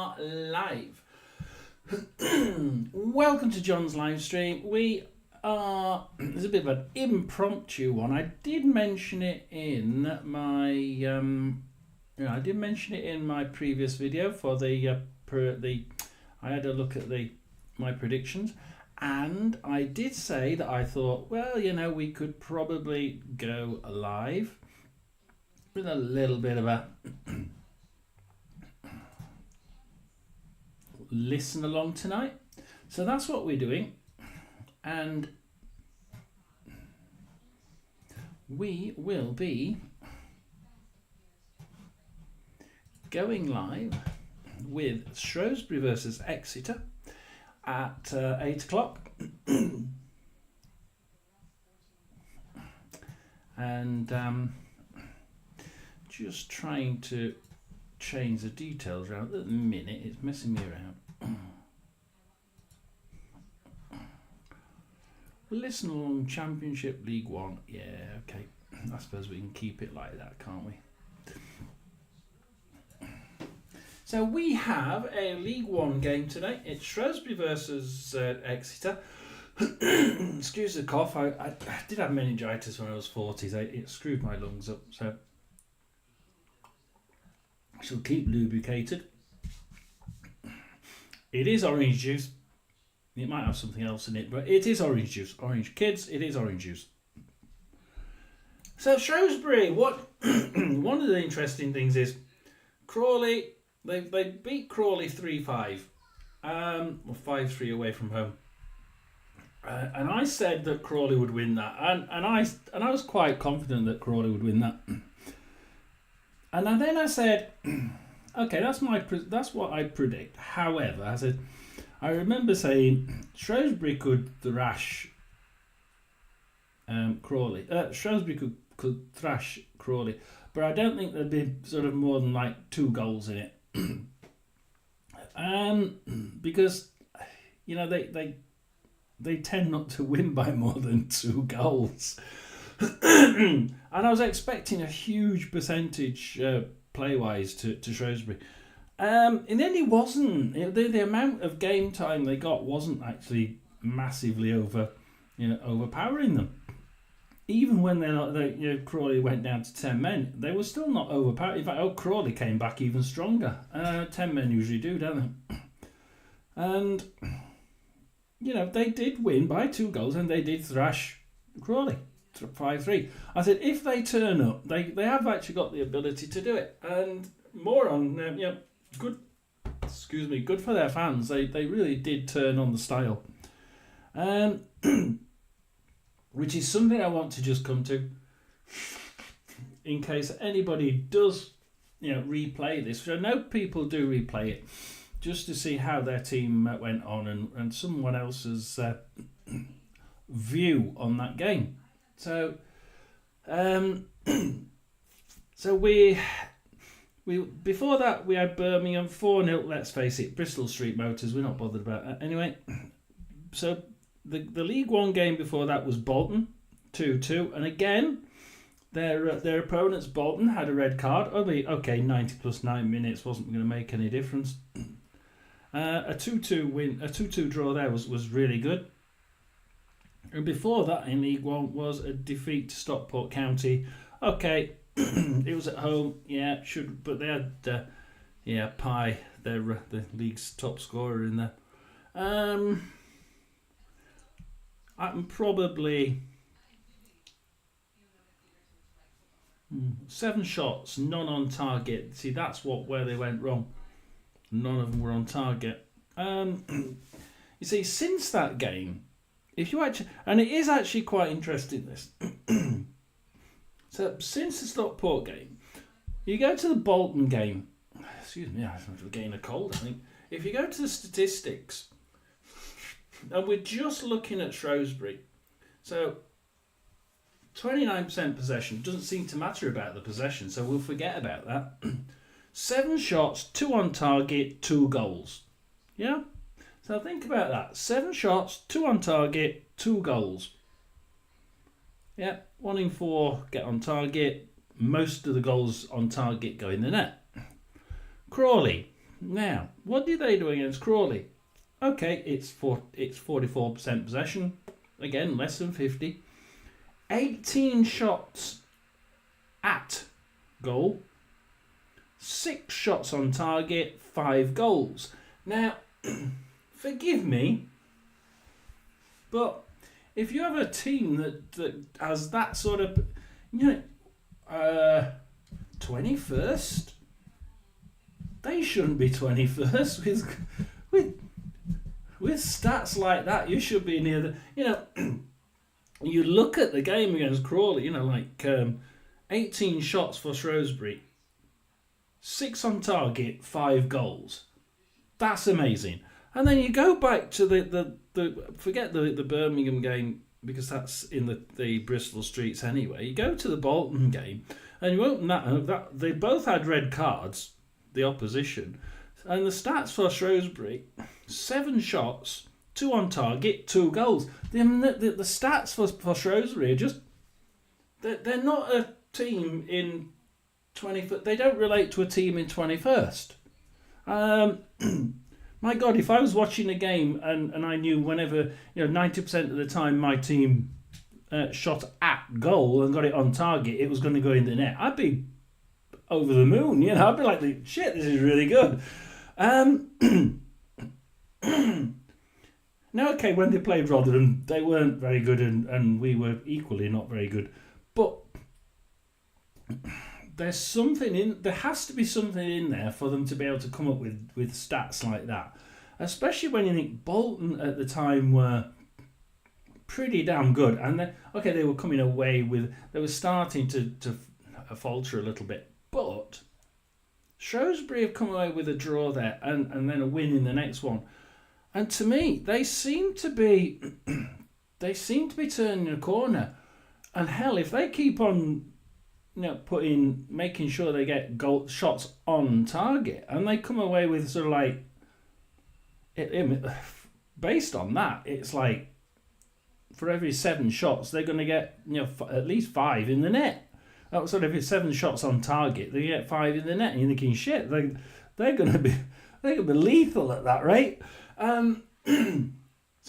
are live. Welcome to John's live stream. There's a bit of an impromptu one. I did mention it in my previous video for I had a look at my predictions, and I did say that I thought, well, we could probably go live with a little bit of a listen along tonight. So that's what we're doing, and we will be going live with Shrewsbury versus Exeter at 8 o'clock. And just trying to change the details around at the minute. It's messing me around. Listen along, Championship League One. Yeah, okay. I suppose we can keep it like that, can't we? So we have a League One game today. It's Shrewsbury versus Exeter. Excuse the cough. I did have meningitis when I was 40. So it screwed my lungs up. So I shall keep lubricated. It is orange juice. It might have something else in it, but it is orange juice. Orange kids, it is orange juice. So Shrewsbury, one of the interesting things is Crawley. They beat Crawley 3-5, or 5-3 away from home. And I said that Crawley would win that, and I was quite confident that Crawley would win that. And then I said, okay, that's what I predict. However, I remember saying Shrewsbury could thrash Crawley. Shrewsbury could thrash Crawley, but I don't think there'd be sort of more than like 2 goals in it. Because they tend not to win by more than 2 goals. And I was expecting a huge percentage play-wise to Shrewsbury. And then it wasn't. The amount of game time they got wasn't actually massively overpowering them. Even when Crawley went down to 10 men, they were still not overpowered. In fact, Crawley came back even stronger. 10 men usually do, don't they? And they did win by 2 goals, and they did thrash Crawley 5-3. I said if they turn up, they have actually got the ability to do it. And more on good. Excuse me, good for their fans. They really did turn on the style. Which is something I want to just come to, in case anybody does, replay this. I know people do replay it, just to see how their team went on and someone else's view on that game. So, we before that we had Birmingham 4-0. Let's face it, Bristol Street Motors. We're not bothered about that anyway. So. The League One game before that was Bolton 2-2, and again their opponents Bolton had a red card. 90 plus 9 minutes wasn't going to make any difference. A 2-2 win, a 2-2 draw there was really good. And before that in League One was a defeat to Stockport County. Okay, it was at home, but they had Pye, the league's top scorer in there. I'm probably 7 shots, none on target. See, that's where they went wrong. None of them were on target. You see, since that game, if you actually, and it is actually quite interesting this. So since the Stockport game, you go to the Bolton game. Excuse me, I'm getting a cold. I think if you go to the statistics. And we're just looking at Shrewsbury. So 29% possession. Doesn't seem to matter about the possession, so we'll forget about that. 7 shots, 2 on target, 2 goals. Yeah? So think about that. 7 shots, 2 on target, 2 goals. Yeah, 1 in 4 get on target. Most of the goals on target go in the net. Crawley, Now, what did they do against Crawley? Okay, it's 44% possession. Again, less than 50. 18 shots at goal. 6 shots on target, 5 goals. Now, forgive me, but if you have a team that has that sort of, 21st, they shouldn't be 21st with stats like that. You should be near the, you look at the game against Crawley, 18 shots for Shrewsbury, 6 on target, 5 goals. That's amazing. And then you go back to the forget the Birmingham game, because that's in the Bristol streets anyway. You go to the Bolton game and you open that they both had red cards, the opposition, and the stats for Shrewsbury: 7 shots, 2 on target, 2 goals. The stats for Shrewsbury are just they're not a team in 20th. They don't relate to a team in 21st. My God, if I was watching a game and I knew whenever 90% of the time my team shot at goal and got it on target, it was going to go in the net, I'd be over the moon. I'd be like, shit, this is really good. Now, okay, when they played Rotherham, they weren't very good, and we were equally not very good. But there has to be something in there for them to be able to come up with stats like that. Especially when you think Bolton at the time were pretty damn good. And they were coming away they were starting to falter a little bit. But Shrewsbury have come away with a draw there and then a win in the next one. And to me, they seem to be turning a corner. And hell, if they keep on making sure they get goal shots on target, and they come away with sort of like based on that, it's like for every 7 shots they're going to get at least 5 in the net. So if it's 7 shots on target, they get 5 in the net, and you're thinking, shit, they're going to be lethal at that rate. So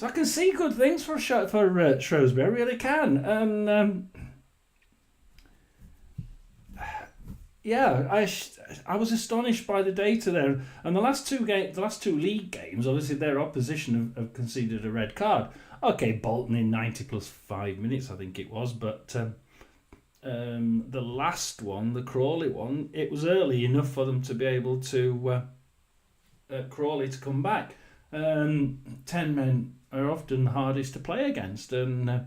I can see good things for Shrewsbury. I really can. And I was astonished by the data there. And the last two league games, obviously their opposition have conceded a red card. Okay, Bolton in 90 plus 5 minutes, I think it was, but the last one, the Crawley one, it was early enough for them to be able to Crawley to come back. 10 men are often the hardest to play against, and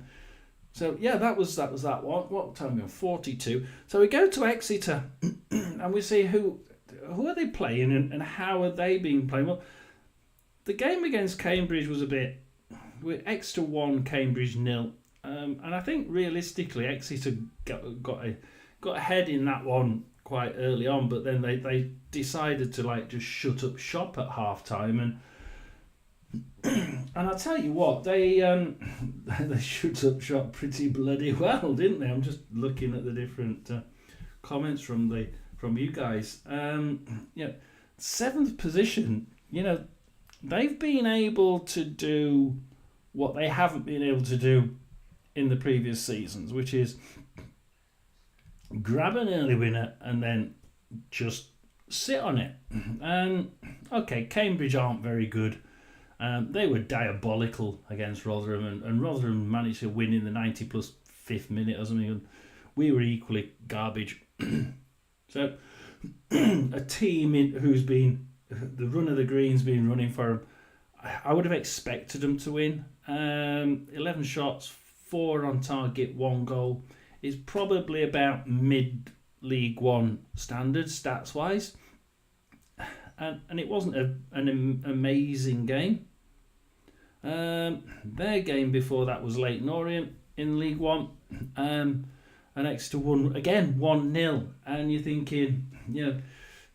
so that was that one. What time are we on? 42. So we go to Exeter and we see who are they playing and how are they being played. Well, the game against Cambridge was a bit with Exeter 1, Cambridge 0, and I think realistically Exeter got ahead in that one quite early on, but then they decided to just shut up shop at half time. And I'll tell you what, they shut up shop pretty bloody well, didn't they? I'm just looking at the different comments from you guys. 7th position. They've been able to do what they haven't been able to do in the previous seasons, which is grab an early winner and then just sit on it. And okay, Cambridge aren't very good. They were diabolical against Rotherham, and Rotherham managed to win in the 90 plus 5th minute or something, and we were equally garbage. So a team who's been the run of the green's been running for them, I would have expected them to win. 11 shots, 4 on target, 1 goal is probably about mid League One standards stats wise, and it wasn't an amazing game. Their game before that was Leyton Orient in League One, and Exeter won again 1-0. And you're thinking,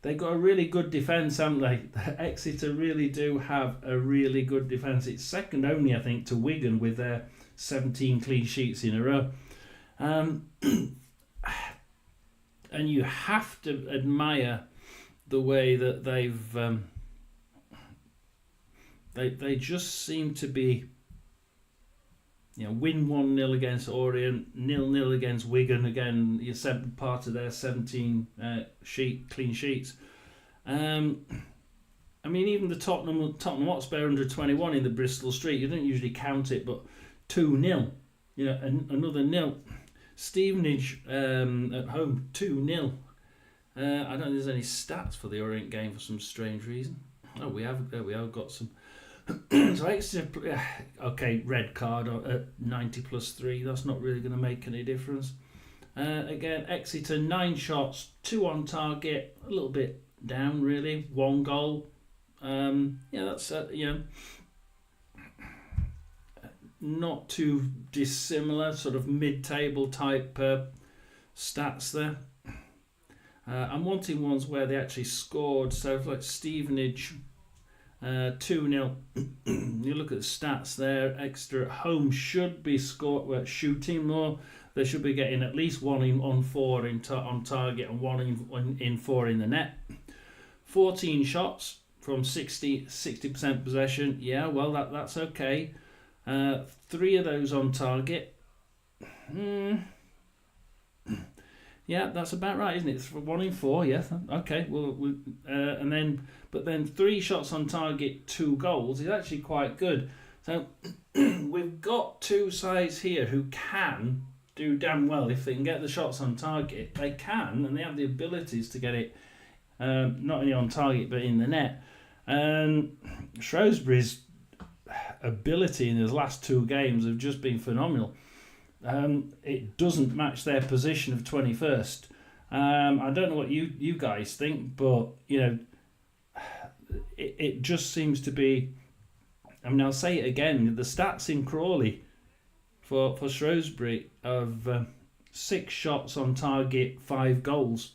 they got a really good defence, haven't they? Exeter really do have a really good defence. It's second only, I think, to Wigan with their 17 clean sheets in a row. And you have to admire the way that they've they just seem to be, win 1-0 against Orient, 0-0 against Wigan again. You're part of their 17 clean sheets. I mean, even the Tottenham Hotspur under 21 in the Bristol Street, you don't usually count it, but 2-0, another nil. Stevenage at home 2-0. I don't think there's any stats for the Orient game for some strange reason. Oh, we have got some. So Exeter, okay, red card at 90 plus 3. That's not really going to make any difference. Again, Exeter 9 shots, 2 on target, a little bit down really. 1 goal. That's not too dissimilar, sort of mid-table type stats there. I'm wanting ones where they actually scored. So like Stevenage, 2-0. You look at the stats there. Exeter at home should be shooting more. They should be getting at least 1 on 4 on target and 1 in 4 in the net. 14 shots from 60% possession. Yeah, well that's okay. 3 of those on target. Yeah, that's about right, isn't it? It's 1 in 4. Yeah, okay. Well, but then 3 shots on target, 2 goals is actually quite good. So we've got 2 sides here who can do damn well if they can get the shots on target. They can, and they have the abilities to get it not only on target but in the net. And Shrewsbury's ability in his last 2 games have just been phenomenal. It doesn't match their position of 21st. I don't know what you guys think, but it just seems to be. I mean, I'll say it again. The stats in Crawley for Shrewsbury of 6 shots on target, 5 goals.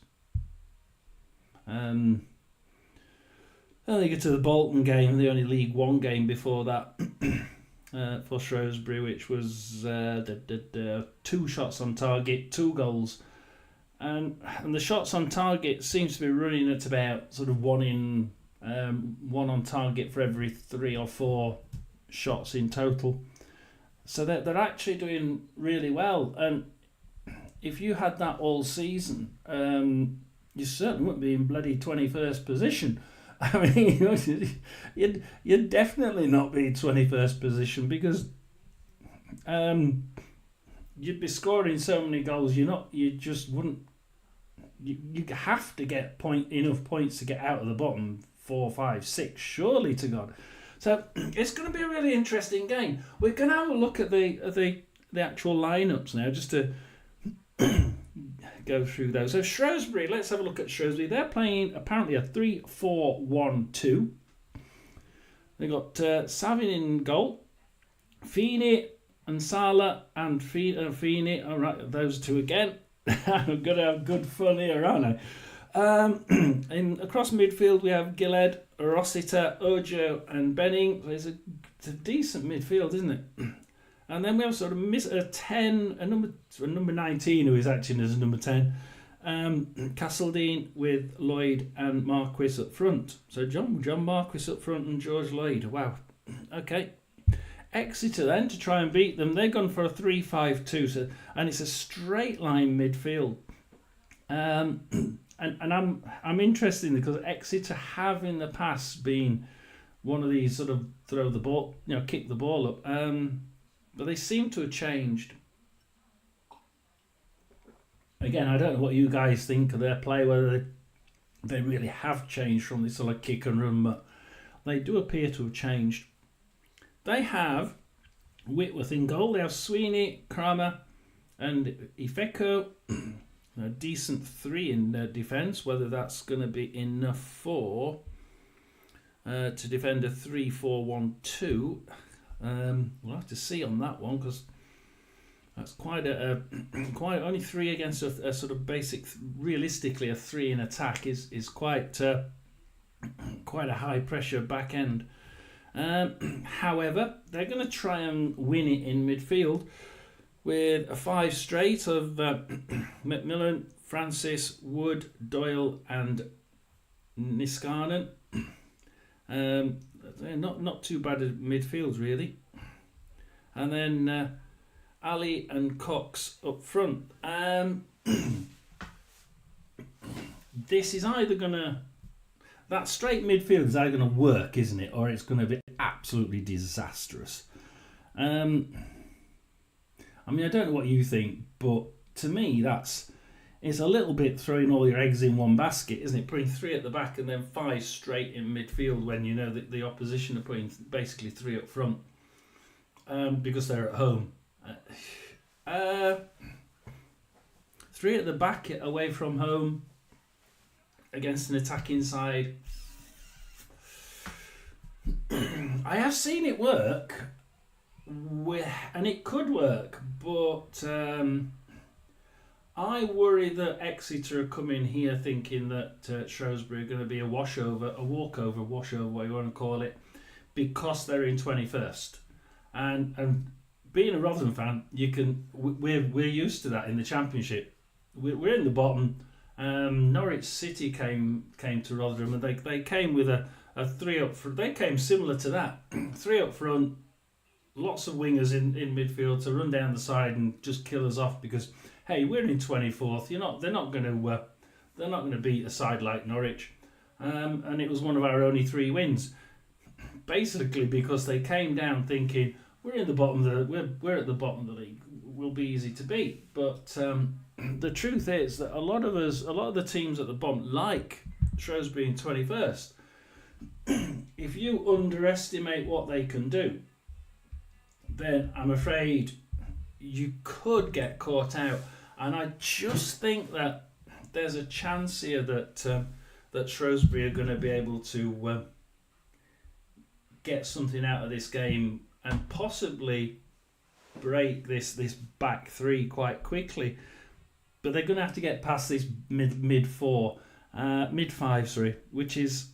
They get to the Bolton game, the only League One game before that for Shrewsbury, which was 2 shots on target, 2 goals. And the shots on target seems to be running at about sort of 1 on target for every 3 or 4 shots in total. So they're actually doing really well. And if you had that all season, you certainly wouldn't be in bloody 21st position. I mean, you'd definitely not be 21st position because you'd be scoring so many goals. You just wouldn't. You have to get enough points to get out of the bottom 4, 5, 6. Surely to God. So it's going to be a really interesting game. We're going to have a look at the actual lineups now, just to go through those. So Shrewsbury, let's have a look at Shrewsbury. They're playing apparently a 3-4-1-2. They got Savin in goal, Feeney and Sala and Feeney. All right, those 2 again. I'm going to have good fun here, aren't I? Across midfield we have Gilled, Rossiter, Ojo and Benning. It's a decent midfield, isn't it? And then we have sort of a number 19 who is acting as a number 10. Castledine with Lloyd and Marquis up front. So John Marquis up front and George Lloyd. Wow. Okay. Exeter then, to try and beat them, they've gone for a 3-5-2. And it's a straight line midfield. And I'm interested because Exeter have in the past been one of these sort of throw the ball, kick the ball up. But they seem to have changed. Again, I don't know what you guys think of their play, whether they really have changed from this sort of kick and run, but they do appear to have changed. They have Whitworth in goal. They have Sweeney, Kramer and Ifeko. A decent 3 in their defence. Whether that's going to be enough for to defend a 3-4-1-2. We'll have to see on that one because that's quite only 3 against a sort of basic. Realistically, a 3 in attack is quite a high pressure back end. However, they're going to try and win it in midfield with a 5 straight of Macmillan, Francis, Wood, Doyle, and Niskanen. not too bad at midfield really. And then Ali and Cox up front. This is either gonna, that straight midfield is either gonna work, isn't it, or it's gonna be absolutely disastrous. I mean, I don't know what you think, but to me, it's a little bit throwing all your eggs in one basket, isn't it? Putting 3 at the back and then 5 straight in midfield when you know that the opposition are putting basically 3 up front because they're at home. 3 at the back away from home against an attacking side. I have seen it work, and it could work, but I worry that Exeter are coming here thinking that Shrewsbury are going to be a walkover, what you want to call it, because they're in 21st. And being a Rotherham fan, we're used to that in the Championship. We're in the bottom. Norwich City came to Rotherham, and they came with a 3 up front. They came similar to that, 3 up front, lots of wingers in midfield to run down the side and just kill us off because, hey, we're in 24th. They're not going to beat a side like Norwich, and it was one of our only 3 wins, basically because they came down thinking we're in the bottom of we're at the bottom of the league. We'll be easy to beat, but the truth is that a lot of the teams at the bottom, like Shrewsbury in 21st, if you underestimate what they can do, then I'm afraid you could get caught out. And I just think that there's a chance here that Shrewsbury are going to be able to get something out of this game and possibly break this back 3 quite quickly. But they're going to have to get past this mid 5, which is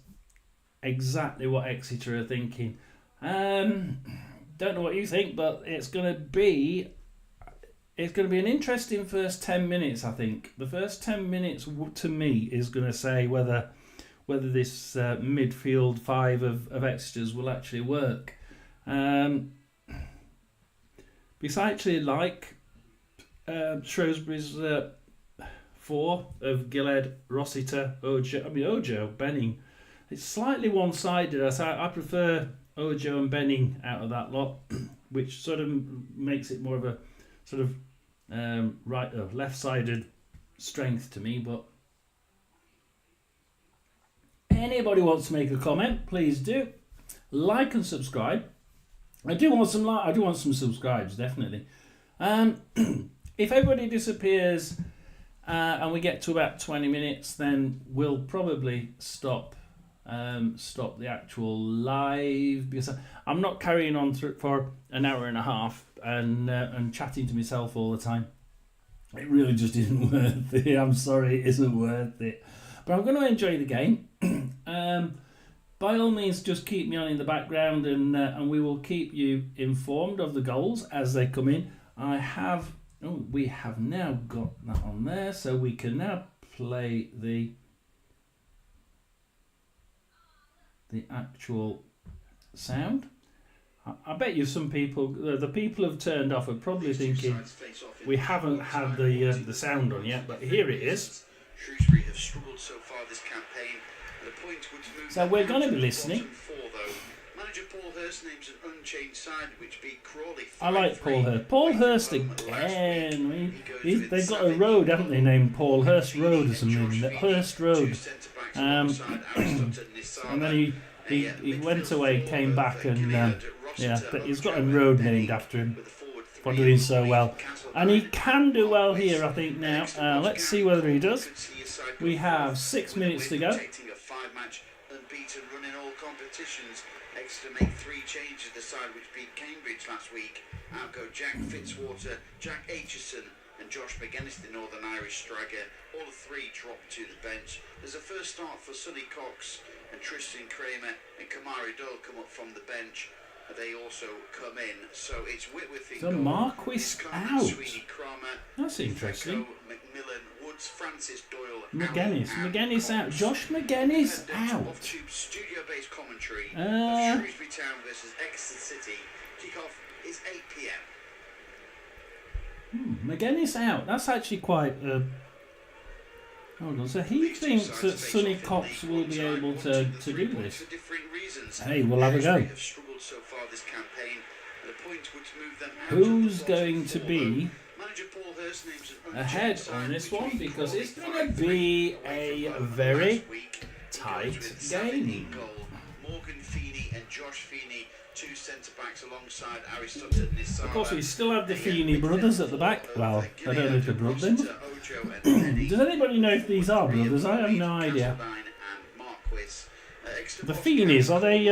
exactly what Exeter are thinking. Don't know what you think, but it's going to be an interesting first 10 minutes. I think the first 10 minutes to me is going to say whether this midfield 5 of Exeter's will actually work. Because I actually like Shrewsbury's 4 of Gillard, Rossiter, Ojo, Benning. It's slightly one-sided. I prefer Ojo and Benning out of that lot, which sort of makes it more of a sort of left-sided strength to me. But anybody wants to make a comment, please do. Like and subscribe. I do want some subscribes, definitely. If everybody disappears and we get to about 20 minutes, then we'll probably stop the actual live, because I'm not carrying on for an hour and a half and chatting to myself all the time. It really just isn't worth it. I'm sorry, it isn't worth it. But I'm going to enjoy the game. By all means, just keep me on in the background, and we will keep you informed of the goals as they come in. We have now got that on there, so we can now play the actual sound. I bet you some people, the people who've turned off, are probably thinking we haven't had the sound on yet, but here it is. Shrewsbury have struggled so far this campaign. So we're going to be listening. Manager Paul Hurst names an unchanged side which beat Crawley. I like Paul Hurst. Paul Hurst again. They've got a road, haven't they, named Paul Hurst Road or something? Hurst Road. And then he went away, came back, and but he's got a road named after him for doing so well. And he can do well here, I think, now. Let's see whether he does. We have 6 minutes to go. Unbeaten run in all competitions. Exeter make 3 changes. The side which beat Cambridge last week. Out go Jack Fitzwater, Jack Aitchison, and Josh McGuinness, the Northern Irish striker. All 3 drop to the bench. There's a first start for Sonny Cox and Tristan Kramer, and Kamari Doyle come up from the bench. They also come in. So it's Whitworth in goal. The Marquis out. Kramer, That's interesting. Macmillan, Wood, Woods, Francis Doyle, McGuinness out. Josh McGuinness out. Off-tube studio-based commentary of Shrewsbury Town versus Exeter City. Kick-off is 8 p.m. McGuinness out. That's actually quite... hold on. So he thinks that Sonny Cox will be able to do this. Hey, we'll have a go. Who's going to be ahead on this one? Because it's going to be a very tight game. Morgan Feeney and Josh Feeney, two centre-backs alongside Aristotle Nisala. Of course, we still have the Feeney brothers at the back. Well, I don't know if they're brothers. Does anybody know if these are brothers? I have no idea. The Feeneys, are they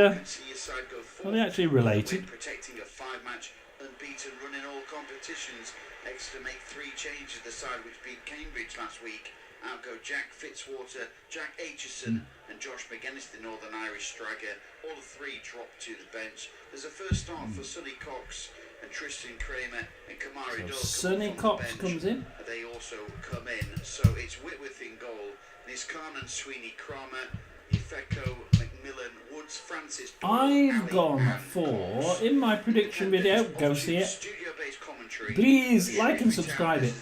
actually related? Protecting a 5-match unbeaten run in all competitions. Exeter make 3 changes the side which beat Cambridge last week. Out go Jack Fitzwater, Jack Aitchison and Josh McGuinness, the Northern Irish striker. All 3 drop to the bench. There's a first start for Sonny Cox and Tristan Kramer and Kamari Dole. Sonny Cox comes in. They also come in. So it's Whitworth in goal. Niskanen, Sweeney, Kramer, Ifeko, McMillan, Woods, Francis Doyle, I've gone for, in my prediction video, go see it. Please like and subscribe it.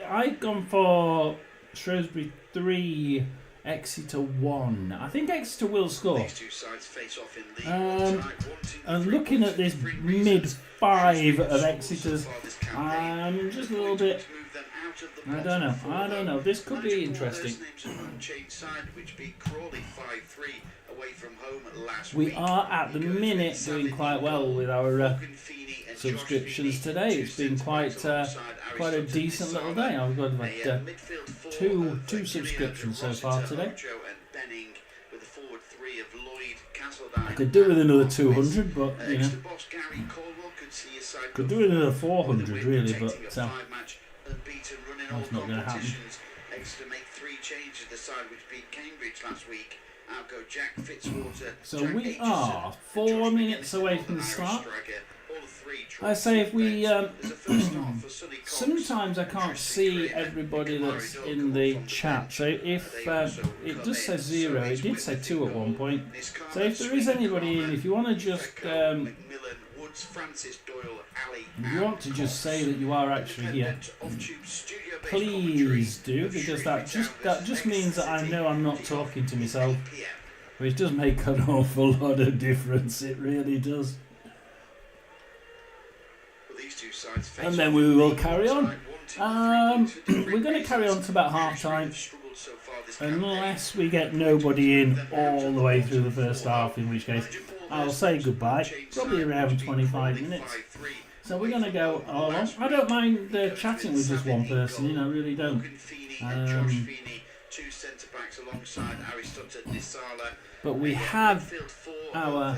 I've gone for Shrewsbury 3, Exeter 1. I think Exeter will score. And looking at this mid-5 of Exeter's, I'm just a little bit... I don't know. This could be interesting. We are at the minute doing quite well with our subscriptions today. It's been quite a decent little day. I've got like two subscriptions so far today. I could do with another 200, but you know, could do with another 400 really, but that's not going to happen. Exeter make 3 changes the side which beat Cambridge last week. Out go Jack Fitzwater. So we are 4 minutes away from the start. I say if we sometimes I can't see everybody that's in the chat, so if it just says 0, it did say 2 at one point, so if there is anybody in, if you want to just if you want to just say that you are actually here, please do, because that just means that I know I'm not talking to myself, which does make an awful lot of difference. It really does. And then we will carry on. We're going to carry on to about half time, unless we get nobody in all the way through the first half, in which case I'll say goodbye, probably around 25 minutes. So we're going to go all along. I don't mind chatting with just one person, you know, I really don't. But we have our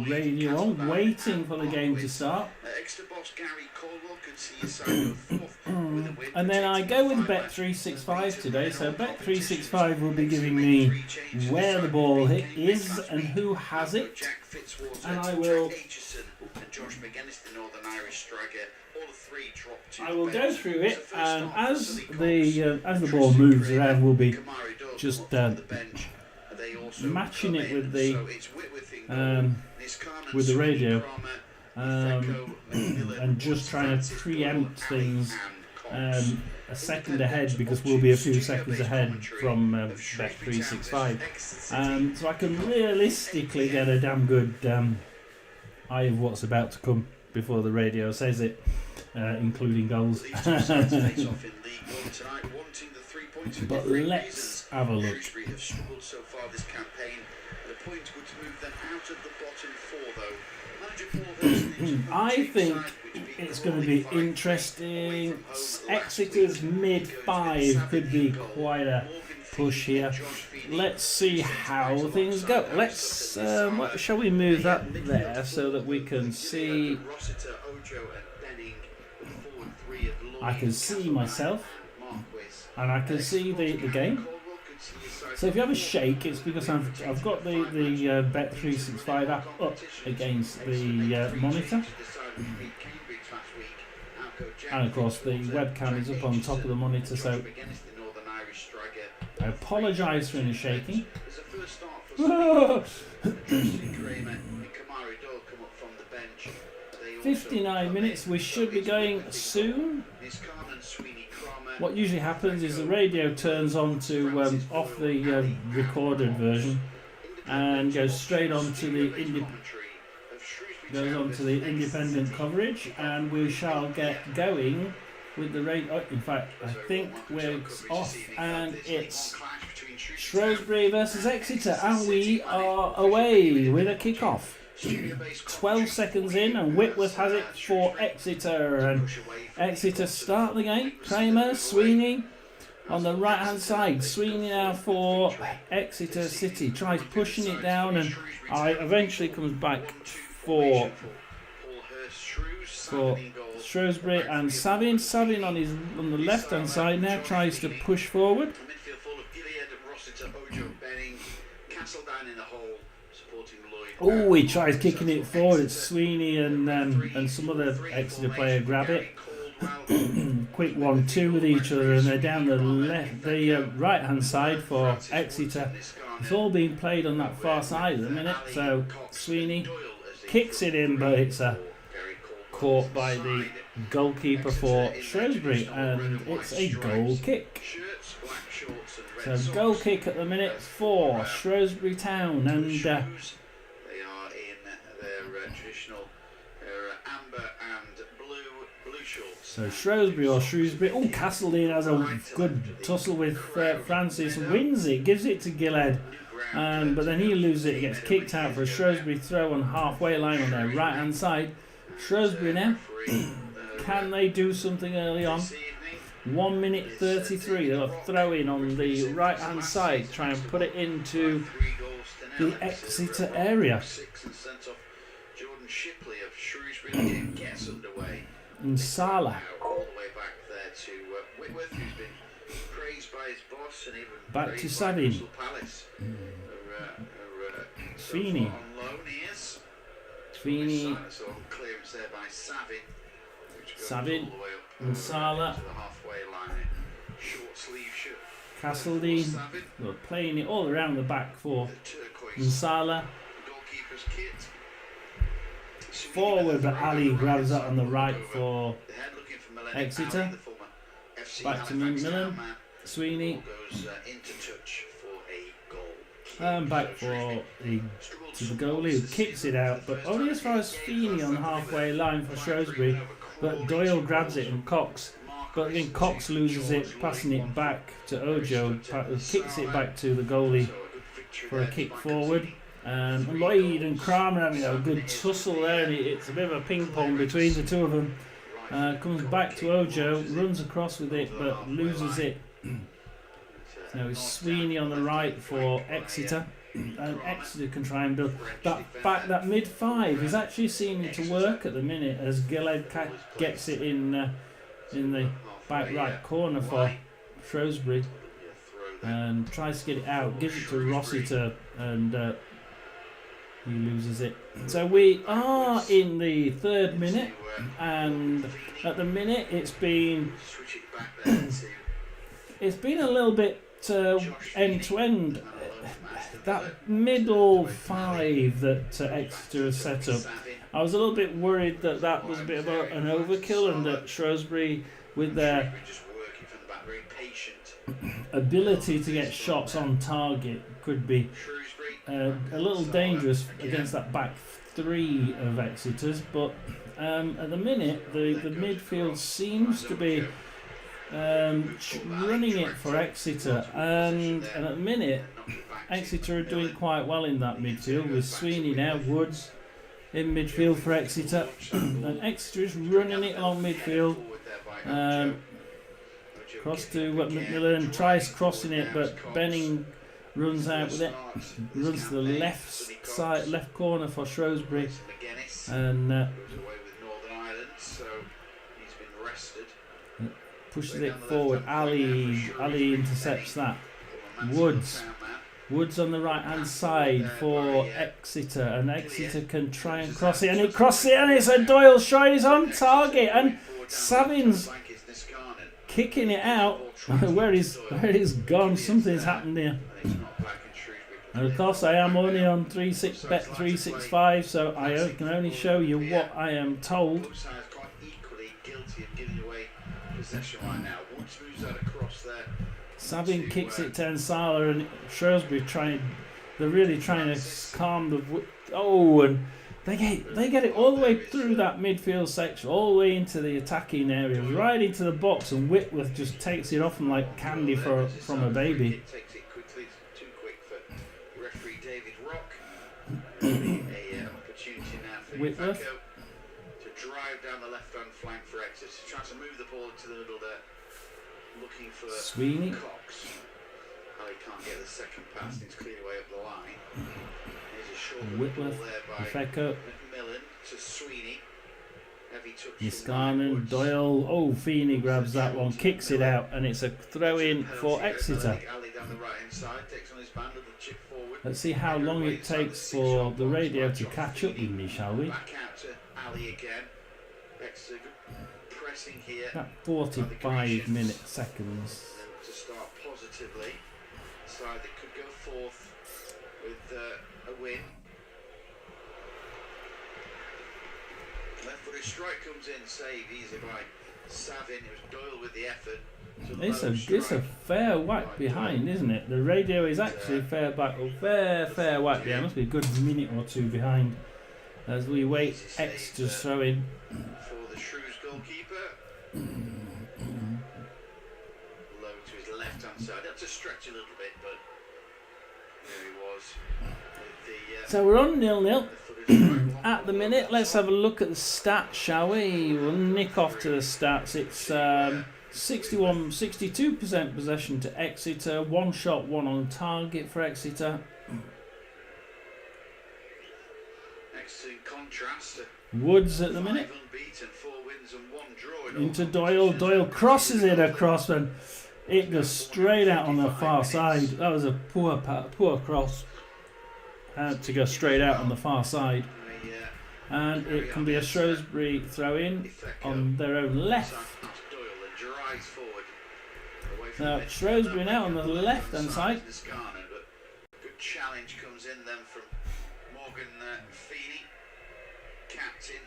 radio on, waiting for the game to start. And then I go with Bet365 today, so Bet365 will be giving me where the ball is and who has it, and I will go through it, and as the ball moves around, we'll be just matching it with the radio, and just trying to preempt things a second ahead, because we'll be a few seconds ahead from Bet365, so I can realistically get a damn good eye of what's about to come before the radio says it, including goals. But let's have a look. I think it's going to be interesting. Exeter's mid-5 could be quite a push here. Let's see how things go. Let's shall we move that there so that we can see? I can see myself, and I can see the game. So if you have a shake, it's because I've got the Bet365 app up against the monitor, and of course the webcam is up on top of the monitor, so I apologise for any shaking. 59 minutes, we should be going soon. What usually happens is the radio turns on to off the recorded version and goes straight on to the independent coverage, and we shall get going with the radio. Oh, in fact, I think we're off, and it's Shrewsbury versus Exeter, and we are away with a kick-off. 12 seconds in, and Whitworth has it for Exeter, and Exeter start the game. Kramer, Sweeney on the right hand side. Sweeney now for Exeter City, tries pushing it down, and eventually comes back for Shrewsbury, and Savin on the left hand side now tries to push forward. Oh, he tries kicking it forward. It's Sweeney and some other Exeter player grab it. Quick 1-2 with each other, and they're down the right hand side for Exeter. It's all being played on that far side at the minute. So Sweeney kicks it in, but it's caught by the goalkeeper for Shrewsbury, and it's a goal kick. So goal kick at the minute for Shrewsbury Town, and they are in their traditional amber and blue shorts. So Shrewsbury or Shrewsbury. Oh, Castledine has a good tussle with Francis, wins it, gives it to Gillhead, but then he loses it. He gets kicked out for a Shrewsbury throw on halfway line on their right hand side. Shrewsbury now, can they do something early on? 1 minute 33, they'll throw in on the right hand side, try and put it into the Exeter area. And Sala back to Savin. Sweeney Savin and Sala. Castledine, we're playing it all around the back for Sala. Forward, but Ali grabs that on the right for Exeter. Back to Macmillan. Sweeney. And back to the goalie, who kicks it out, but only as far as Sweeney on the halfway line for Shrewsbury. But Doyle grabs it, and Cox. But again, Cox loses it, passing it back to Ojo, kicks it back to the goalie for a kick forward. And Lloyd and Kramer having a good tussle there, and it's a bit of a ping pong between the two of them. Comes back to Ojo, runs across with it, but loses it. Now it's Sweeney on the right for Exeter, and Exeter can try and build that mid five is actually seeming to work at the minute, as Gillhead gets it in the back right corner for Shrewsbury and tries to get it out, gives it to Rossiter, and he loses it. So we are in the third minute, and at the minute it's been a little bit end to end. That middle five that Exeter has set up, I was a little bit worried that was a bit of an overkill, and that Shrewsbury, with their ability to get shots on target, could be a little dangerous against that back three of Exeter's. But at the minute, the midfield seems to be running it for Exeter, and at the minute Exeter are doing quite well in that midfield, with Sweeney now, Woods in midfield for Exeter, and Exeter is running it along midfield. Cross to Macmillan, tries crossing it, but Benning runs out with it, runs to the left corner for Shrewsbury, and pushes it forward. Ali intercepts that, Woods. Woods on the right hand side for Exeter, and Exeter can try and cross it, and it crosses it, and it's a Doyle shot. He's on target, and Savin's kicking it out. Where he's gone, something's happened here. And of course, I am only on bet 365, so I can only show you what I am told. Savin kicks it to Ensala, and Shrewsbury they're really trying to calm the. And they get it all the way through that midfield section, all the way into the attacking area, right into the box, and Whitworth just takes it off them like candy from a baby. Takes it quickly, too quick for referee David Rock. Opportunity now for Whitworth to drive down the left-hand flank for Exeter. Trying to move the ball into the middle there, looking for Sweeney. Cox. Ali can't get the second pass, and it's cleared away up the line. There's a short Whitworth, there by Fecko, McMillan to Sweeney. Heavy touch. Niskanen, Doyle. Oh, Feeney grabs that one, kicks it out, and it's a throw in for Exeter. Ali down the right-hand side, takes on his band, little chip forward. Let's see how long it takes for the radio to catch up with me, shall we? Back out to Ali again. Exeter pressing here. About 45 seconds. To start positively. Side that could go forth with a win. Left-footed strike comes in, save easy by Savin. It was Doyle with the effort. It's a fair whack behind, isn't it? The radio is actually fair whack behind. Must be a good minute or two behind as we wait Exeter's throw in. For the Shrews goalkeeper. Low to his left-hand side. Had to stretch a little bit, but there he was. So we're on 0-0 at the minute. Let's have a look at the stats, shall we? We'll nick off to the stats. It's 62% possession to Exeter. 1 shot, 1 on target for Exeter. Excellent contrast. Woods at the minute. 5 unbeaten, 4 wins and 1 draw. Into Doyle. Doyle crosses it across, and it goes straight out on the far side. That was a poor cross. Had to go straight out on the far side. And it can be a Shrewsbury throw in on their own left. Now Shrewsbury now on the left hand side. Good challenge comes in then from Morgan Feeney, captain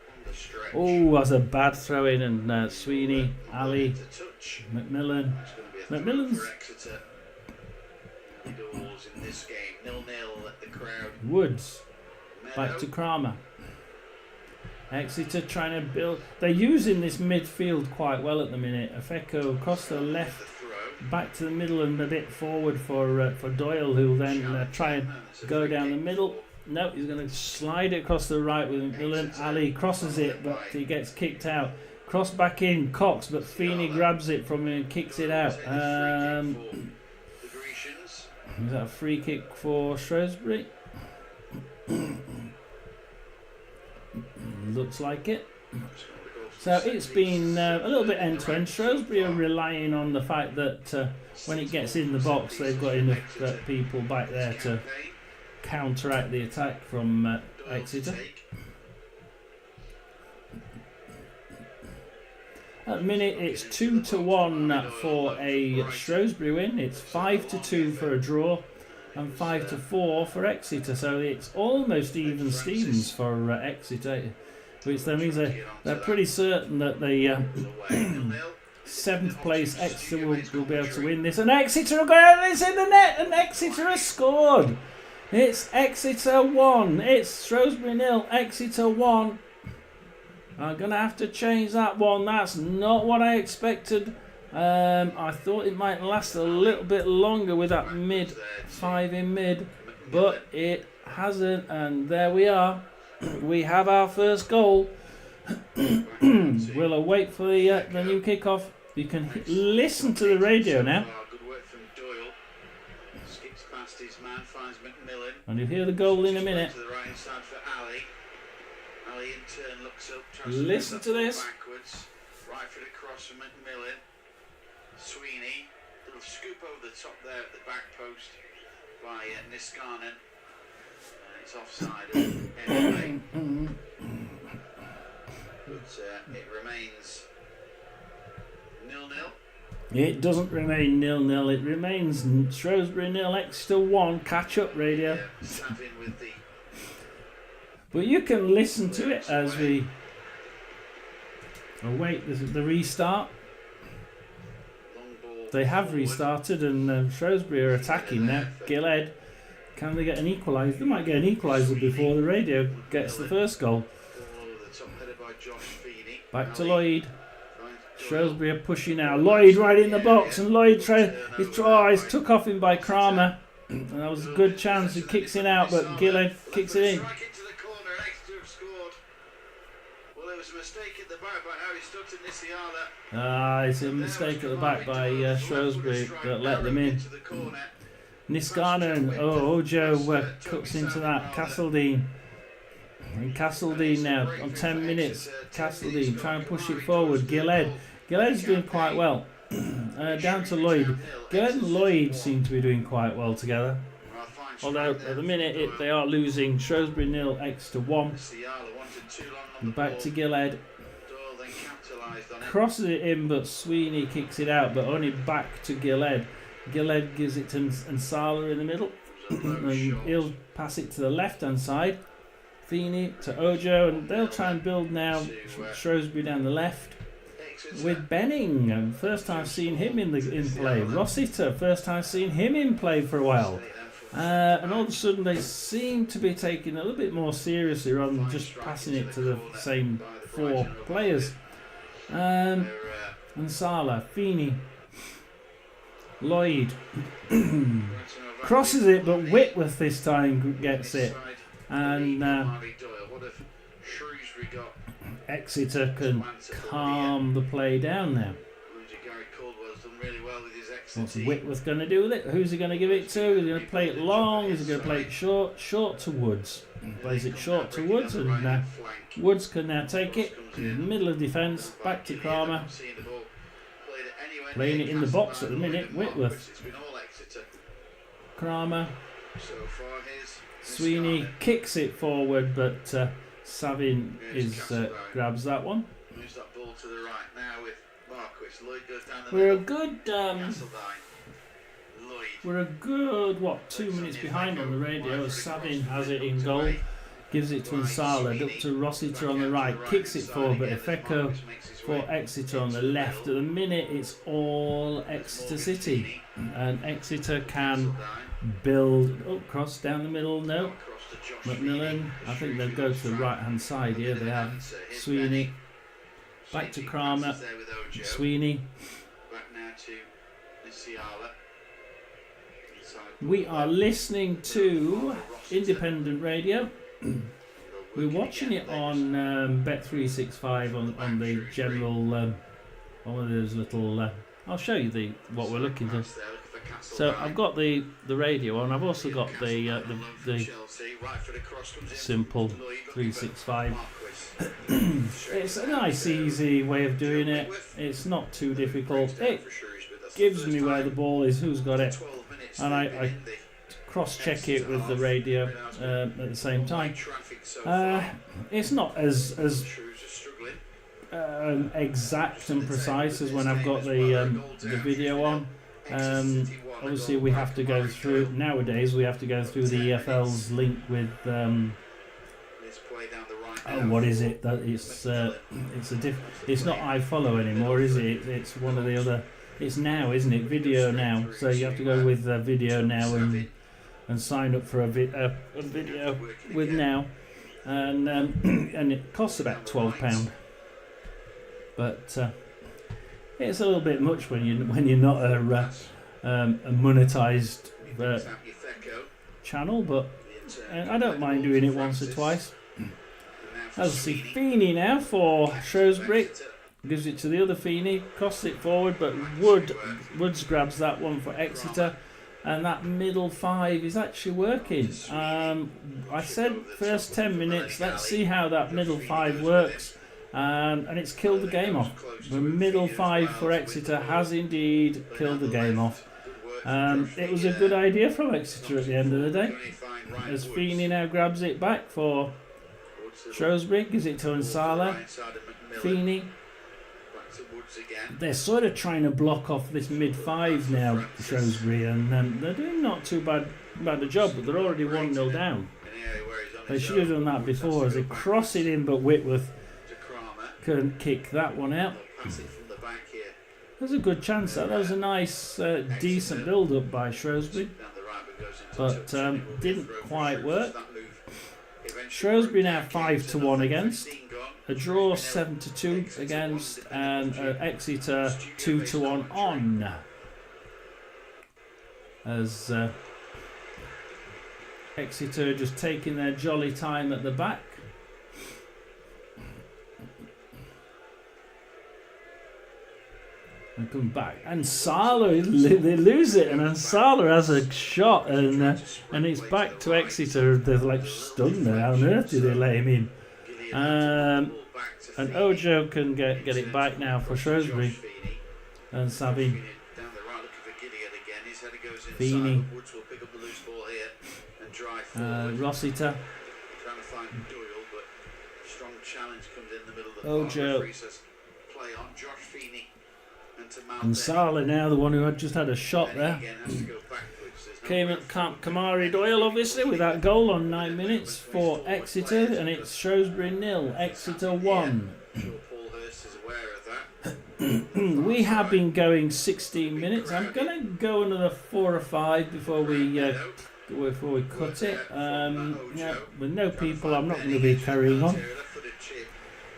on the stretch. Oh, that's a bad throw in, and Sweeney, Ali, McMillan. McMillan's goals in this game. 0-0 at the crowd. Woods back to Kramer. Exeter trying to build. They're using this midfield quite well at the minute. Afeko across the left, back to the middle and a bit forward for Doyle, who'll then try and go down the middle. No, he's going to slide it across the right with McMillan. Ali crosses it, but he gets kicked out. Cross back in, Cox, but Feeney grabs it from him and kicks it out. Is that a free kick for Shrewsbury? Looks like it. So it's been a little bit end-to-end. Shrewsbury are relying on the fact that when it gets in the box, they've got enough people back there to counteract the attack from Exeter. At the minute, it's 2-1 for a Shrewsbury win. It's 5-2 for a draw, and 5-4 for Exeter. So it's almost even Stevens for Exeter, which that means they're pretty certain that the 7th place Exeter will be able to win this. And Exeter are going. It's in the net, and Exeter has scored. It's Exeter 1. It's Shrewsbury 0. Exeter 1. I'm going to have to change that one. That's not what I expected. I thought it might last a little bit longer with that 5 in mid, but it hasn't, and there we are. We have our first goal. We'll await for the new kickoff. You can listen to the radio now. Good work from Doyle. Skips past his man, finds McMillan. And you'll hear the goal in a minute. To the right hand side for Ali. Ali in turn looks up. Listen to this. Backwards. Right foot across from McMillan. Sweeney. Little scoop over the top there at the back post by Niskanen. It's offside anyway. But it remains 0-0. It doesn't remain 0-0. It remains Shrewsbury 0, Exeter 1. Catch up radio. Savin with the But you can listen to it as we await the restart. They have restarted and Shrewsbury are attacking now. Gillhead, can they get an equaliser? They might get an equaliser before the radio gets the first goal. Back to Lloyd. Shrewsbury are pushing now. Lloyd right in the box, and Lloyd he's took off him by Kramer. And that was a good chance. He kicks it out, but Gillhead kicks it in. It's a mistake at the back by Shrewsbury that let them in. Niskanen, Ojo cuts into that. Castledine. And Castledine now on 10 minutes. Castledine trying to push it forward. Gilhead's doing quite well. Down to Lloyd. Gillhead and Lloyd seem to be doing quite well together. Although at the minute they are losing. Shrewsbury 0, Exeter 1. And back to Gillhead. Crosses it in, but Sweeney kicks it out, but only back to Gillhead. Gillhead gives it to Nsala in the middle. And he'll pass it to the left hand side. Feeney to Ojo, and they'll try and build now. Shrewsbury down the left with Benning. First time seeing him in play. Rossiter, first time seeing him in play for a while. And all of a sudden they seem to be taking a little bit more seriously rather than just passing it to the same four players. And Sala, Feeney, Lloyd crosses it, but Whitworth this time gets it. And Exeter can calm the play down now. What's Whitworth going to do with it? Who's he going to give it to? Is he going to play it long? Is he going to play it short? Short to Woods. Plays it short to Woods, and Woods can now take it in the middle of defence. Back to Kramer. Playing it in the box at the minute. Whitworth. Kramer. Sweeney kicks it forward, but Savin grabs that one. We're a good 2 minutes behind on the radio. Savin has it in goal, gives it to Nsala, up to Rossiter on the right, kicks it forward, but Efeko for Exeter on the left. At the minute it's all Exeter City, and Exeter can build cross down the middle. No, Macmillan. I think they'll go to the right hand side here. They have Sweeney. Back to Kramer. Sweeney. We are listening to independent radio. We're watching it on Bet365 on the general one of those little. I'll show you what we're looking to. So I've got the radio on. I've also got the simple 365. It's a nice, easy way of doing it. It's not too difficult. It gives me where the ball is, who's got it, and I cross-check it with the radio at the same time. It's not as exact and precise as when I've got the video on. Obviously we have to go through nowadays. We have to go through the EFL's link with what is it? That it's not iFollow anymore, is it? It's one of the other. It's Now, isn't it? Video Now. So you have to go with Video Now and sign up for a video with Now, and it costs about £12. But it's a little bit much when you're not a monetised channel, but I don't mind doing it once or twice. As I see Feeney now for Shrewsbury, gives it to the other Feeney, crosses it forward, but Woods grabs that one for Exeter, and that middle five is actually working. I said first 10 minutes. Let's see how that middle five works. and it's killed the game off. The middle five for Exeter has indeed killed the game off. It was a good idea from Exeter at the end of the day. As Feeney now grabs it back for Shrewsbury, gives it to Nsala. Feeney. They're sort of trying to block off this mid-five now, Shrewsbury, and they're doing not too bad a job, but they're already 1-0 down. They should have done that before as they cross it in, but Whitworth couldn't kick that one out. There's a good chance that was a nice, decent build-up by Shrewsbury, but didn't quite work. Shrewsbury now 5-1 against, a draw 7-2 against, and Exeter 2-1 on. As Exeter just taking their jolly time at the back. And come back, and Sala, they lose it, and Nsala has a shot, and it's back to Exeter. They're like stunned there. How on earth did they let him in? And Ojo can get it back now for Shrewsbury, and Savin. Feeney, Rossiter, Ojo. And Sala now, the one who had just had a shot there. Came at Kamari Doyle, obviously, with that goal on 9 minutes for Exeter, and it's Shrewsbury 0, Exeter 1. We have been going 16 minutes. I'm going to go another 4 or 5 before we cut it. Yeah, with no people, I'm not going to be carrying on.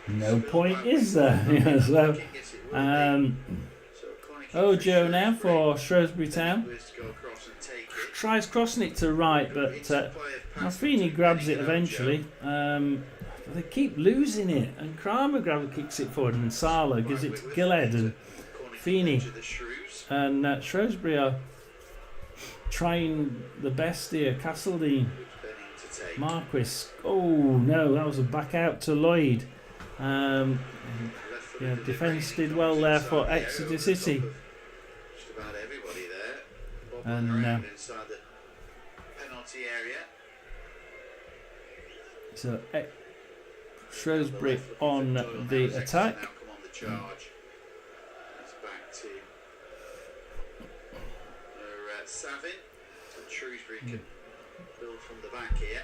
No point, is there? Yeah, so, Ojo now for Shrewsbury Town. Tries crossing it to right, but Feeney grabs it eventually. They keep losing it, and Kramer kicks it forward, and Sala gives it to Gillhead and Feeney. And Shrewsbury are trying the best here. Castledine, Marquis. Oh no, that was a back out to Lloyd. Yeah, defence did well there for Exeter City. And so Shrewsbury on the attack. Shrewsbury can build from the back here.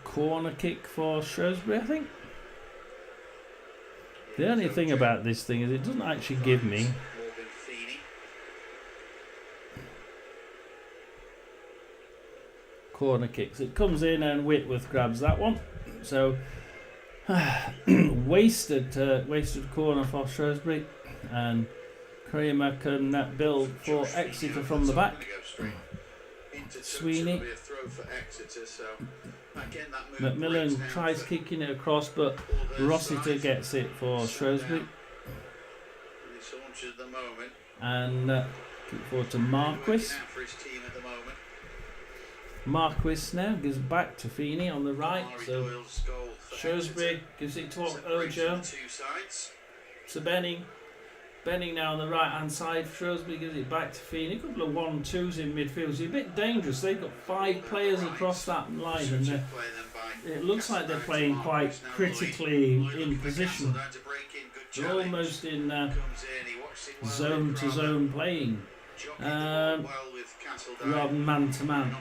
Corner kick for Shrewsbury, I think. The only thing about this thing is it doesn't actually give me corner kicks. It comes in and Whitworth grabs that one. So wasted corner for Shrewsbury, and Kramer can build for Exeter from the back. Sweeney. Macmillan tries kicking it across, but Rossiter gets it for Shrewsbury. And kick forward to Marquis. Marquis now gives back to Feeney on the right. So Shrewsbury gives it to Ojo. So Benning now on the right hand side. Shrewsbury gives it back to Feeney. A couple of 1-2s in midfield. It's a bit dangerous. They've got 5 players across that line, and it looks like they're playing quite critically in position. They're almost in zone to zone playing, rather than man to man.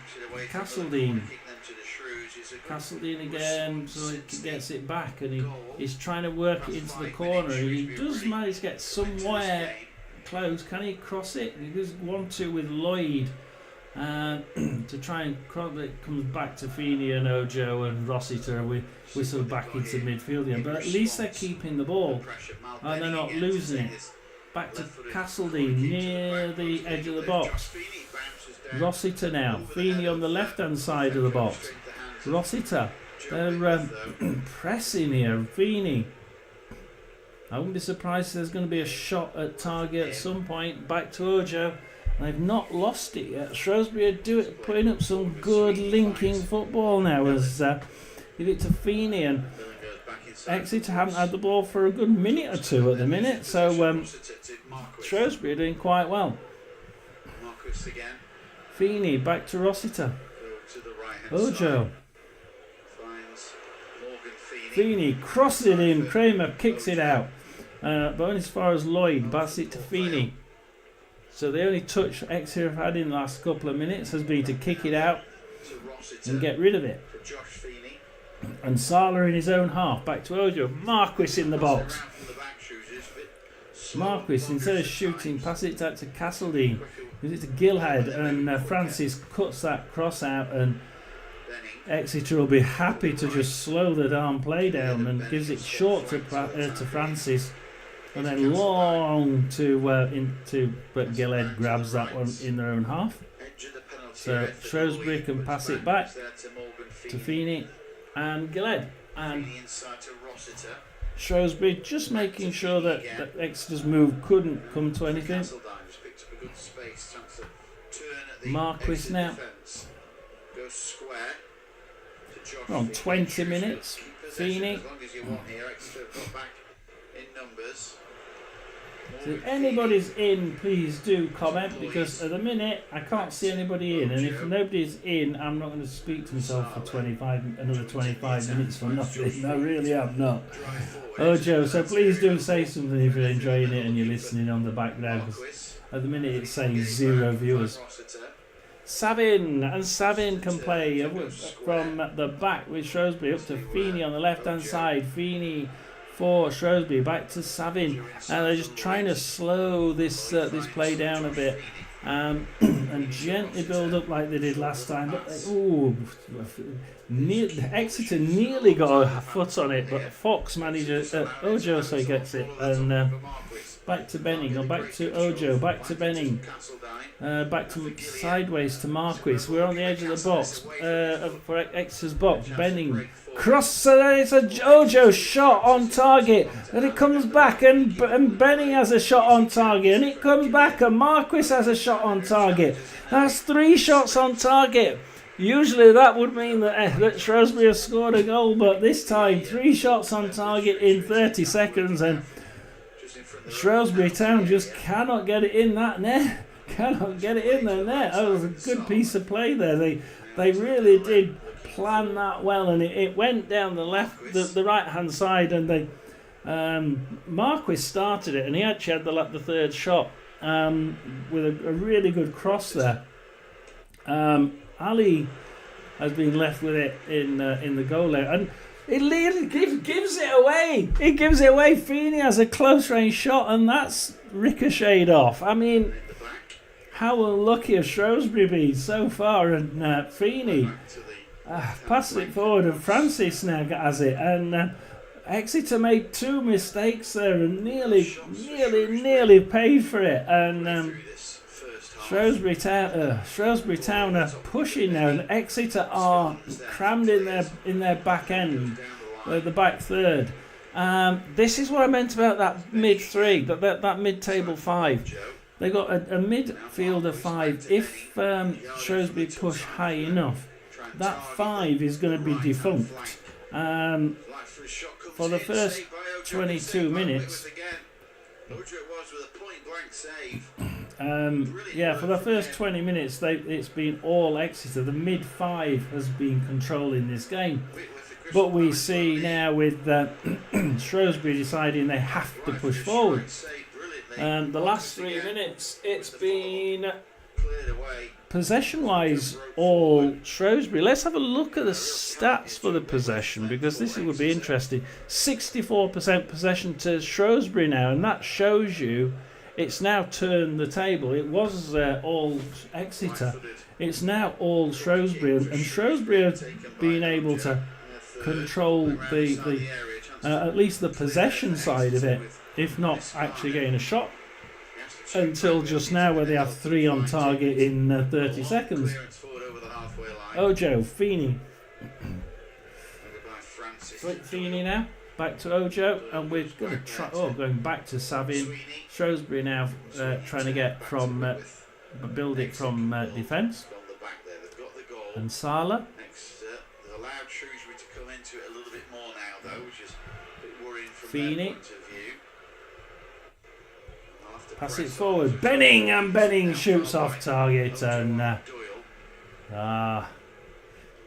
Castledine again, so he gets it back, and he's trying to work it into the corner. He does manage to get somewhere close. Can he cross it? He does 1-2 with Lloyd to try and cross it. Comes back to Feeney and Ojo and Rossiter. We whistle back into midfield again, but at least they're keeping the ball and they're not losing it. Back to Castledine near the edge of the box. Rossiter now. Feeney on the left hand side of the box. Rossiter, they're pressing here. Feeney, I wouldn't be surprised if there's going to be a shot at target at some point. Back to Ojo. They've not lost it yet. Shrewsbury are putting up some good linking football now. As give it to Feeney, and Exeter haven't had the ball for a good minute or two at the minute, so Shrewsbury are doing quite well. Marquis again. Feeney back to Rossiter. Ojo. Finds Morgan Feeney. Feeney crosses it in. Kramer kicks it out. But only as far as Lloyd. Bats it to Feeney. So the only touch Exeter have had in the last couple of minutes has been to kick it out and get rid of it. And Sala in his own half. Back to Ojo. Marquis in the box. Marquis, instead of shooting, pass it out to Castledine. Gives it to Gilhead. And Francis cuts that cross out. And Exeter will be happy to just slow the darn play down and gives it short to Francis. And then long to but Gilhead grabs that one in their own half. So Shrewsbury can pass it back to Feeney and Gilhead. And Shrewsbury just making sure that Exeter's move couldn't come to anything. Marquis now. We're on 20 minutes. Feeney. So if anybody's in, please do comment, because at the minute I can't see anybody in, and if nobody's in, I'm not going to speak to myself for another 25 minutes for nothing. I really am not. Ojo, so please do say something if you're enjoying it and you're listening on the background, because at the minute it's saying 0 viewers. Savin, and Savin can play from the back with Shrewsbury up to Feeney on the left hand side. Feeney for Shrewsbury, back to Savin, and they're just trying to slow this play down a bit and gently build up like they did last time. But Exeter nearly got a foot on it, but Fox manages. Ojo so he gets it, and back to Benning, or back to Ojo, back to Benning, back to sideways to Marquis. We're on the edge of the box for Exeter's box. Benning cross, so then it's a Ojo shot on target, and it comes back, and Benning has a shot on target, and it comes back, and Marquis has a shot on target. That's 3 shots on target. Usually that would mean that Shrewsbury has scored a goal, but this time 3 shots on target in 30 seconds, and Shrewsbury Town just cannot get it in that net. Cannot get it in their net. That was a good piece of play there. They really did plan that well, and it went down the right hand side, and they Marquis started it, and he actually had the third shot with a really good cross there. Ali has been left with it in the goal there, and it literally gives it away. It gives it away. Feeney has a close range shot, and that's ricocheted off. I mean, how unlucky has Shrewsbury been so far? And Feeney passes it forward, and Francis now has it. And Exeter made 2 mistakes there and nearly paid for it. And Shrewsbury Town are pushing now, and Exeter are crammed in their back end, the back third. This is what I meant about that mid 3, that mid-table 5. They got a midfield of 5. If Shrewsbury push high enough, that 5 is going to be defunct. For the first 22 minutes. For the first 20 minutes, it's been all Exeter. The mid 5 has been controlling this game. But we see now with Shrewsbury deciding they have to push forward. The last 3 minutes, it's been possession-wise all Shrewsbury. Let's have a look at the stats for the possession, because this would be interesting. 64% possession to Shrewsbury now, and that shows you it's now turned the table. It was all Exeter. It's now all Shrewsbury, and Shrewsbury have been able to control the at least the possession side of it, if not actually getting a shot, until just now, where they have 3 on target in 30 seconds. Ojo, Feeney. Feeney now, back to Ojo, and we're going to try. Going back to Savin. Shrewsbury now trying to get from build it from defence. And Sala. which is a bit worrying from Feeney. their point of view. Pass it forward. Benning, and Benning shoots off target, and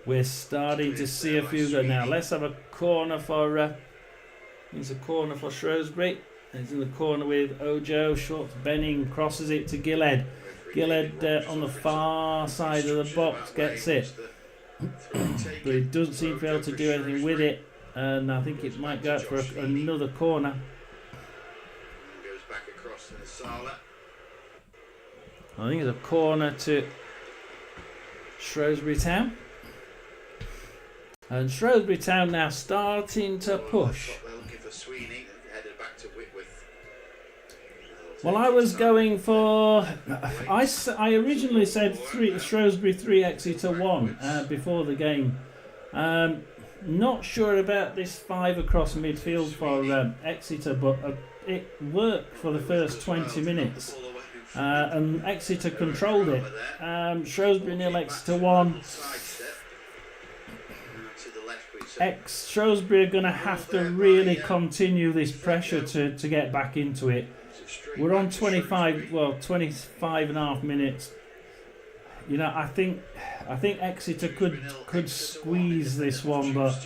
we're starting to see a few good now. Let's have a corner for. It's a corner for Shrewsbury. He's in the corner with Ojo. Short to Benning, crosses it to Gillhead. Gillhead on the far side of the box gets it, but he doesn't seem to be able to do anything with it, and I think it might go out for another corner. Goes back across to the Sala. I think it's a corner to Shrewsbury Town. And Shrewsbury Town now starting to push. They're looking for Sweeney, headed back to Whitworth. Well, I was going for. I originally said Shrewsbury 3, Exeter 1 before the game. Not sure about this 5 across midfield for Exeter, but it worked for the first 20 minutes. And Exeter controlled it. Shrewsbury 0, Exeter 1. Shrewsbury are going to have to really continue this pressure to get back into it. We're on 25 and a half minutes. You know, I think Exeter could squeeze this one, but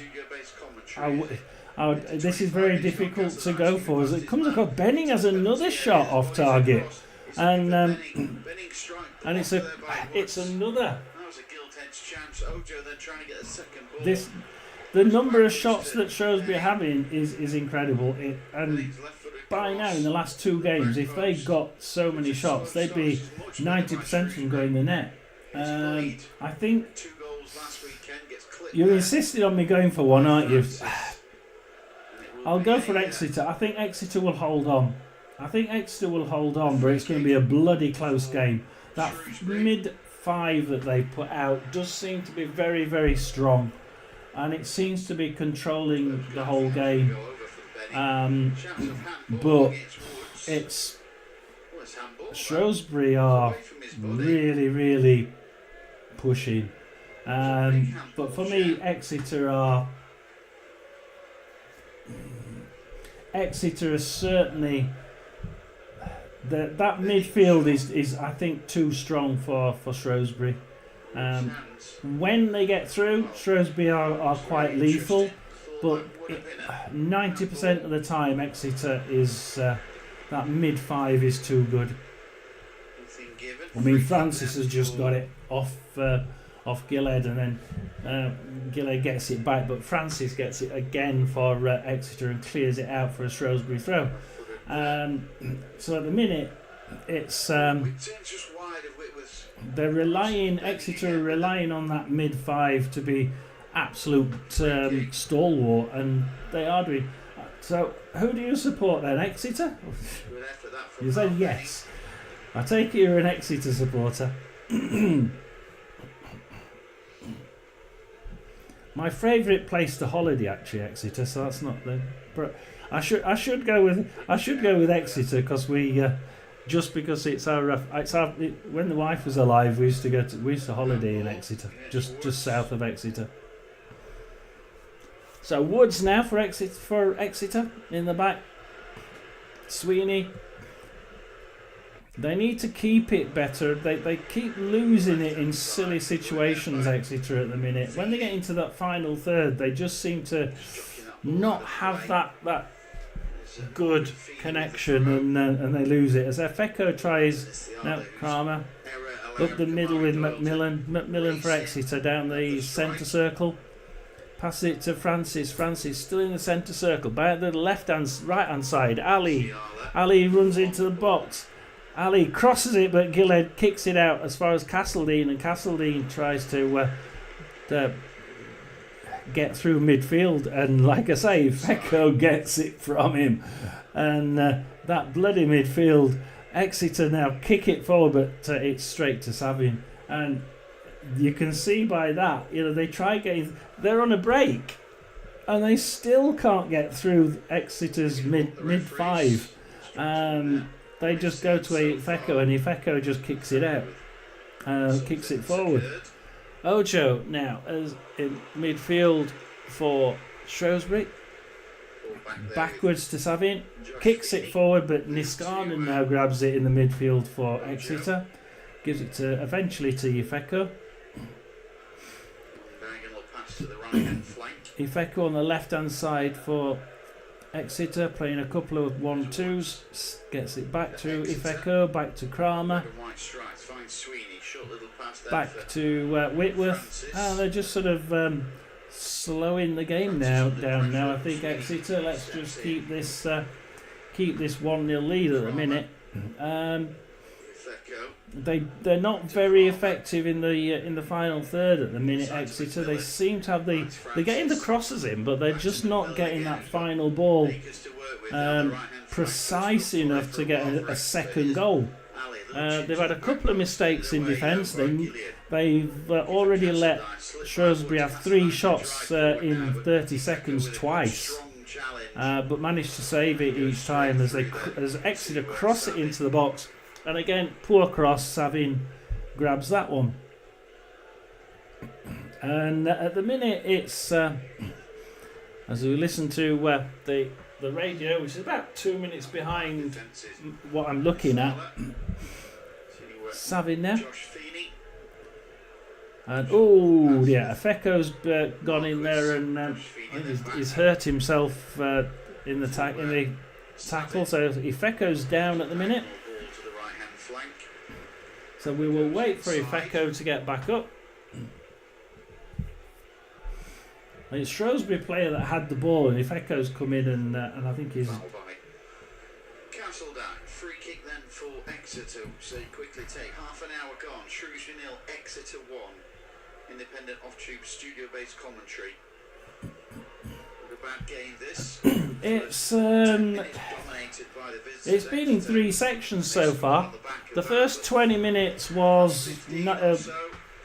this is very difficult to go for. As it comes across, Benning has another shot off target, and it's another. The number of shots that Shrewsbury are having is incredible. And by now, in the last 2 games, if they got so many shots, they'd be 90% from going the net. I think you're insisting on me going for one, aren't you? I'll go for Exeter. I think Exeter will hold on. But it's going to be a bloody close game. That mid-5 that they put out does seem to be very, very strong. And it seems to be controlling the whole game. But it's Shrewsbury are really, really pushing. But for me, Exeter are certainly that midfield is I think too strong for Shrewsbury. When they get through, Shrewsbury are quite lethal, but 90% of the time Exeter is that mid-5 is too good. I mean, Francis has just got it off Gillhead, and then Gillhead gets it back, but Francis gets it again for Exeter and clears it out for a Shrewsbury throw. So at the minute, it's Exeter are relying on that mid-5 to be absolute stalwart, and they are doing. So who do you support then? Exeter? You said yes. I take it you're an Exeter supporter. My favourite place to holiday actually Exeter, so that's not the. But I should go with Exeter because we. Just because it's our when the wife was alive, we used to holiday in Exeter, just south of Exeter. So Woods now for Exeter in the back. Sweeney. They need to keep it better. They keep losing it in silly situations, Exeter, at the minute. When they get into that final third, they just seem to not have that good connection, and they lose it. As Efeko tries now, Kramer up the middle with Macmillan for Exeter down the centre circle. Pass it to Francis. Francis still in the centre circle. Back at the right hand side. Ali runs into the box. Ali crosses it, but Gillhead kicks it out as far as Castledine, and Castledine tries to get through midfield, and like I say, Fecco gets it from him, and that bloody midfield. Exeter now kick it forward, but it's straight to Savin, and you can see by that, they try getting. They're on a break, and they still can't get through Exeter's mid-5. They just go to Fecco, and Fecco just kicks it out, kicks it forward. Ojo now as in midfield for Shrewsbury. backwards to Savin, kicks it forward, but Niskanen now grabs it in the midfield for Exeter, gives it to eventually to Ifeko. Ifeko on the left hand side for Exeter, playing a couple of 1-2s, gets it back to Ifeko, back to Kramer, back to Whitworth, and they're just sort of slowing the game down now. I think Exeter, let's just keep this 1-0 lead at the minute. They're not very effective in the final third at the minute. Exeter, they seem to have they're getting the crosses in, but they're just not getting that final ball precise enough to get a second goal. They've had a couple of mistakes in defence. They've already let Shrewsbury have 3 shots in 30 seconds twice, but managed to save it each time as Exeter cross it into the box. And again, poor cross, Savin grabs that one. And at the minute, it's as we listen to the radio, which is about 2 minutes behind what I'm looking at. Savin there. And Ifeko's gone in there and he's hurt himself in the tackle. So Ifeko's down at the minute. So we will wait for Ifeko to get back up. And it's Shrewsbury player that had the ball, and Ifeko's come in and I think he's... Castledyke, free kick then for Exeter, so you quickly take half an hour gone. Shrewsbury 0, Exeter 1. Independent off-tube studio-based commentary. What a bad game this. It's been in 3 sections so far. The first 20 minutes was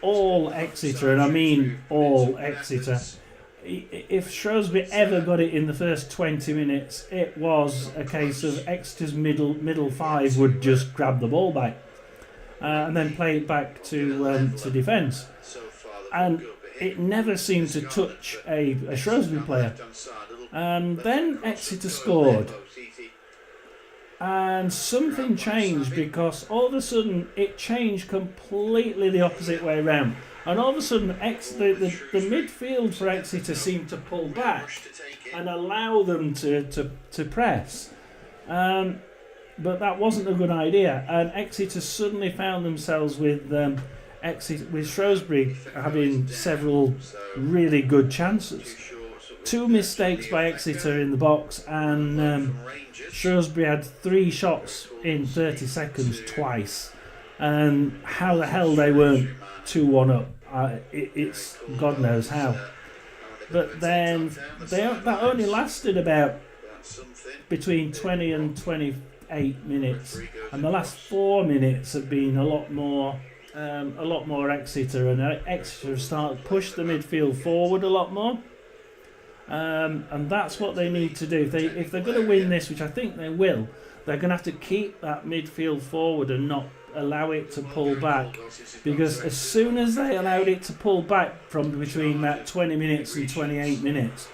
all Exeter, and I mean all Exeter. If Shrewsbury ever got it in the first 20 minutes, it was a case of Exeter's middle 5 would just grab the ball back and then play it back to defence. And it never seemed to touch a Shrewsbury player. And then Exeter scored. And something changed, because all of a sudden it changed completely the opposite way around. And all of a sudden the midfield for Exeter seemed to pull back and allow them to press. But that wasn't a good idea. And Exeter suddenly found themselves with Shrewsbury having several really good chances. 2 mistakes by Exeter in the box, and Shrewsbury had 3 shots in 30 seconds twice. And how the hell they weren't 2-1 up, it's God knows how. But then that only lasted about between 20 and 28 minutes, and the last 4 minutes have been a lot more Exeter, and Exeter started to push the midfield forward a lot more. And that's what they need to do. If they're going to win this, which I think they will, they're going to have to keep that midfield forward and not allow it to pull back. Because as soon as they allowed it to pull back from between that 20 minutes and 28 minutes,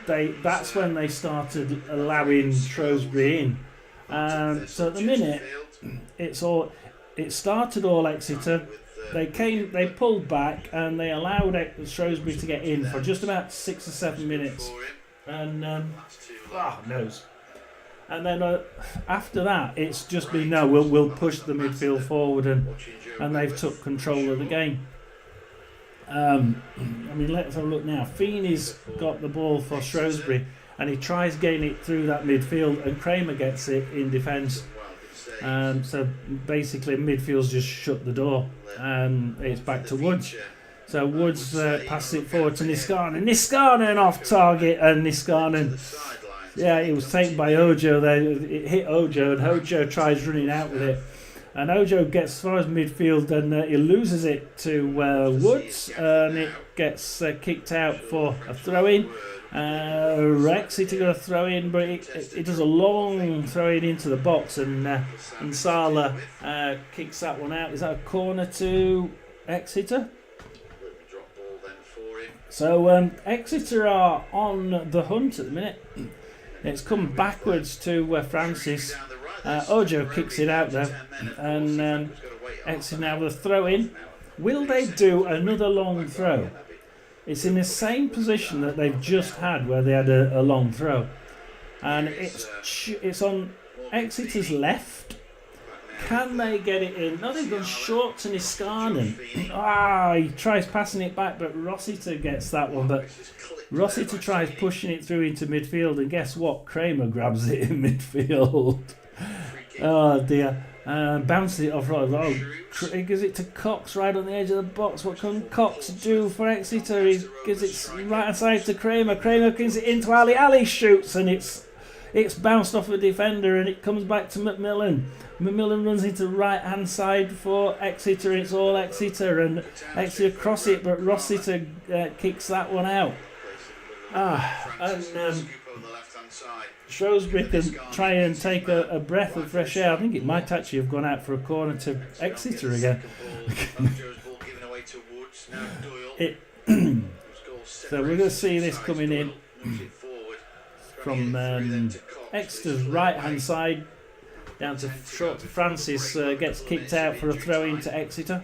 that's when they started allowing Shrewsbury in. So at the minute, it started all Exeter. They pulled back and they allowed Shrewsbury to get in for just about 6 or 7 minutes, and knows. And then after that, it's just been we'll push the midfield forward, and they've took control of the game. Let's have a look now. Feeney's got the ball for Shrewsbury, and he tries getting it through that midfield, and Kramer gets it in defence. So basically midfield's just shut the door, and it's back to Woods. So Woods passes it forward to Niskanen off target, and Niskanen, it was taken by Ojo there. It hit Ojo, and Ojo tries running out with it, and Ojo gets as far as midfield, and he loses it to Woods, and it gets kicked out for a throw-in. Exeter got a throw in, but it does a long throw in into the box, and Sala kicks that one out. Is that a corner to Exeter? So Exeter are on the hunt at the minute. It's come backwards to Francis. Ojo kicks it out though, and Exeter now with a throw in. Will they do another long throw? It's in the same position that they've just had, where they had a long throw, and it's on Exeter's left. Can they get it in? No, they've gone short to Niskanen. He tries passing it back, but Rossiter gets that one. But Rossiter tries pushing it through into midfield, and guess what? Kramer grabs it in midfield. Oh dear. Bounces it off. He gives it to Cox right on the edge of the box. What can Cox do for Exeter? He gives it right hand side to Kramer. Kramer gives it into Ali. Ali shoots, and it's bounced off a defender, and it comes back to McMillan. McMillan runs into right hand side for Exeter. It's all Exeter, and Exeter cross it, but Rossiter kicks that one out. Shrewsbury can try and take a breath of fresh air. I think it might actually have gone out for a corner to Exeter again. So we're going to see this coming in from Exeter's right hand side down to short to Francis. Gets kicked out for a throw in to Exeter.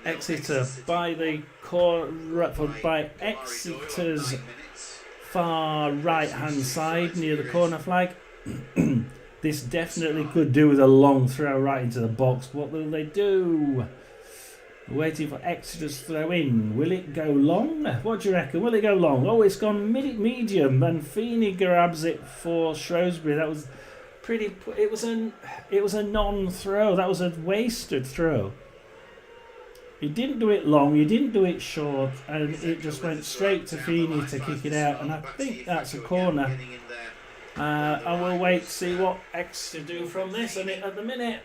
Exeter by the by Exeter's far right hand side near the corner flag. This definitely could do with a long throw right into the box. What will they do? Waiting for Exeter's throw in. Will it go long? What do you reckon? Will it go long? Oh, it's gone medium, and Feeney grabs it for Shrewsbury. That was pretty. It was a non-throw. That was a wasted throw. He didn't do it long. He didn't do it short, and it just went straight to Feeney to kick it out. And I think that's a corner. I will wait to see what Exeter do from this. And at the minute,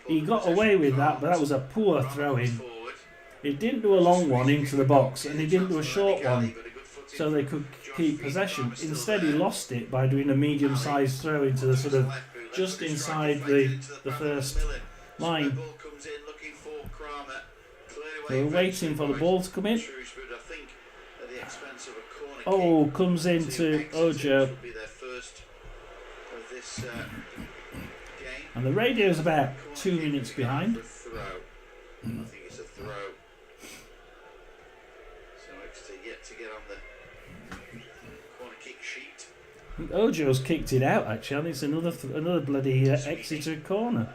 he got away with that, but that was a poor throw-in. He didn't do a long one into the box, and he didn't do a short one, so they could keep possession. Instead, he lost it by doing a medium-sized throw into the sort of just inside the first line. So we're waiting for the ball to come in. Oh, comes into Ojo. And the radio's about 2 minutes behind. I think it's a throw. So Exeter yet to get on the corner kick sheet. I think Ojo's kicked it out actually. I think it's another bloody Exeter corner.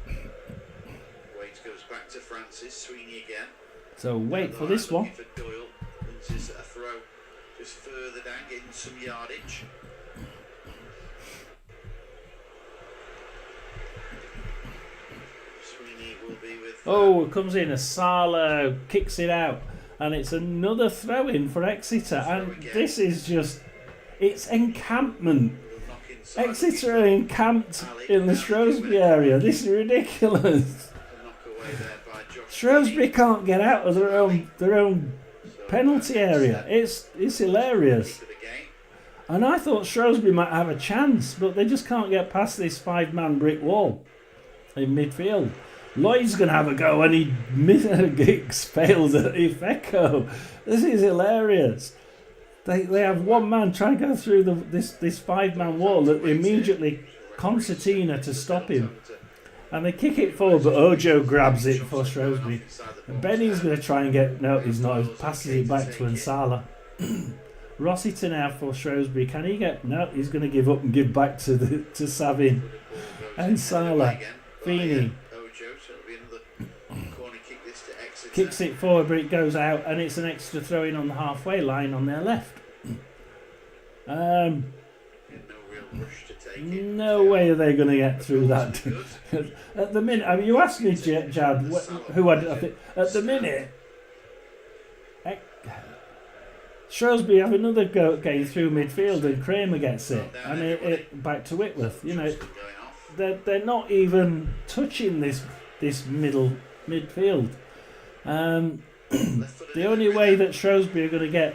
Wade goes back to Francis. Sweeney again. So wait for this one. For Doyle. This is a throw just further down, getting some yardage. Oh, it comes in. Asala kicks it out, and it's another throw-in for Exeter. And this is just, it's encampment. Exeter are encamped in the Shrewsbury area. This is ridiculous. Shrewsbury can't get out of their own penalty area. It's hilarious. And I thought Shrewsbury might have a chance, but they just can't get past this 5-man brick wall in midfield. Lloyd's going to have a go, and he fails at Ifeco. This is hilarious. They have one man trying to go through this 5-man wall that immediately concertina to stop him. And they kick it forward, but Ojo grabs it for Shrewsbury. And Benny's going to try and get... No, he's not. He passes it back to Ansala. Rossiter now for Shrewsbury. Can he get... No, he's going to give up and give back to Savin. Ansala. Feeney. Kicks it forward, but it goes out, and it's an extra throw-in on the halfway line on their left. No way are they going to get through that. At the minute, I mean, you asked me, Jad, who I think. At the minute, Shrewsbury have another go getting through midfield, and Kramer gets it, and it back to Whitworth. You know, they're not even touching this midfield. The only way that Shrewsbury are going to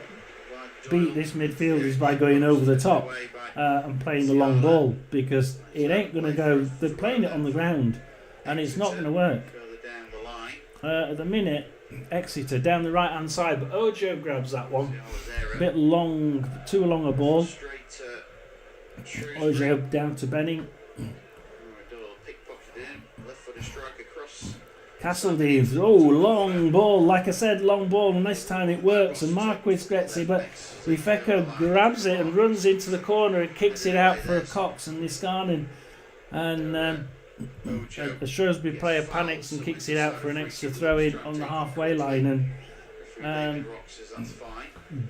beat this midfield is by going over the top and playing the long ball, because it ain't going to go. They're playing it on the ground, and it's not going to work. At the minute, Exeter down the right hand side, but Ojo grabs that one. See, I was there, A bit long, too long a ball. straight Shrewsbury. Ojo down to Benning. Doyle pickpocketed him. Left-footed strike across. Castledine, oh, long ball. Like I said, long ball, and this time it works. And Marquis gets it, but Ifeko grabs it and runs into the corner and kicks it out for a Cox and Niskanen. And a Shrewsbury player panics and kicks it out for an extra throw-in on the halfway line. And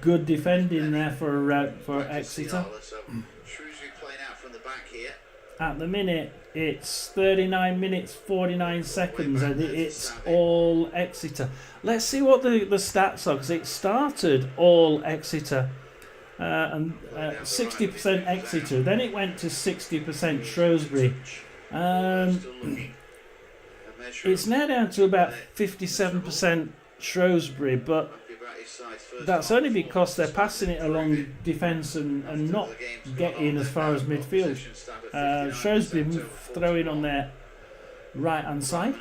good defending there for Exeter. Shrewsbury playing out from the back here. At the minute, it's 39 minutes 49 seconds, and it's all Exeter. Let's see what the stats are, because it started all Exeter, and 60% Exeter. Then it went to 60% Shrewsbury. It's now down to about 57% Shrewsbury, but that's only because they're passing it along defence and not getting as far as midfield. Shrewsbury throwing on their right hand side,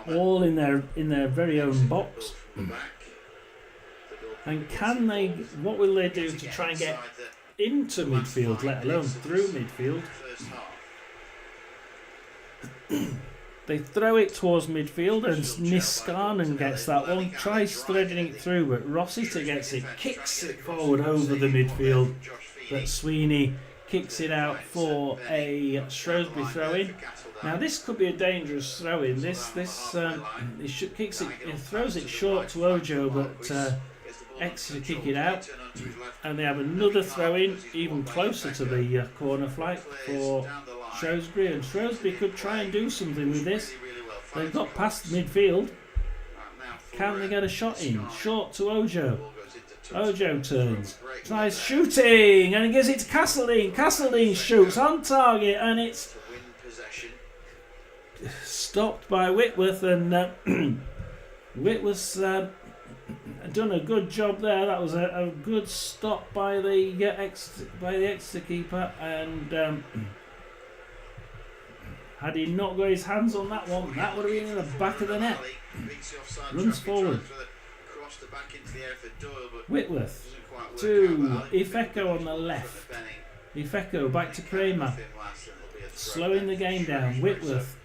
all in their very own box. And can they? What will they do to try and get into midfield, let alone through midfield? They throw it towards midfield, and Niskanen gets that one, tries threading it through, but Rossiter gets it, kicks it forward over the midfield, but Sweeney kicks it out for a Shrewsbury throw-in. Now this could be a dangerous throw-in. He throws it short to Ojo, but Exeter kick it out, and they have another throw-in even closer to the corner flag for Shrewsbury, and Shrewsbury could try and do something with this. They've got past midfield. Can they get a shot in? Short to Ojo. Ojo turns, tries shooting, and he gives it to Castledine. Castledine shoots on target, and it's stopped by Whitworth, and Whitworth's done a good job there. That was a good stop by the Exeter keeper, and had he not got his hands on that one, that would have been in the back of the net. Runs forward. Whitworth to Ifeko on the left. Ifeko back to Kramer. Slowing the game down. Whitworth.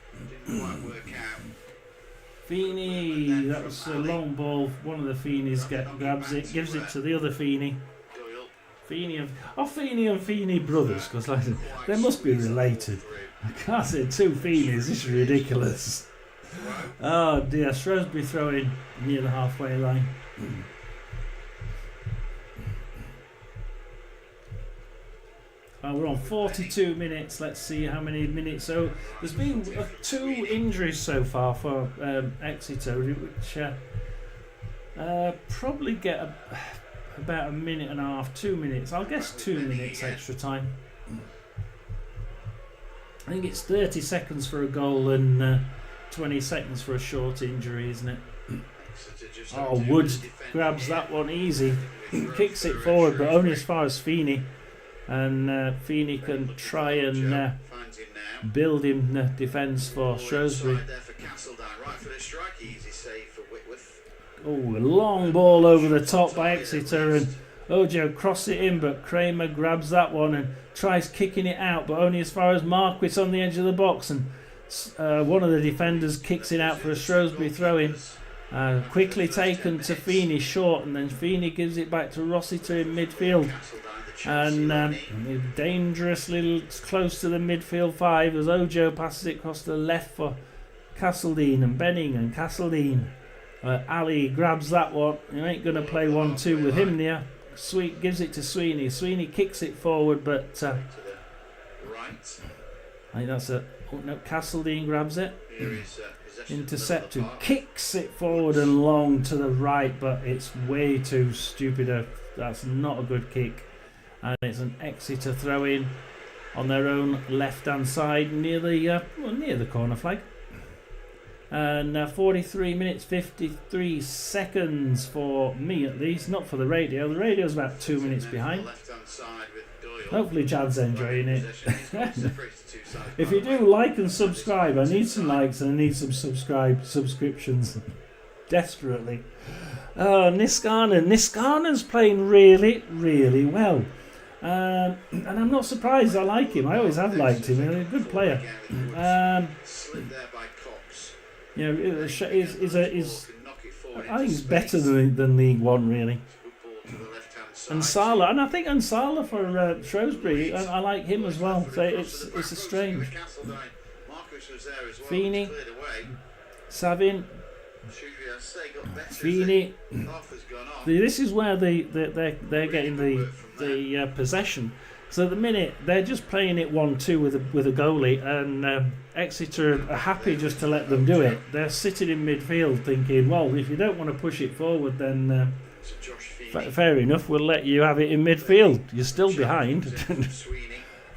Feeney, that was a long ball. One of the Feeneys grabs it, gives it to the other Feeney. Feeney and Feeney brothers, because they must be related. I can't say two Feeneys, this is ridiculous. Oh dear, Shrewsbury throwing near the halfway line. We're on 42 minutes. Let's see how many minutes. So there's been 2 injuries so far for Exeter, which probably get about a minute and a half, 2 minutes. I'll guess 2 minutes extra time. I think it's 30 seconds for a goal and 20 seconds for a short injury, isn't it? Oh, Woods grabs that one easy, kicks it forward, but only as far as Feeney. And Feeney can try and build him defence for Shrewsbury. Oh, a long ball over the top by Exeter, and Ojo crosses it in, but Kramer grabs that one and tries kicking it out, but only as far as Marquis on the edge of the box, and one of the defenders kicks it out for a Shrewsbury throw-in. Quickly taken to Feeney short, and then Feeney gives it back to Rossiter in midfield. And dangerously close to the midfield 5 as Ojo passes it across the left for Castledine and Benning, and Castledine. Ali grabs that one. You ain't going to play 1-2 with him there. Sweet gives it to Sweeney. Sweeney kicks it forward, but I think that's a... Oh, no, Castledine grabs it. Intercepted. Kicks it forward and long to the right, but it's way too stupid. That's not a good kick. And it's an Exeter throw-in on their own left-hand side near the corner flag. And 43 minutes 53 seconds for me, at least, not for the radio. The radio's about 2 minutes behind. Hopefully Chad's enjoying it. If you do, like and subscribe. I need some likes and I need some subscriptions. Desperately. Oh, Niskanen. Playing really, really well. And I'm not surprised. I like him. I always have liked him. He's a good player. I think he's better than League One, really. And Sala, and I think Sala for Shrewsbury, I like him as well. So it's a strange. Feeney, Savin, Feeney. This is where they're getting the possession. So at the minute they're just playing it 1-2 with a goalie, and Exeter are happy just to let them do it. They're sitting in midfield thinking, well, if you don't want to push it forward, then fair enough, we'll let you have it in midfield. You're still behind.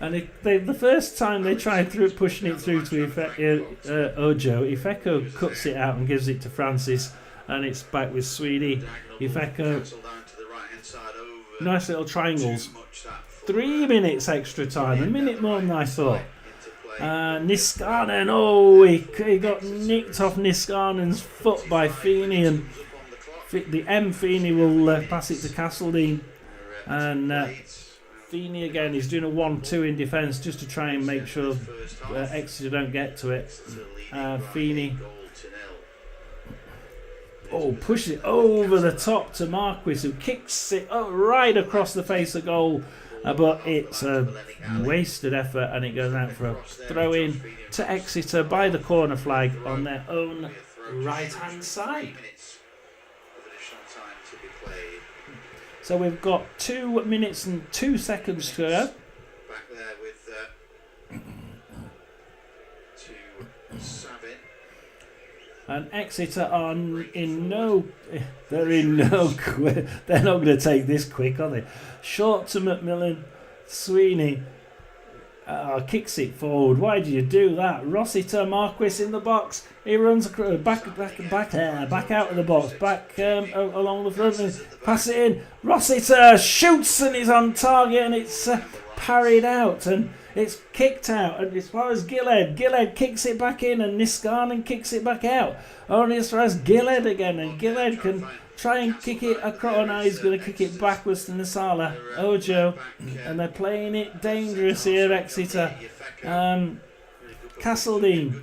And the first time they tried pushing it through to Ojo, Ifeko cuts it out and gives it to Francis, and it's back with Sweeney. Ifeko, nice little triangles. 3 minutes extra time, a minute more than I thought. Niskanen, he got nicked off Niskanen's foot by Feeney, and the Feeney will pass it to Castledine, and Feeney again is doing a 1-2 in defence just to try and make sure Exeter don't get to it. Feeney pushes it over the top to Marquis, who kicks it right across the face of goal, but it's a wasted effort and it goes out for a throw-in to Exeter by the corner flag on their own right-hand side. So we've got 2 minutes and 2 seconds to go. Back there with to Savin. And Exeter are they're not going to take this quick, are they? Short to McMillan, Sweeney kicks it forward. Why do you do that? Rossiter, Marquis in the box. He runs back out of the box, back along the front, and pass it in. Rossiter shoots and he's on target, and it's parried out and it's kicked out. And as far as Gillhead kicks it back in, and Niskanen kicks it back out. Only as far as Gillhead again, and Gillhead can try and kick it across. Oh, now he's going to kick it backwards to Nasala. Ojo, and they're playing it dangerous here, Exeter. Castledine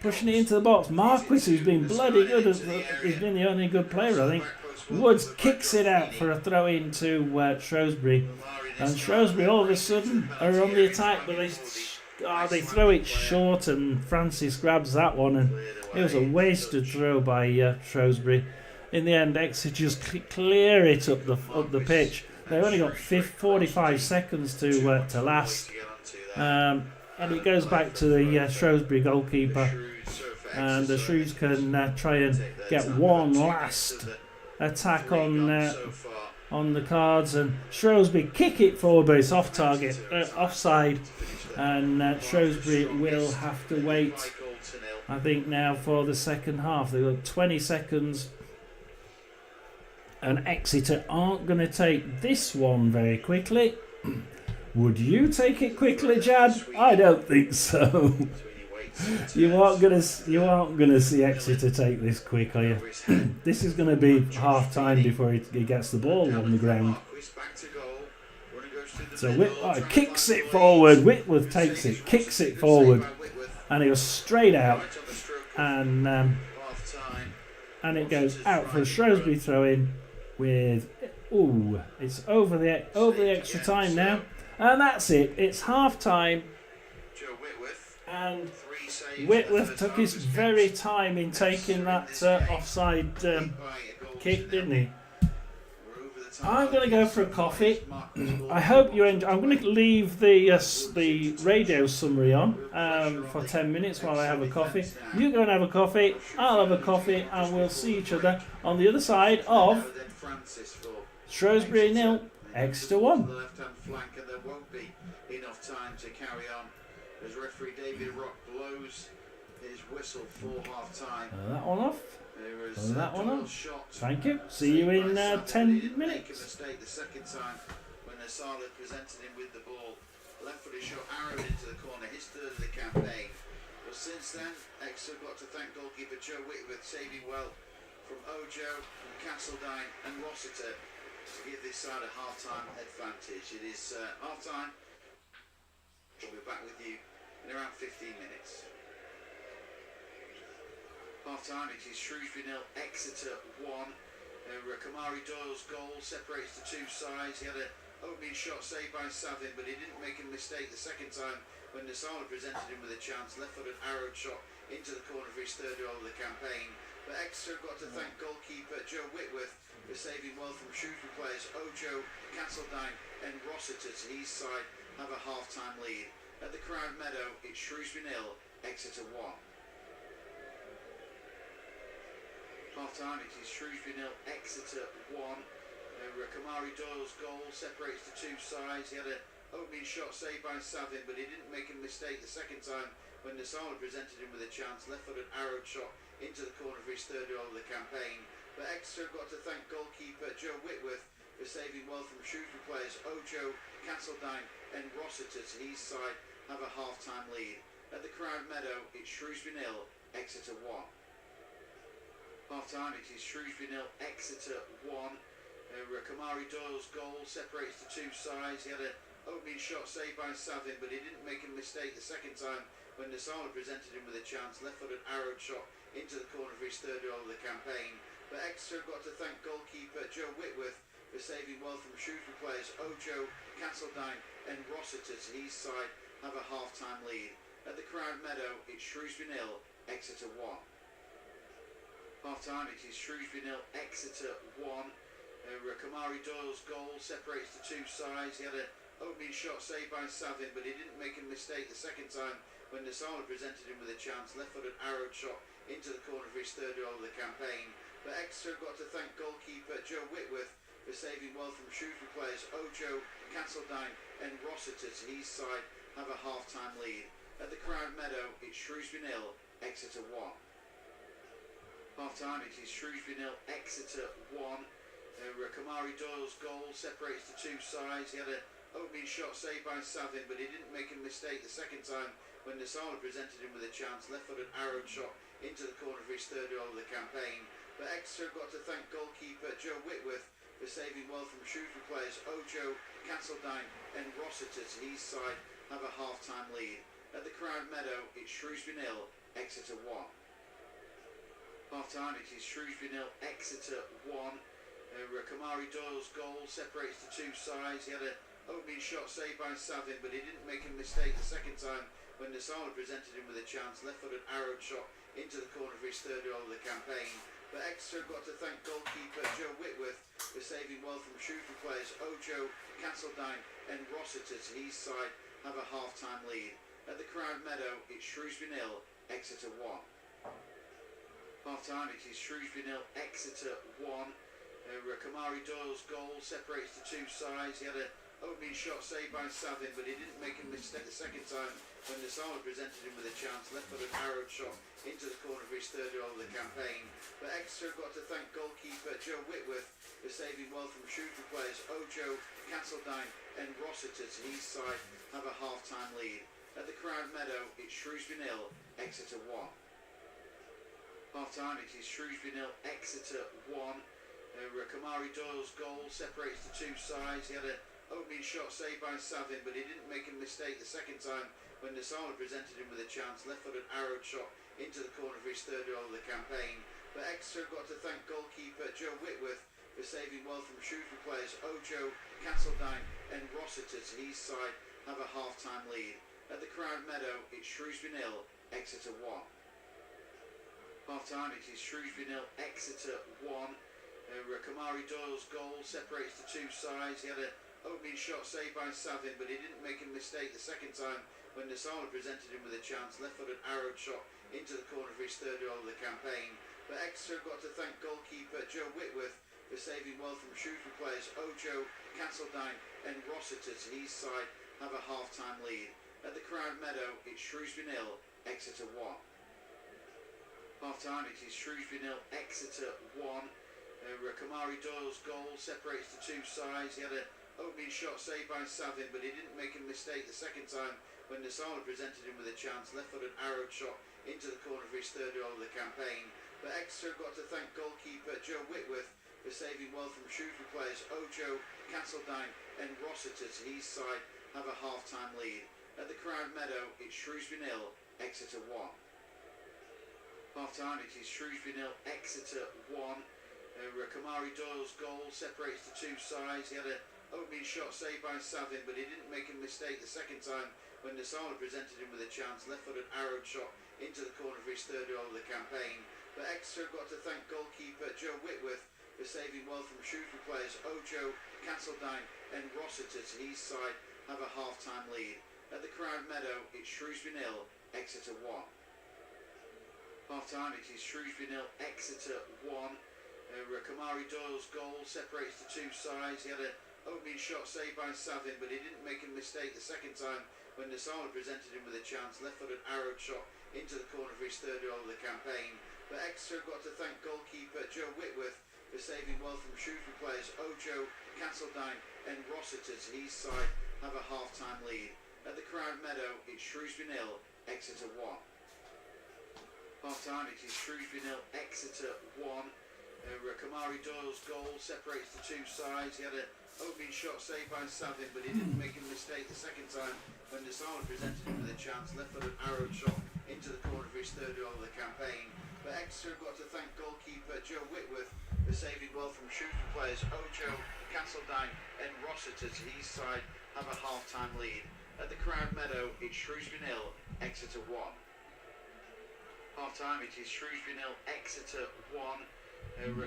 pushing it into the box. Marquis, who's been bloody good, he's been the only good player, I think. Woods kicks it out for a throw in to Shrewsbury, and Shrewsbury all of a sudden are on the attack, but they throw it short, and Francis grabs that one, and it was a wasted throw by Shrewsbury. In the end, Exeter just clear it up the pitch. They've only got 45 seconds to last. And it goes back to the Shrewsbury goalkeeper, and the Shrews can try and get one last attack on the cards, and Shrewsbury kick it forward, but it's off target, offside, and Shrewsbury will have to wait, I think, now for the second half. They've got 20 seconds, and Exeter aren't going to take this one very quickly. Would you take it quickly, Jad? I don't think so. You aren't gonna see Exeter take this quick, are you? This is going to be half time before he gets the ball on the ground. So Whitworth kicks it forward. Whitworth takes it, kicks it forward, and he was straight out, and it goes out for a Shrewsbury throw in with it's over the extra time now. And that's it. It's half time. And Whitworth took his very time in taking that offside kick, didn't he? I'm going to go for a coffee. I hope you enjoy. I'm going to leave the radio summary on for 10 minutes while I have a coffee. You go and have a coffee. I'll have a coffee, and we'll see each other on the other side of Shrewsbury 0, Exeter 1. The left-hand flank, and there won't be enough time to carry on as referee David Rock blows his whistle for half-time. That one off. That one off. Thank you. See you in 10 minutes. Make a mistake the second time when Asala presented him with the ball. Left-footed shot arrowed into the corner, his third of the campaign. But since then, Exeter got to thank goalkeeper Joe Whitworth saving well from Ojo, from Castledine and Rossiter to give this side a half-time advantage. It is half-time. We'll be back with you in around 15 minutes. Half-time, it is Shrewsbury 0, Exeter 1. Kamari Doyle's goal separates the two sides. He had an opening shot saved by Savin, but he didn't make a mistake the second time when Nasala presented him with a chance. Left-footed arrowed shot into the corner for his third goal of the campaign. But Exeter got to thank goalkeeper Joe Whitworth for saving well from Shrewsbury players Ojo, Castledine and Rossiter to his side have a half-time lead. At the Crown Meadow, it's Shrewsbury 0, Exeter 1. Half-time, it is Shrewsbury 0, Exeter 1. Kamari Doyle's goal separates the two sides. He had an opening shot saved by Savin, but he didn't make a mistake the second time when Nasala presented him with a chance. Left-footed arrowed shot into the corner for his third goal of the campaign. But Exeter got to thank goalkeeper Joe Whitworth for saving well from Shrewsbury players Ojo, Castledine and Rossiter to his side have a half-time lead. At the Crown Meadow, it's Shrewsbury 0, Exeter 1. Half-time, it is Shrewsbury 0, Exeter 1. Kamari Doyle's goal separates the two sides. He had an opening shot saved by Savin, but he didn't make a mistake the second time when Nasala presented him with a chance. Left-footed arrowed shot into the corner for his third goal of the campaign. But Exeter got to thank goalkeeper Joe Whitworth for saving well from Shrewsbury players Ojo, Castledine and Rossiter to his side have a half-time lead. At the Crown Meadow, it's Shrewsbury 0, Exeter 1. Half-time, it is Shrewsbury 0, Exeter 1. Kamari Doyle's goal separates the two sides. He had an opening shot saved by Savin, but he didn't make a mistake the second time when Nasala presented him with a chance. Left-footed arrowed shot into the corner for his third goal of the campaign. But Exeter got to thank goalkeeper Joe Whitworth for saving well from Shrewsbury players Ojo, Castledine and Rossiter to his side have a half-time lead. At the Crown Meadow, it's Shrewsbury 0, Exeter 1. Half-time, it is Shrewsbury 0, Exeter 1. Kamari Doyle's goal separates the two sides. He had an opening shot saved by Savin, but he didn't make a mistake the second time when Nasala presented him with a chance. Left-footed arrowed shot into the corner for his third goal of the campaign. But Exeter got to thank goalkeeper Joe Whitworth for saving well from Shrewsbury players Ojo, Castledine and Rossiter to his side have a half-time lead. At the Crown Meadow, it's Shrewsbury 0, Exeter 1. Half-time, it is Shrewsbury 0, Exeter 1. Kamari Doyle's goal separates the two sides. He had an opening shot saved by Savin, but he didn't make a mistake the second time when Nasala presented him with a chance. Left-footed arrowed shot into the corner for his third goal of the campaign. But Exeter got to thank goalkeeper Joe Whitworth for saving well from Shrewsbury players Ojo, Castledine and Rossiter to his side have a half-time lead. At the Crown Meadow, it's Shrewsbury 0, Exeter 1. Half-time, it is Shrewsbury 0, Exeter 1. Kamari Doyle's goal separates the two sides. He had an opening shot saved by Savin, but he didn't make a mistake the second time when Nasala presented him with a chance. Left-footed arrowed shot into the corner for his third goal of the campaign. But Exeter got to thank goalkeeper Joe Whitworth for saving well from Shrewsbury players Ojo, Castledine and Rossiter to his side have a half-time lead. At the Crown Meadow, it's Shrewsbury 0, Exeter 1. Half-time, it is Shrewsbury 0, Exeter 1. Kamari Doyle's goal separates the two sides. He had an opening shot saved by Savin, but he didn't make a mistake the second time when Nasala presented him with a chance. Left-footed arrowed shot into the corner for his third goal of the campaign. But Exeter got to thank goalkeeper Joe Whitworth for saving well from Shrewsbury players Ojo, Castledine and Rossiter to his side have a half-time lead. At the Crown Meadow, it's Shrewsbury 0, Exeter 1. Half-time, it is Shrewsbury 0, Exeter 1. Kamari Doyle's goal separates the two sides. He had an opening shot saved by Savin, but he didn't make a mistake the second time when Nasala presented him with a chance. Left-footed arrowed shot into the corner for his third goal of the campaign. But Exeter got to thank goalkeeper Joe Whitworth for saving well from Shrewsbury players Ojo, Castledine and Rossiter to his side have a half-time lead. At the Crown Meadow, it's Shrewsbury 0, Exeter 1. Half-time, it is Shrewsbury 0, Exeter 1. Kamari Doyle's goal separates the two sides. He had an opening shot saved by Savin, but he didn't make a mistake the second time when Nasala presented him with a chance. Left-footed arrowed shot into the corner for his third goal of the campaign. But Exeter got to thank goalkeeper Joe Whitworth for saving well from Shrewsbury players Ojo, Castledine and Rossiter to his side have a half-time lead. At the Crown Meadow, it's Shrewsbury 0, Exeter 1. Half-time, it is Shrewsbury 0, Exeter 1. Kamari Doyle's goal separates the two sides. He had an opening shot saved by Savin, but he didn't make a mistake the second time when Nasala presented him with a chance. Left-footed arrowed shot into the corner for his third goal of the campaign. But Exeter got to thank goalkeeper Joe Whitworth for saving well from Shrewsbury players Ojo, Castledine and Rossiter to his side have a half-time lead. At the Crown Meadow, it's Shrewsbury 0, Exeter 1. Half-time, it is Shrewsbury 0, Exeter 1. Kamari Doyle's goal separates the two sides. He had an opening shot saved by Savin, but he didn't make a mistake the second time when Nasala presented him with a chance. Left-footed arrowed shot into the corner for his third goal of the campaign. But Exeter got to thank goalkeeper Joe Whitworth for saving well from Shrewsbury players Ojo, Castledine and Rossiter to his side have a half-time lead. At the Crown Meadow, it's Shrewsbury 0, Exeter 1. Half-time, it is Shrewsbury 0, Exeter 1. Kamari Doyle's goal separates the two sides. He had an opening shot saved by Savin, but he didn't make a mistake the second time when Nasala presented him with a chance. Left-footed arrowed shot into the corner for his third goal of the campaign. But Exeter got to thank goalkeeper Joe Whitworth for saving well from Shrewsbury players Ojo, Castledine and Rossiter to his side have a half-time lead. At the Crown Meadow, it's Shrewsbury 0, Exeter 1. Half-time, it is Shrewsbury 0, Exeter 1.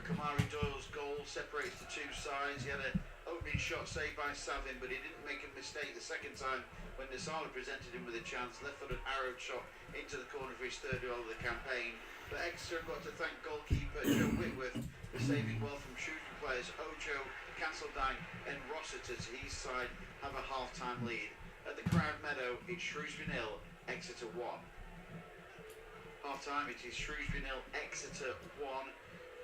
Kamari Doyle's goal separates the two sides. He had an opening shot saved by Savin, but he didn't make a mistake the second time when Nasala presented him with a chance. Left-footed arrowed shot into the corner for his third goal of the campaign. But Exeter got to thank goalkeeper Joe Whitworth for saving well from Shrewsbury players Ojo, Castledine and Rossiter to his side have a half-time lead. At the Crown Meadow, it's Shrewsbury 0, Exeter 1. Half-time, it is Shrewsbury 0, Exeter 1.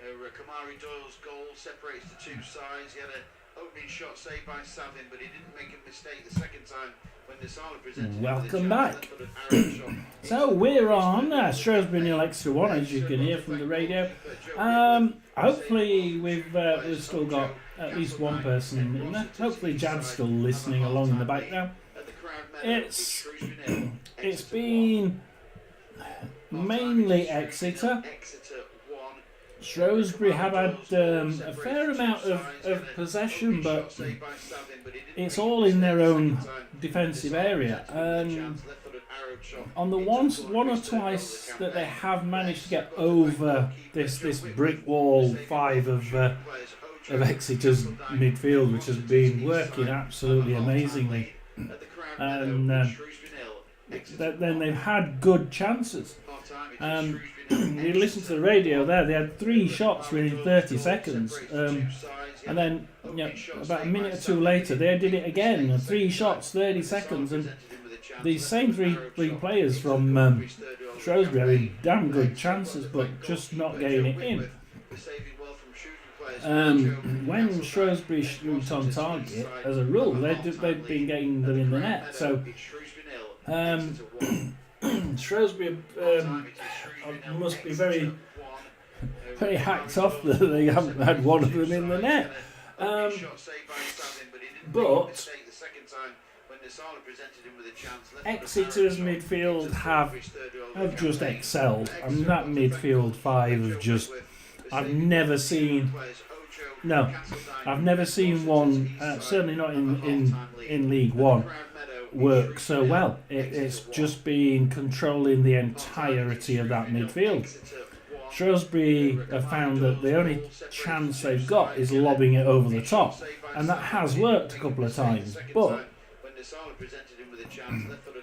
Kamari Doyle's goal separates the two sides. He had an opening shot saved by Savin, but he didn't make a mistake the second time when Nasala presented him with a Welcome chance. back. Left-footed arrowed shot So we're on Shrewsbury 0, Exeter 1, as you can hear from the radio. Hopefully we've still got at least one person in there. Hopefully Jad's still listening along in the background. It's been mainly Exeter. Shrewsbury have had a fair amount of possession, but it's all in their own defensive area. And on the one or twice that they have managed to get over this brick wall 5 of Exeter's midfield, which has been working absolutely amazingly, and then they've had good chances. You listen to the radio there, they had 3 shots within 30 seconds. And then about a minute or two later, they did it again. 3 shots, 30 seconds. And these same three players from Shrewsbury having damn good chances, but just not getting it in. When Shrewsbury shoot on target, as a rule, they've been getting them in the net. So Shrewsbury must be very hacked off that they haven't had one of them in the net. But Exeter's midfield have just excelled. I mean, that midfield 5 have just... I've never seen one, certainly not in League One, work so well. It's just been controlling the entirety of that midfield. Shrewsbury have found that the only chance they've got is lobbing it over the top, and that has worked a couple of times. But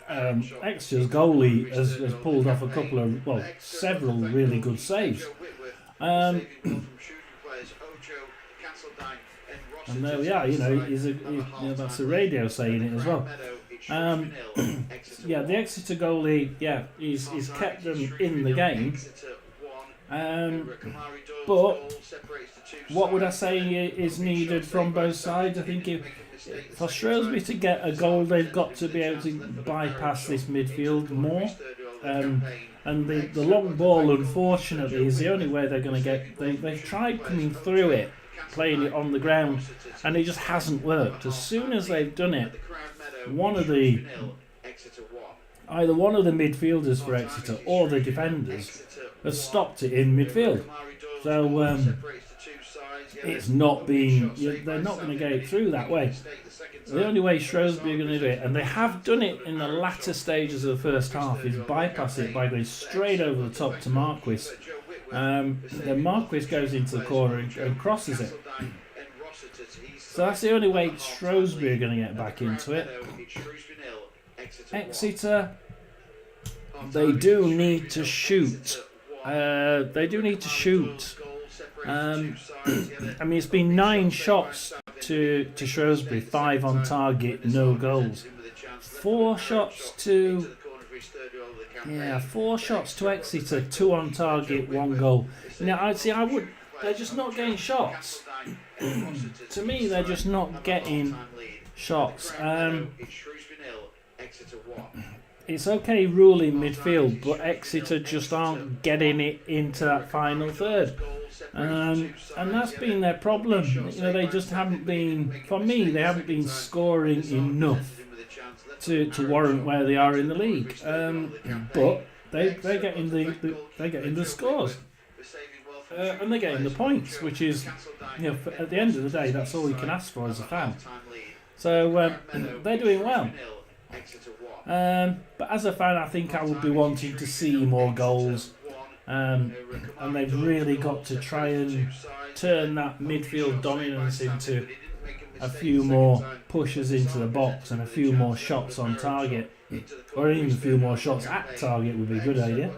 Exeter's goalie has pulled off a couple of, several really good saves. And there we are. That's the radio saying it as well. The Exeter goalie, he's kept them in the game. But what would I say is needed from both sides? I think for Shrewsbury to get a goal, they've got to be able to bypass this midfield more. And the long ball, unfortunately, is the only way they're going to get. They've tried coming through it, playing it on the ground, and it just hasn't worked. As soon as they've done it, either one of the midfielders for Exeter or the defenders has stopped it in midfield. So it's not been. They're not going to get it through that way. The only way Shrewsbury are going to do it, and they have done it in the latter stages of the first half, is bypass it by going straight over the top to Marquis. Then Marquis goes into the corner and crosses it. So that's the only way Shrewsbury are going to get back into it. Exeter, they do need to shoot. I mean, it's been 9 shots to Shrewsbury, 5 on target, no goals. 4 shots to Exeter, 2 on target, 1 goal. Now, they're just not getting shots. To me, they're just not getting shots. It's okay ruling midfield, but Exeter just aren't getting it into that final third. And that's been their problem. They just haven't been, for me, they haven't been scoring enough to warrant where they are in the league. But they're getting the scores. And they're getting the points, which is, at the end of the day, that's all you can ask for as a fan. So they're doing well. But as a fan, I think I would be wanting to see more goals. And they've really got to try and turn that midfield dominance into a few more pushes into the box and a few more shots on target, or even a few more shots at target would be a good idea.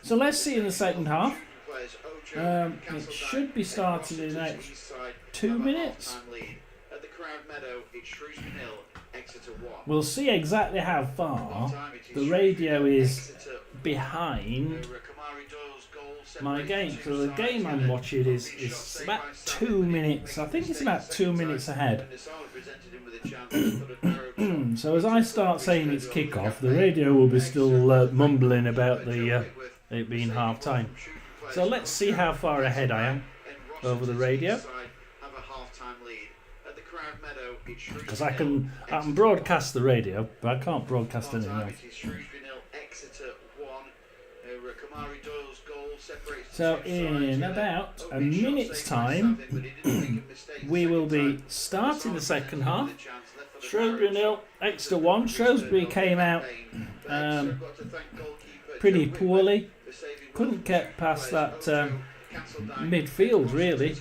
So let's see in the second half. It should be starting in the next 2 minutes. We'll see exactly how far the radio is behind my game. So the game I'm watching is about 2 minutes. I think it's about 2 minutes ahead. So as I start saying it's kick-off, the radio will be still mumbling about it being half-time. So let's see how far ahead I am over the radio. Because I can broadcast the radio, but I can't broadcast anything else. So in about a minute's time, we will be starting the second half. Shrewsbury 0, Exeter 1. Shrewsbury came out pretty poorly. Couldn't get past that midfield, really.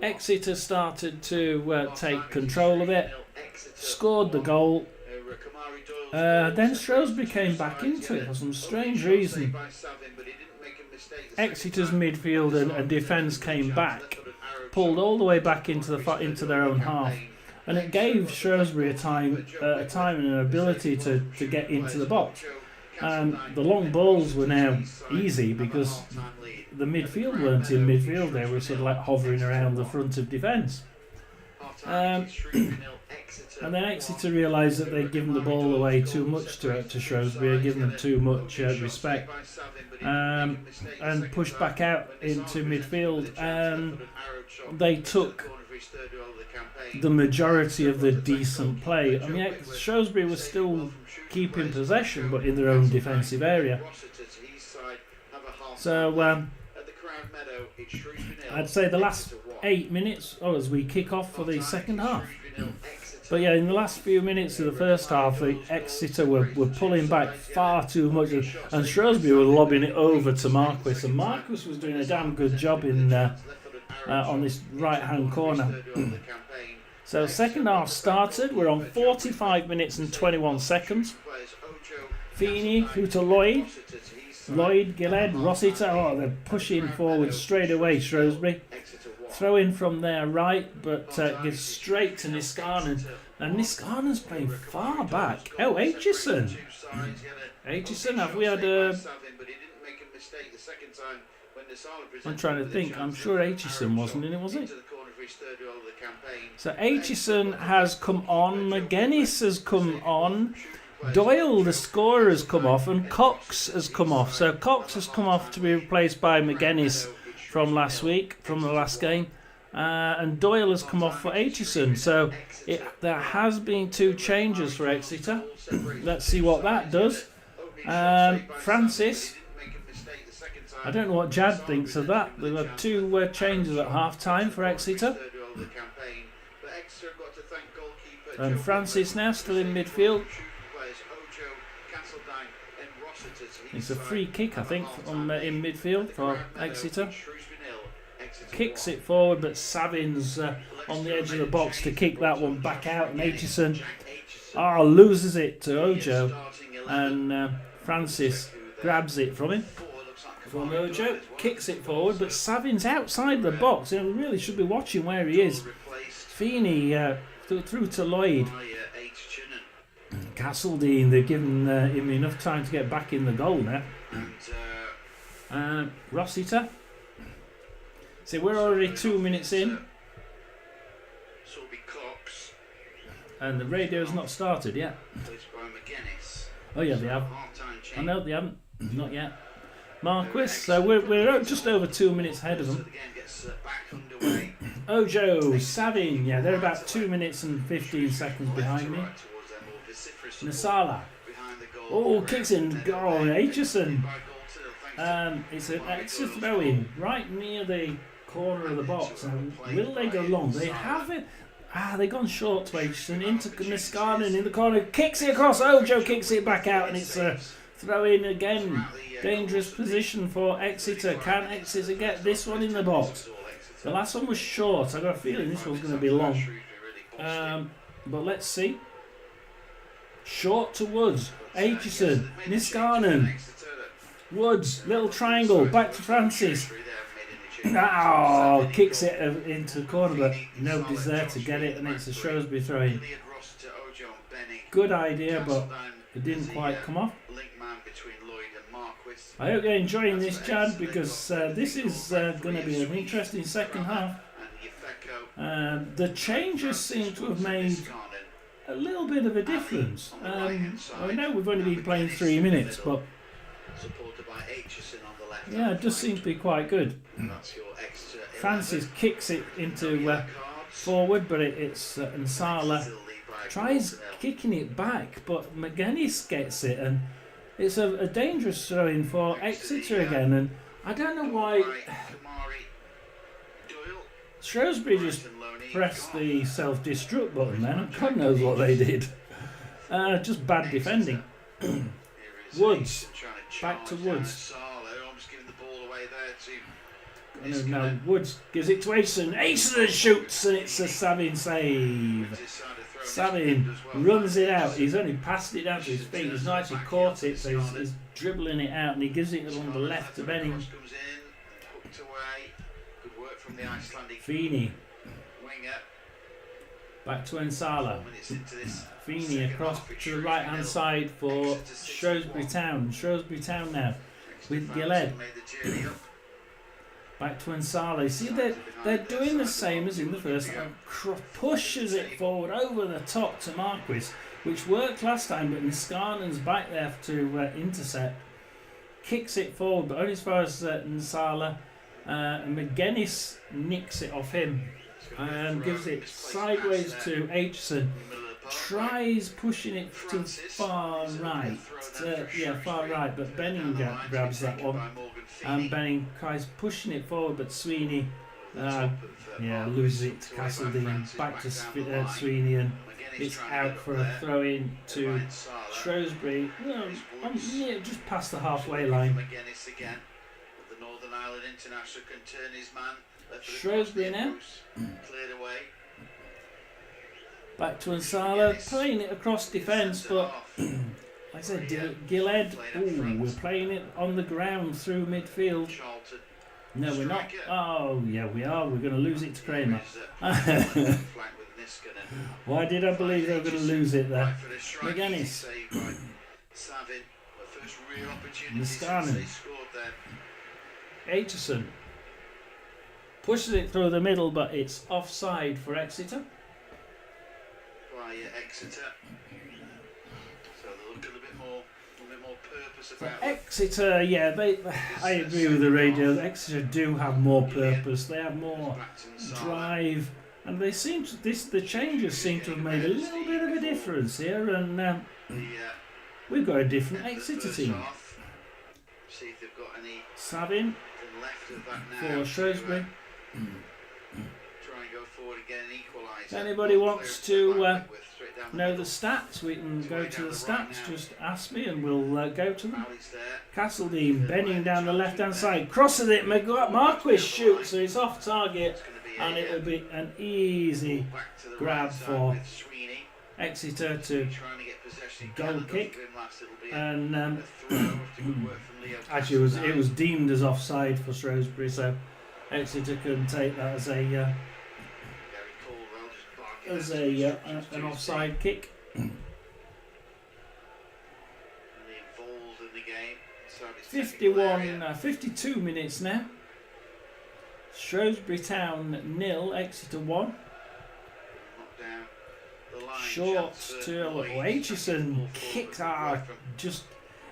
Exeter started to take control of it, scored the goal. Then Shrewsbury came back into it for some strange reason. Exeter's midfield and defence came back, pulled all the way back into their own half, and it gave Shrewsbury a time and an ability to get into the box. The long balls were now easy because the midfield weren't in midfield. They were sort of like hovering around the front of defence. And then Exeter realised that they'd given the ball away too much to Shrewsbury, given them too much respect, and pushed back out into midfield. And they took the majority of the decent play. I mean, Shrewsbury was still keeping possession, but in their own defensive area. So I'd say the last 8 minutes, as we kick off for the second half. But yeah, in the last few minutes of the first half, Exeter were pulling back far too much, and Shrewsbury were lobbing it over to Marquis, and Marquis was doing a damn good job in on this right-hand corner. So second half started. We're on 45 minutes and 21 seconds. Feeney through to Lloyd. Lloyd, Gillette, Rossiter. They're pushing forward straight away, Shrewsbury. Throw in from their right, but gives straight to Niskanen. And Niskanen playing far back. Oh, Aitchison. Aitchison, have we had a... I'm trying to think. I'm sure Aitchison wasn't in it, was it? So Aitchison has come on. McGuinness has come on. Doyle, the scorer, has come off. And Cox has come off. So Cox has come off to be replaced by McGuinness from last week, from the last game. And Doyle has come off for Aitchison. So there has been 2 changes for Exeter. Let's see what that does. Francis, I don't know what Jad thinks of that. There were 2 changes at half time for Exeter. And Francis now still in midfield. It's a free kick, I think, in midfield for Exeter. Kicks it forward, but Savin's on the edge of the box to kick that one back out. And Aitchison loses it to Ojo. And Francis grabs it from him. From Ojo, kicks it forward, but Savin's outside the box. He really should be watching where he is. Feeney through to Lloyd. Castledine, they've given him enough time to get back in the goal now. Rossiter. See, we're already 2 minutes in. And the radio's not started yet. Oh yeah, they have. Oh no, they haven't. Not yet. Marquis, so we're just over 2 minutes ahead of them. Ojo, Savin, yeah, they're about 2 minutes and 15 seconds behind me. Nasala. Oh, kicks in. Oh, Aitchison. It's a throw in right near the corner of the box. And will they go long? They have it. They've gone short to Aitchison. Into Niskanen in the corner. Kicks it across. Ojo kicks it back out. And it's a throw in again. Dangerous position for Exeter. Can Exeter get this one in the box? The last one was short. I've got a feeling this one's going to be long. But let's see. Short to Woods. Aitchison. Niskanen. Woods. Little triangle. Back to Francis. Kicks it into the corner, but nobody's there to get it, and it's a Shrewsbury throw-in. Good idea, but it didn't quite come off. I hope you're enjoying this, Chad, because this is going to be an interesting second half. The changes seem to have made a little bit of a difference. I know we've only been playing 3 minutes, but yeah, it does seem to be quite good. Francis kicks it into forward, but it's Nsala tries kicking it back, but McGuinness gets it, and it's a dangerous throw-in for Exeter again. And I don't know why Shrewsbury just pressed the self-destruct button then, and God knows what they did. Just bad defending. Woods, back to Woods. Now Woods gives it to Aitchison. Aitchison shoots, and it's a Savin save. Savin runs it out. He's only passed it down to his feet. He's not actually caught it, so he's dribbling it out, and he gives it along the left to Benning. Feeney. Back to Nsala. Feeney across to the right hand side for Shrewsbury Town. Shrewsbury Town now with Gillette. Back to Nsala. You see, they're doing the same as in the first half. Pushes it forward over the top to Marquis, which worked last time, but Niskanen's back there to intercept. Kicks it forward, but only as far as Nsala. McGuinness nicks it off him and gives it sideways to Aitchison. Tries pushing it to far right. Far right, but Benning grabs that one. And Benning tries pushing it forward, but Sweeney loses it to Castledine. Back to Sweeney, and it's out for a throw-in to Shrewsbury. Just past the halfway line. Shrewsbury now. Back to Nsala, playing it across defence, but like I said, Gillette, we're playing it on the ground through midfield. No, we're not. Oh, yeah, we are. We're going to lose it to Kramer. Why did I believe they were going to lose it there? Right for the strike, easy McGuinness. save by Savin. The first real opportunity Niskanen. since they scored there. Aitchison pushes it through the middle, but it's offside for Exeter. By Exeter. So they look a little bit more purpose For about them. Exeter, yeah, I agree with the radio. Exeter do have more purpose. They have more drive, and they seem to, the changes seem to have made a little bit of a difference here. And we've got a different Exeter team. See if they've got any Savin left of that now for Shrewsbury. Try and go forward and get an equaliser. If anybody wants to know the stats, we can go to the stats. Just ask me and we'll go to them. Castledine bending down the left hand side, crosses it. Marquis shoots, so it's off target, and it will be an easy grab for Exeter to goal kick. And actually, it was deemed as offside for Shrewsbury, so Exeter can take that as an offside kick. 52 minutes now. Shrewsbury Town 0, Exeter 1. Short to Aitchison kicks just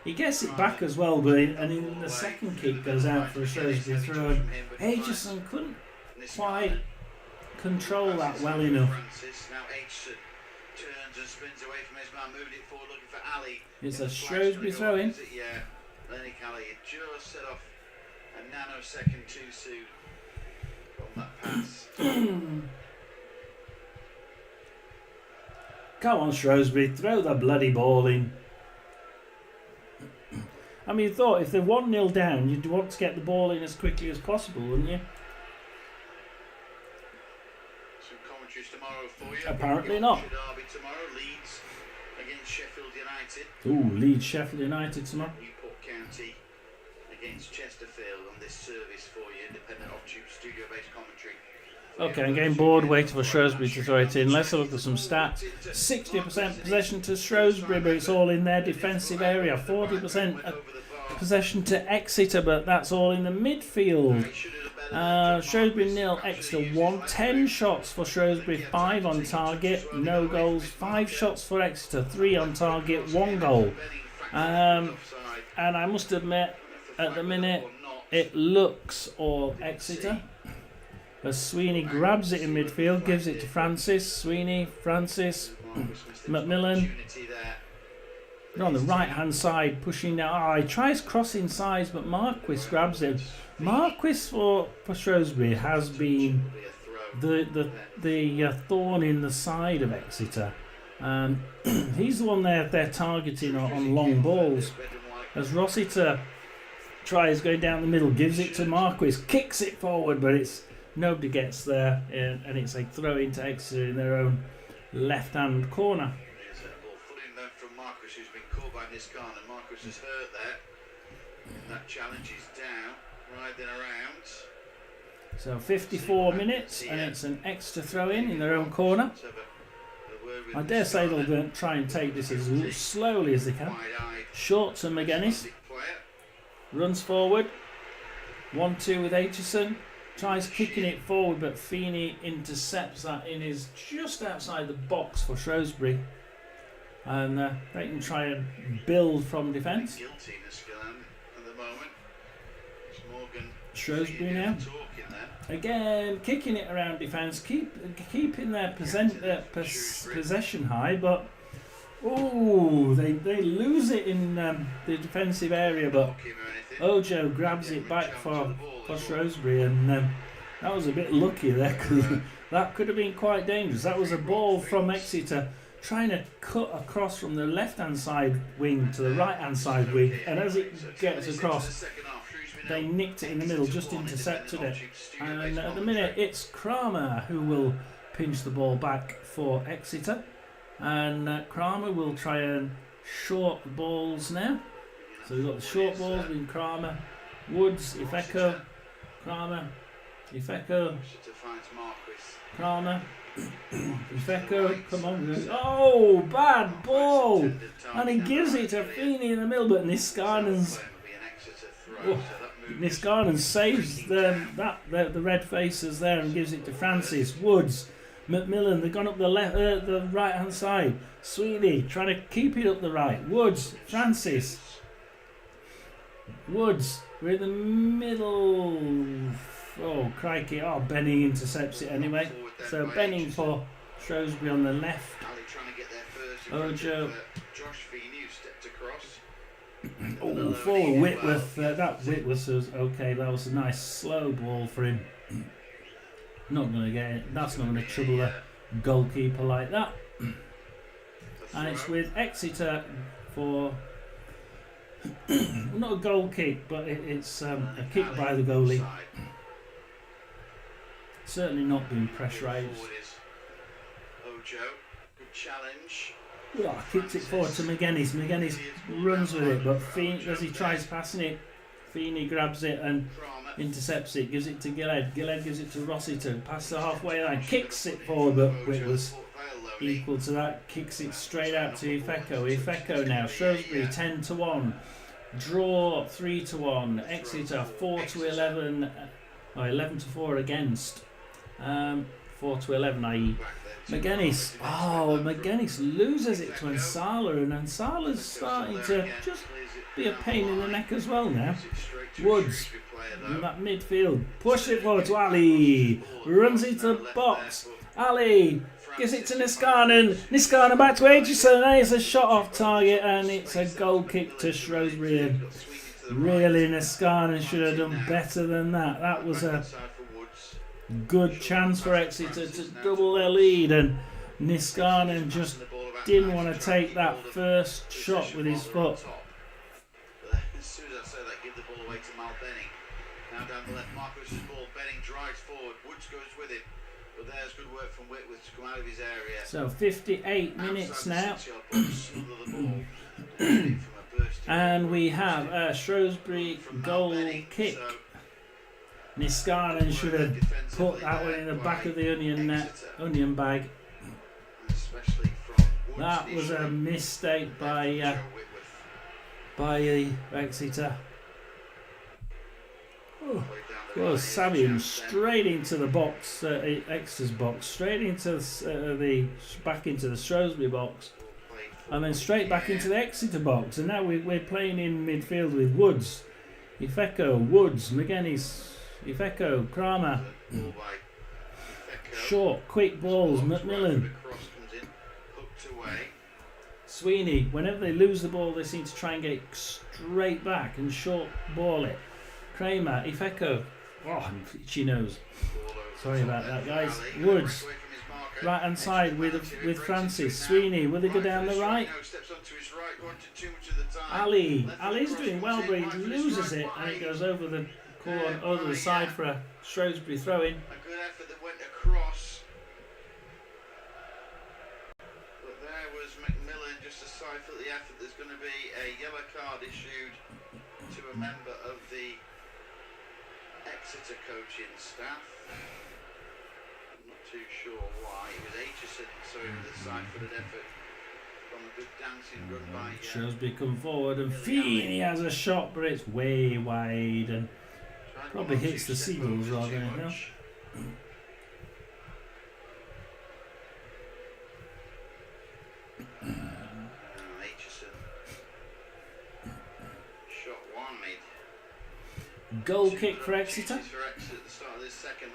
he gets it back as well, but and in the second kick goes out for a Shrewsbury throw. And Aitchison couldn't quite control that well enough. It's a Shrewsbury throw in. Lenny Kelly just set off a nanosecond too soon from that pass. Come on, Shrewsbury, throw the bloody ball in. I mean, you thought if they're 1-0 down, you'd want to get the ball in as quickly as possible, wouldn't you? Some commentaries tomorrow for you. Apparently not. Derby tomorrow, Leeds against Sheffield United. Ooh, Leeds, Sheffield United tomorrow. Newport County against Chesterfield on this service for you, independent off-tube studio-based commentary. Okay, I'm getting bored waiting for Shrewsbury to throw it in. Let's have a look at some stats. 60% possession to Shrewsbury, but it's all in their defensive area. 40% possession to Exeter, but that's all in the midfield. Shrewsbury 0, Exeter 1. 10 shots for Shrewsbury, 5 on target, no goals. 5 shots for Exeter, 3 on target, 1 goal. And I must admit, at the minute, it looks all Exeter. As Sweeney grabs it in midfield, gives it to Francis. Sweeney, Francis, Macmillan. They're on the right hand side, pushing down. He tries crossing sides, but Marquis grabs it. Marquis for Shrewsbury has been the thorn in the side of Exeter. He's the one they're targeting on long balls. As Rossiter tries going down the middle, gives it to Marquis, kicks it forward, but nobody gets there, and it's a throw into Exeter in their own left-hand corner. There's a ball footing there from Marcus, who's been caught by Niskanen. Marcus is hurt there. That challenge is down, riding around. So 54 minutes, and it's an Exeter throw in their own corner. I dare say they'll try and take this as slowly as they can. Short to McGuinness. Runs forward. 1-2 with Aitchison. Tries kicking it forward, but Feeney intercepts that in is just outside the box for Shrewsbury. And they can try and build from defence. Shrewsbury now. Again, kicking it around defence, keeping their possession high, but they lose it in the defensive area, but Ojo grabs it back for Shrewsbury, and that was a bit lucky there, because that could have been quite dangerous. That was a ball from Exeter trying to cut across from the left hand side wing to the right hand side wing, and as it gets across, they nicked it in the middle, just intercepted it. And at the minute, it's Kramer who will pinch the ball back for Exeter. And Kramer will try and short the balls now. So we've got the short balls between Kramer, Woods, Ifeko, Kramer, Ifeko, Kramer, Ifeko, come on. Oh, bad ball! And he gives it to Feeney in the middle, but Niskanen saves the red faces there and gives it to Francis. Woods, McMillan, they've gone up the right hand side. Sweeney trying to keep it up the right. Woods, Francis. Woods, we're in the middle. Oh, crikey. Oh, Benning intercepts it anyway. So Benning for Shrewsbury on the left. Ojo. Oh, for Whitworth. That Whitworth was okay. That was a nice slow ball for him. Not going to get it. That's not going to trouble a goalkeeper like that. And it's with Exeter for not a goal kick, but it's a kick by the goalie. Certainly not being pressurised. Ojo, good challenge. Oh, kicked it forward to McGuinness. McGuinness runs with it, but as he tries passing it, Feeney grabs it and intercepts it, gives it to Gillard. Gillard gives it to Rossiter, passes the halfway line, kicks it forward, but it was equal to that, kicks it straight out to Ifeko. Ifeko now, Shrewsbury 10-1, draw 3-1, Exeter 4-11, 11-4 against, 4-11, i.e. McGuinness. Oh, McGuinness loses it to Ansala, and Ansala's starting to just be a pain in the neck as well now. Woods in that midfield, push it forward to Ali, runs into the box. Ali gives it to Niskanen. Niskanen back to Aitchison, and it's a shot off target, and it's a goal kick to Shrewsbury. And really, Niskanen should have done better than that. That was a good chance for Exeter to double their lead, and Niskanen just didn't want to take that first shot with his foot. As soon as I say that, give the ball away to Mal Benning. Now down the left, Marcus's ball. Benning drives forward. Woods goes with him. But there's good work from Whitworth to come out of his area. So 58 minutes now. And we have a Shrewsbury goal kick. Niskanen should have put that one in the back of the onion bag. That was a mistake by Exeter. Well, Savian straight into the box, Exeter's box, straight into back into the Shrewsbury box, and then straight back into the Exeter box. And now we're playing in midfield with Woods, Ifeko, Woods, McGuinness, Ifeko, Kramer. Short, quick balls, McMillan. Sweeney, whenever they lose the ball, they seem to try and get straight back and short ball it. Kramer, Ifeko. Oh, itchy nose. Sorry about that, guys. Woods, right hand side with Francis. Sweeney, will they go down the right? Ali's doing well, but he loses it and it goes over the corner, over the side for a Shrewsbury throw in. A good effort that went across. But there was McMillan just to stifle the effort. There's going to be a yellow card issued to a member of the Exeter coaching staff. I'm not too sure why. It was Aitchison, so it was a side-footed effort from a good dancing run by Shrewsbury come forward, and Feeney has a shot, but it's way wide and probably hits the Seagulls rather than anything else. Goal kick for Exeter.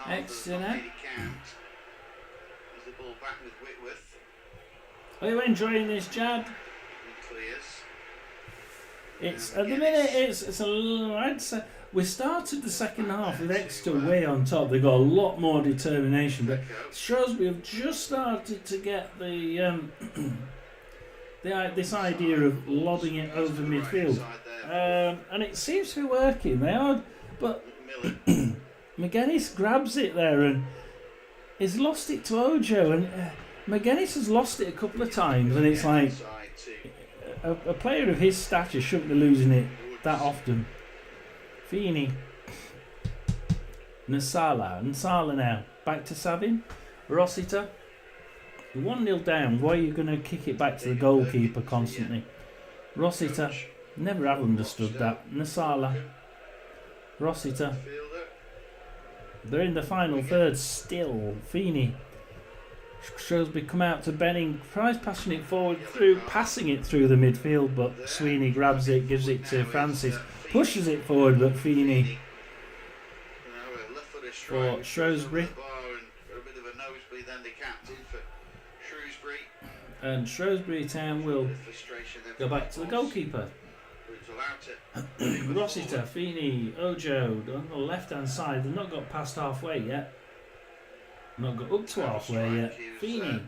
Exeter now. Are you enjoying this, Jad? It's at the minute. It's a little. I'd say we started the second half with Exeter way on top. They've got a lot more determination, but Shrewsbury have just started to get the this idea of lobbing it over midfield. And it seems to be working. They are, but McGuinness grabs it there and he's lost it to Ojo, and McGuinness has lost it a couple of times, and it's like a player of his stature shouldn't be losing it that often. Feeney, Nasala now back to Savin, Rossiter, You're 1-0 down. Why are you going to kick it back to the goalkeeper constantly? Rossiter, never have understood that. Nasala, Rossiter. They're in the final third still. Feeney. Shrewsbury come out to Benning. Price passing it forward passing it through the midfield, but Sweeney grabs it, gives it to Francis, pushes it forward, but Feeney for Shrewsbury. And Shrewsbury Town will go back to the goalkeeper. Rossiter, Feeney, Ojo on the left hand side. They've not got past halfway yet. Not got up to halfway yet. Feeney.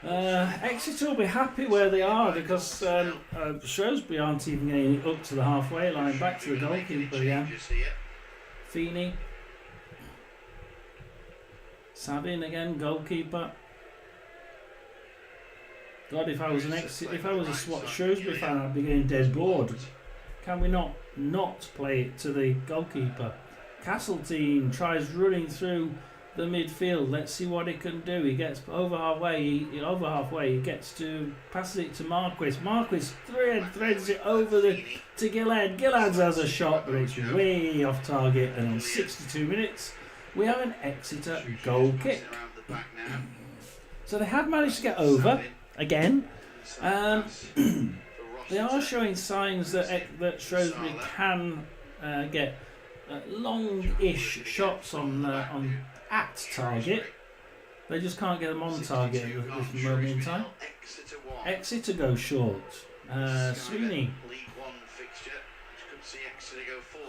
Exeter will be happy where they are because Shrewsbury aren't even getting up to the halfway line. Back to the goalkeeper again. Feeney. Sabin again, goalkeeper. God, if I was a Shrewsbury fan, I'd be getting dead bored. Can we not play it to the goalkeeper? Castleton tries running through the midfield. Let's see what he can do. He gets over halfway. He gets to passes it to Marquis. Marquis threads it over to Gillard. Gillard has a shot, but it's way off target. And on 62 minutes, we have an Exeter goal kick. So they have managed to get over again. They are showing signs that Shrewsbury can get long-ish shots on at target. They just can't get them on target at this moment in time. Exeter go short. Sweeney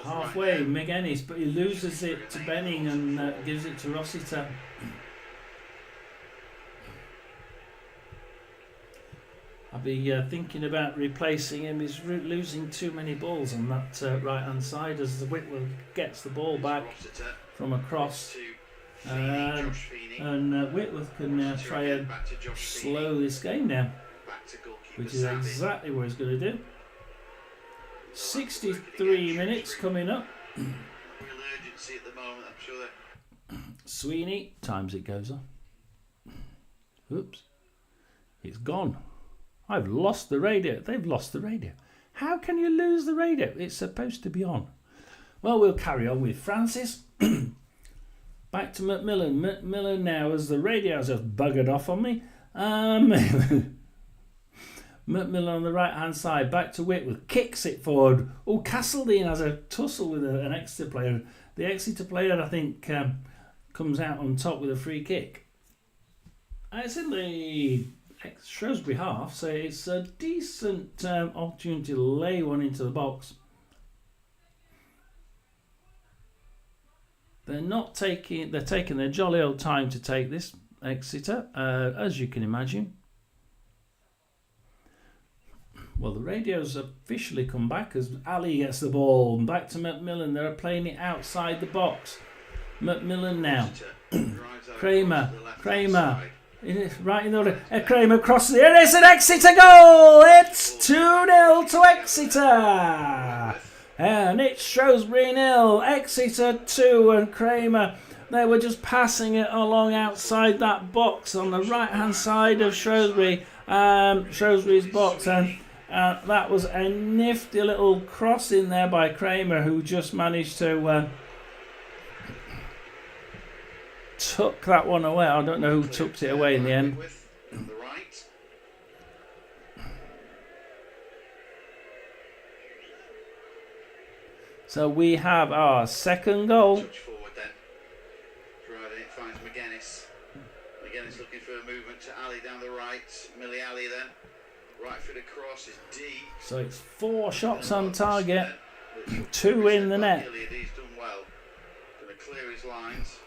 halfway, McGuinness, but he loses it to Benning and gives it to Rossiter. I'll be thinking about replacing him. He's losing too many balls on that right hand side as the Whitworth gets the ball back from across. And Whitworth can now try and slow this game down, which is exactly what he's going to do. 63 minutes coming up. Sweeney, times it goes on. Oops, it's gone. I've lost the radio. They've lost the radio. How can you lose the radio? It's supposed to be on. Well, we'll carry on with Francis. Back to Macmillan. Macmillan now, as the radio has just buggered off on me. Macmillan on the right hand side, back to Whitworth, kicks it forward. Oh, Castleton has a tussle with an Exeter player. The Exeter player, I think, comes out on top with a free kick. It's in the Shrewsbury half, so it's a decent opportunity to lay one into the box. They're taking their jolly old time to take this, Exeter, as you can imagine. Well, the radio's officially come back as Ali gets the ball. Back to Macmillan. They're playing it outside the box. Macmillan now. Kramer. Right in the order. Kramer crosses it. And it's an Exeter goal! It's 2-0 to Exeter. And it's Shrewsbury 0. Exeter 2. And Kramer, they were just passing it along outside that box on the right-hand side of Shrewsbury. Shrewsbury's box. And that was a nifty little cross in there by Kramer, who just managed to tuck that one away. I don't know who tucked it away in the end. So we have our second goal. Touch forward then. Driving it finds McGuinness. McGuinness looking for a movement to Ali down the right. Millie Ali then. Right foot across is D. So it's 4 shots on target, 2 in the net. He's done well. Going to clear his lines.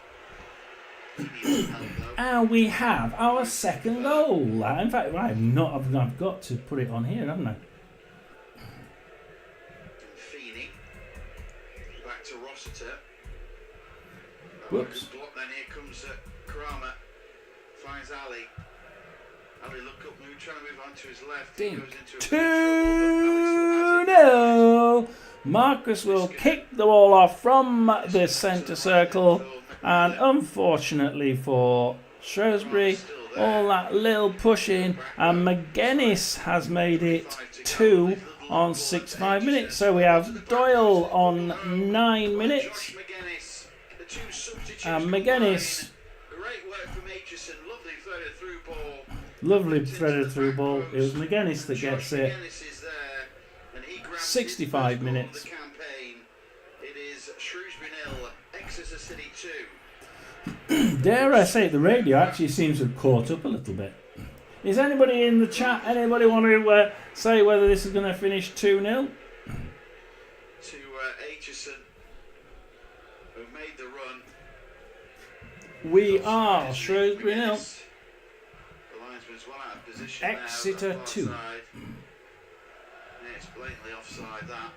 And we have our second goal. In fact, I've got to put it on here, haven't I? Feeney. Back to Rossiter. Whoops. Block then, here comes Kramer. Finds Ali. Ali look up, trying to move on to his left. He goes into 2-0. Marcus will kick the ball off from the centre circle. And unfortunately for Shrewsbury, all that little pushing, and McGuinness has made it 2 on 65 minutes. So we have Doyle on 9 minutes. And McGuinness, great work from Aitchison, lovely threaded through ball. Lovely threaded through ball. It was McGuinness that gets it. 65 minutes. It is Shrewsbury 0, Exeter City 2. Dare I say, the radio actually seems to have caught up a little bit. Is anybody in the chat? Anybody want to say whether this is going to finish 2-0? To Aitchison, who made the run. We are Shrewsbury 0. The linesman's well out of position. Exeter now, 2. Yeah, it's blatantly offside that.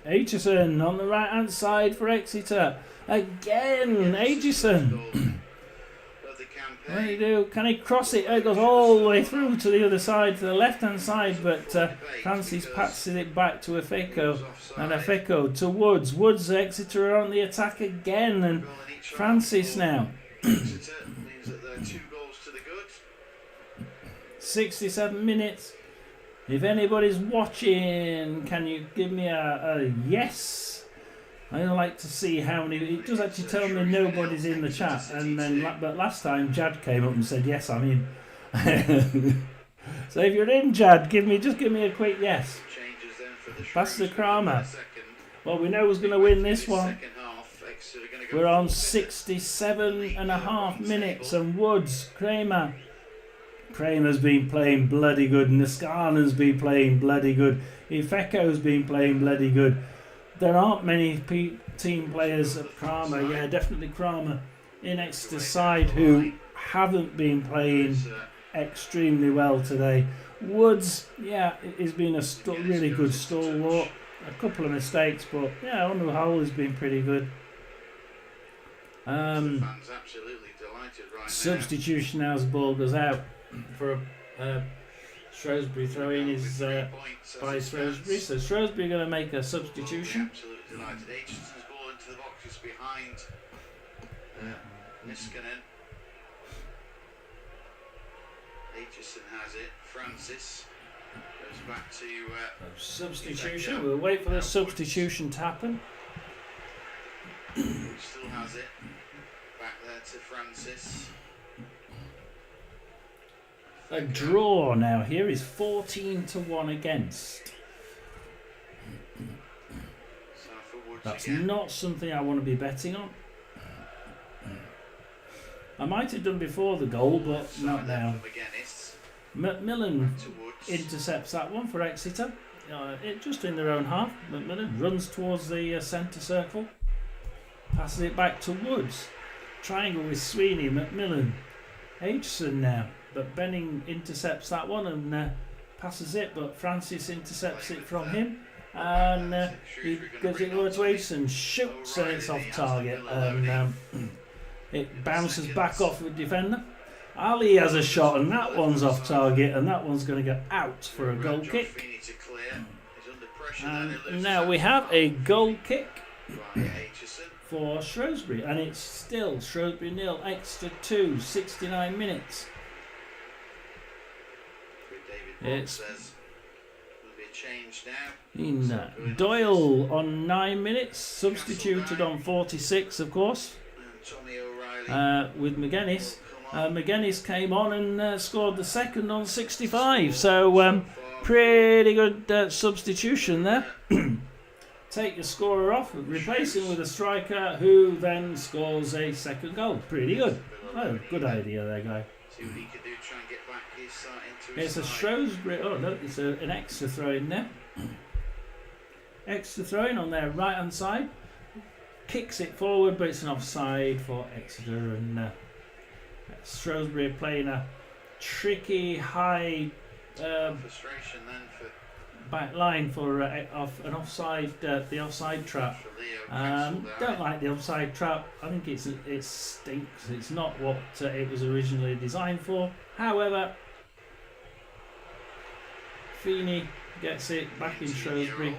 Aitchison on the right hand side for Exeter. Again, Aitchison. What do you do? Can he cross it? It goes all the way through to the other side, to the left hand side, but Francis passes it back to Afeko. And Afeko to Woods. Woods, Exeter are on the attack again, and Francis now. 67 minutes. If anybody's watching, can you give me a yes? I'd like to see how many. It does actually tell me nobody's in the chat, and then but last time Jad came up and said yes, I'm in. So if you're in, Jad, just give me a quick yes. Pass the Kramer. Well, we know who's going to win this one. We're on 67.5 minutes, and Woods, Kramer's been playing bloody good. Niskanen has been playing bloody good. Ifeko's been playing bloody good. There aren't many team players at Kramer, yeah, definitely Kramer, in Exeter's side who haven't been playing extremely well today. Woods, yeah, has been a really good stalwart. A couple of mistakes, but yeah, on the whole, has been pretty good. Substitution now as the ball goes out for Shrewsbury throwing is by Shrewsbury. So Shrewsbury are going to make a substitution. Absolutely delighted. Aitchison's ball into the boxes behind Niskanen. Aitchison has it. Francis goes back to substitution. We'll wait for the substitution to happen. Still has it. Back there to Francis. A draw now. Here is 14-1 against. That's not something I want to be betting on. I might have done before the goal, but not now. McMillan intercepts that one for Exeter. It just in their own half. McMillan runs towards the centre circle. Passes it back to Woods. Triangle with Sweeney, McMillan. Aitchison now. But Benning intercepts that one and passes it, but Francis intercepts it from him. And he gives it over to Aitchison, shoots and it's off target. And it bounces back off the defender. Ali has a shot and that one's off target, and that one's going to go out for a goal kick. And now we have a goal kick for Shrewsbury, and it's still Shrewsbury 0, Exeter 2, 69 minutes. It's Doyle on 9 minutes, substituted on 46, of course, with McGuinness. McGuinness came on and scored the second on 65, so pretty good substitution there. Take your scorer off, replace him with a striker who then scores a second goal. Pretty good. Oh, good idea there, guy. It's a Shrewsbury. Oh no, it's an Exeter throw in there. Exeter throwing on their right hand side, kicks it forward, but it's an offside for Exeter, and Shrewsbury playing a tricky high frustration then for back line for an offside, the offside trap. Don't like the offside trap. I think it stinks. It's not what it was originally designed for. However, Feeney gets it back in Shrewsbury,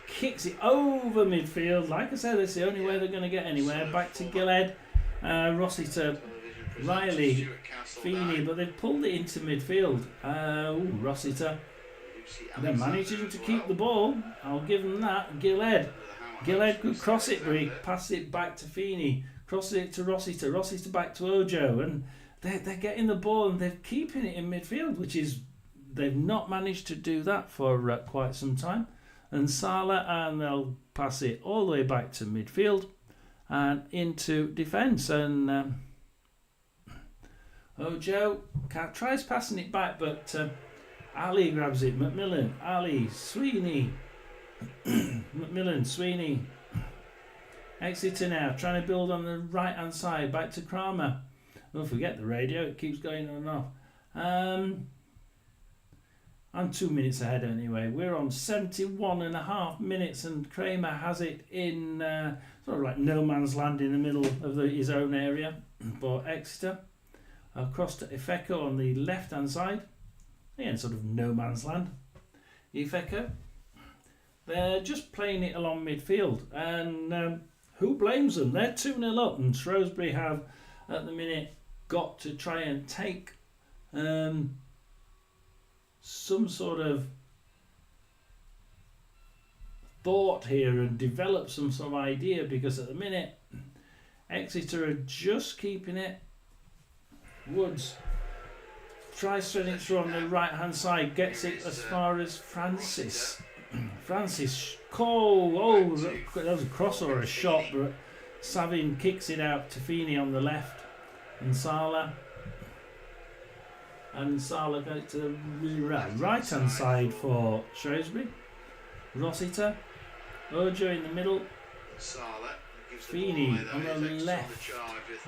kicks it over midfield. Like I said, that's the only way they're going to get anywhere. Back to Gillhead, Rossiter, Riley, Feeney, but they've pulled it into midfield. Rossiter, they're managing to keep the ball. I'll give them that. Gillhead could cross it, but he passes it back to Feeney, crosses it to Rossiter, Rossiter back to Ojo, and they're getting the ball and they're keeping it in midfield, which is, they've not managed to do that for quite some time. And Sala, and they'll pass it all the way back to midfield and into defence. And Ojo tries passing it back, but Ali grabs it. McMillan, Ali, Sweeney, McMillan, Sweeney. Exeter now, trying to build on the right hand side, back to Kramer. Don't forget the radio, it keeps going on and off. I'm 2 minutes ahead anyway. We're on 71.5 minutes, and Kramer has it in sort of like no man's land in the middle of his own area for Exeter. Across to Ifeko on the left hand side. Again, sort of no man's land. Ifeko. They're just playing it along midfield, and who blames them? They're 2-0 up, and Shrewsbury have at the minute got to try and take some sort of thought here and develop some sort of idea, because at the minute Exeter are just keeping it. Woods tries to it through on the right hand side, gets it as far as Francis Cole. Oh, that was a cross or a shot, but Savin kicks it out to Feeney on the left, and Sala got it to the right hand side for Shrewsbury. Rossiter, Ojo in the middle, Feeney on the left,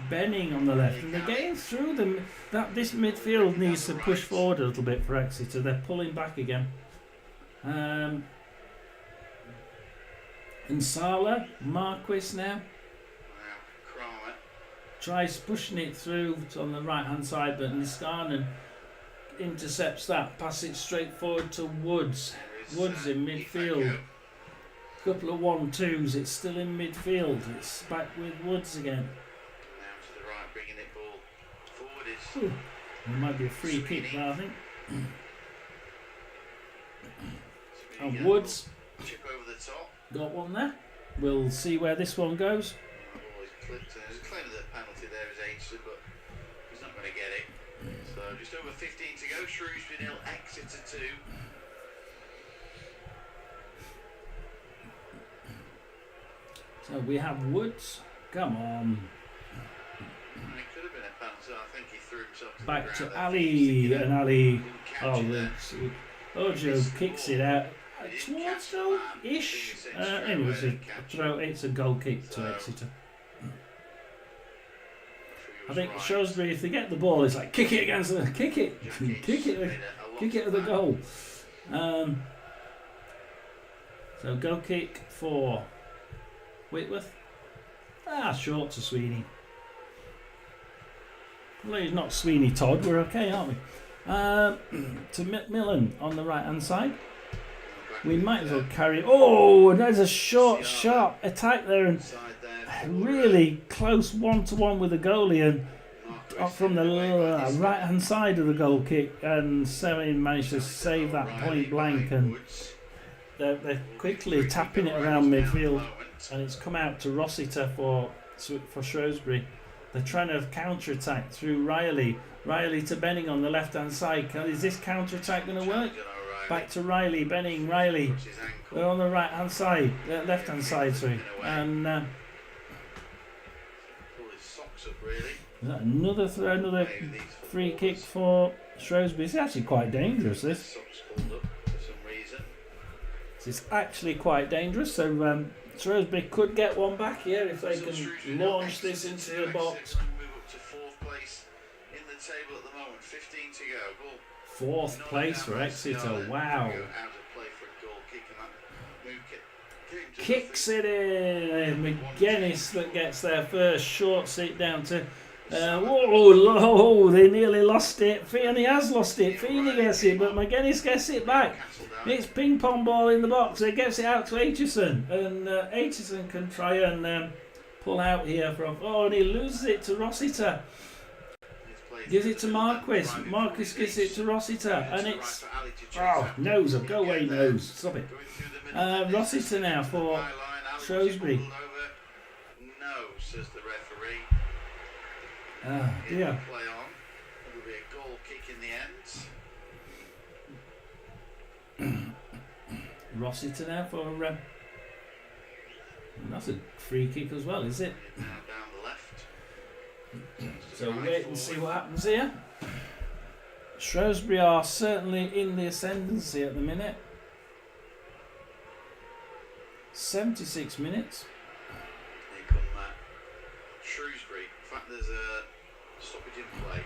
Benning on the left, and they're getting through them. This midfield needs to push forward a little bit for Exeter. They're pulling back again. And Sala, Marquis now tries pushing it through on the right hand side, but Niskanen intercepts that, pass it straight forward to Woods. Woods in midfield. Couple of 1-2s, it's still in midfield. It's back with Woods again. Now to the right, bringing it ball forward is. There might be a free kick there, I think. And Woods chip over the top. Got one there. We'll see where this one goes. Always clipped, and there's a claim that penalty there is Aitchison, but he's not going to get it. So just over 15 to go. Shrewsbury 0, Exeter 2. So we have Woods. Come on. It could have been a penalty. I think he threw himself to Back the ground. to Ali, and Ali. Ojo kicks it out towards goal-ish. Anyways, it's a goal kick to Exeter. I think Shrewsbury, if they get the ball, it's like kick it against the kick it at the goal. So goal kick for Whitworth. Short to Sweeney. Well, he's not Sweeney Todd. We're okay, aren't we? To Macmillan on the right hand side. We might as well carry. Oh, and there's a short, sharp attack there, and really close 1-to-1 with the goalie, and up from the right hand side of the goal kick, and Semin managed to save that point blank, and they're quickly tapping it around midfield, and it's come out to Rossiter for Shrewsbury. They're trying to counter attack through Riley to Benning on the left hand side. Is this counter attack going to work? Back to Riley, Benning, Riley. They're on the right hand side, left hand side, sorry. And another free kick for Shrewsbury. It's actually quite dangerous, this. It's actually quite dangerous, so Shrewsbury could get one back here if they can launch this into the box. Move up to 4th place in the table at the moment. 15 to go. 4th place for Exeter. Wow. Kicks it in. McGuinness that gets there first. Short seat down to Whoa, they nearly lost it. Feeney has lost it. Feeney gets it, but McGuinness gets it back. It's ping pong ball in the box. It gets it out to Aitchison, and Aitchison can try and pull out here from. Oh, and he loses it to Rossiter. Gives it to Marquis. Marquis gives it to Rossiter, and it's nose. Go away, nose. Stop it. Rossiter now for Shrewsbury. No, says the referee. Oh dear. Play on. It'll be a goal kick in the end. Rossiter now for. That's a free kick as well, is it? Now down the left. So wait and see what happens here. Shrewsbury are certainly in the ascendancy at the minute. 76 minutes. Here come Shrewsbury. In fact, there's a stoppage in play.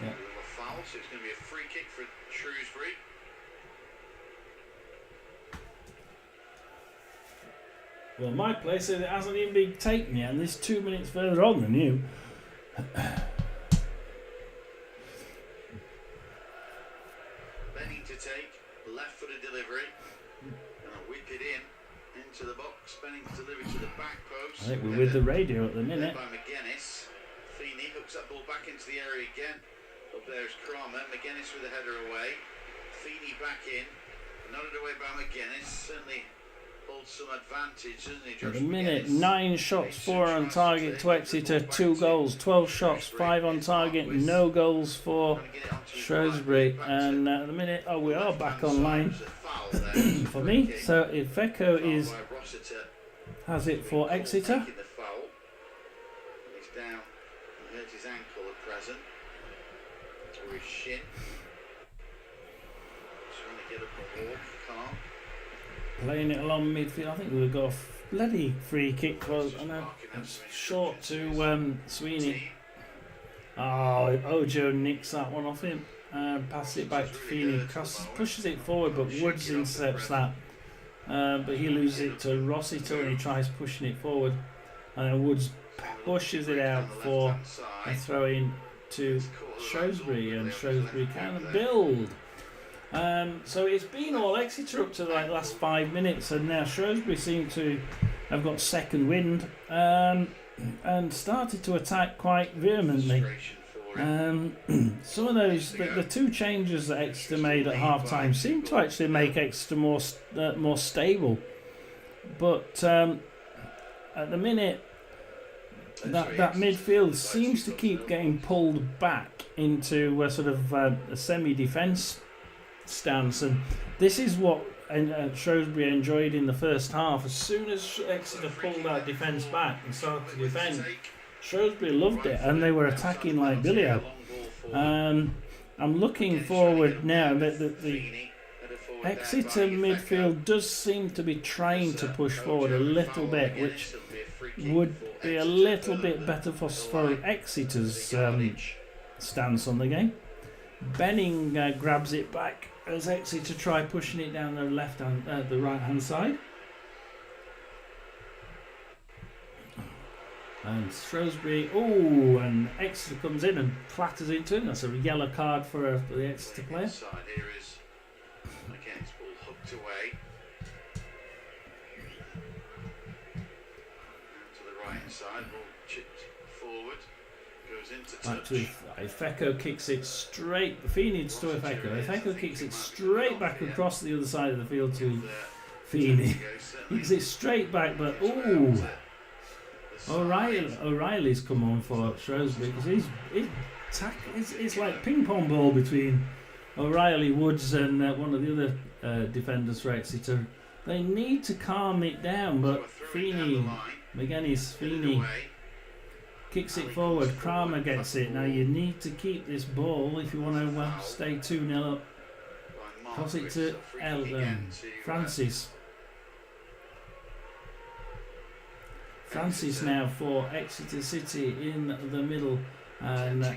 Yeah. A foul, so it's going to be a free kick for Shrewsbury. Well, my place says it hasn't even been taken yet, and this 2 minutes further on than you. Benning to take, left footed delivery, and a whip it into the box. Benning's delivery to the back post. I think we're with the radio at the minute. By McGuinness. Feeney hooks that ball back into the area again. Up there is Kramer. McGuinness with the header away. Feeney back in. Nodded away by McGuinness. Certainly holds some advantage, doesn't he, Josh? At the minute, 9 shots, 4 on target to Exeter, 2 goals, 12 shots, 5 on target, no goals for Shrewsbury. And at the minute, we are back online for me. So Ifeko has it for Exeter. He's down and hurt his ankle at present, or his shin. Trying to get up and walk, can't. Playing it along midfield. I think we've got a bloody free kick. Well, I know it's short to Sweeney. Oh, Ojo nicks that one off him and passes it back to Feeney. Pushes it forward, but Woods intercepts that. But he loses it to Rossiter and he tries pushing it forward. And Woods pushes it out for a throw in to Shrewsbury, and Shrewsbury can build. So it's been all Exeter up to the last 5 minutes, and now Shrewsbury seem to have got second wind and started to attack quite vehemently. Some of those, the 2 changes that Exeter made at half time seem to actually make Exeter more stable, but at the minute that midfield seems to keep getting pulled back into a sort of a semi-defence stance, and this is what Shrewsbury enjoyed in the first half. As soon as Exeter pulled that defence back and started to defend, Shrewsbury loved it and they were attacking like Billio. I'm looking forward now that the Exeter midfield does seem to be trying to push forward a little bit, which would be a little bit better for Exeter's stance on the game. Benning grabs it back as Exeter try pushing it down the the right hand side. And Shrewsbury, and Exeter comes in and clatters into him. That's a yellow card for the Exeter player. Here is against ball hooked away. To the right hand side, ball chipped forward. Goes into touch. Ifeko kicks it straight. Feeney to Ifeko. Ifeko kicks it straight back across the other side of the field to Feeney. Kicks it straight back, but O'Reilly's come on for Shrewsbury because it's like ping pong ball between O'Reilly, Woods, and one of the other defenders for Exeter. They need to calm it down, but Feeney kicks it forward. Kramer gets it. Now you need to keep this ball if you want to stay 2-0 up. Toss it to Francis. Francis now for Exeter City in the middle, and a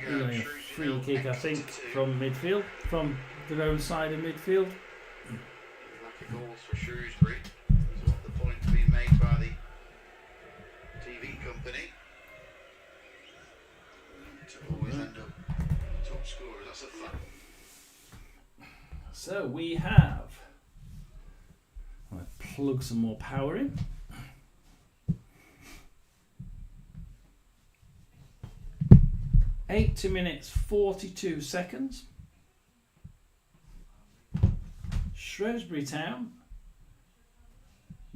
free kick I think from midfield, from their own side of midfield. Lack of goals for Shrewsbury. That's what the point's been made by the TV company. So we have. I'm going to plug some more power in. (80 minutes 42 seconds). Shrewsbury Town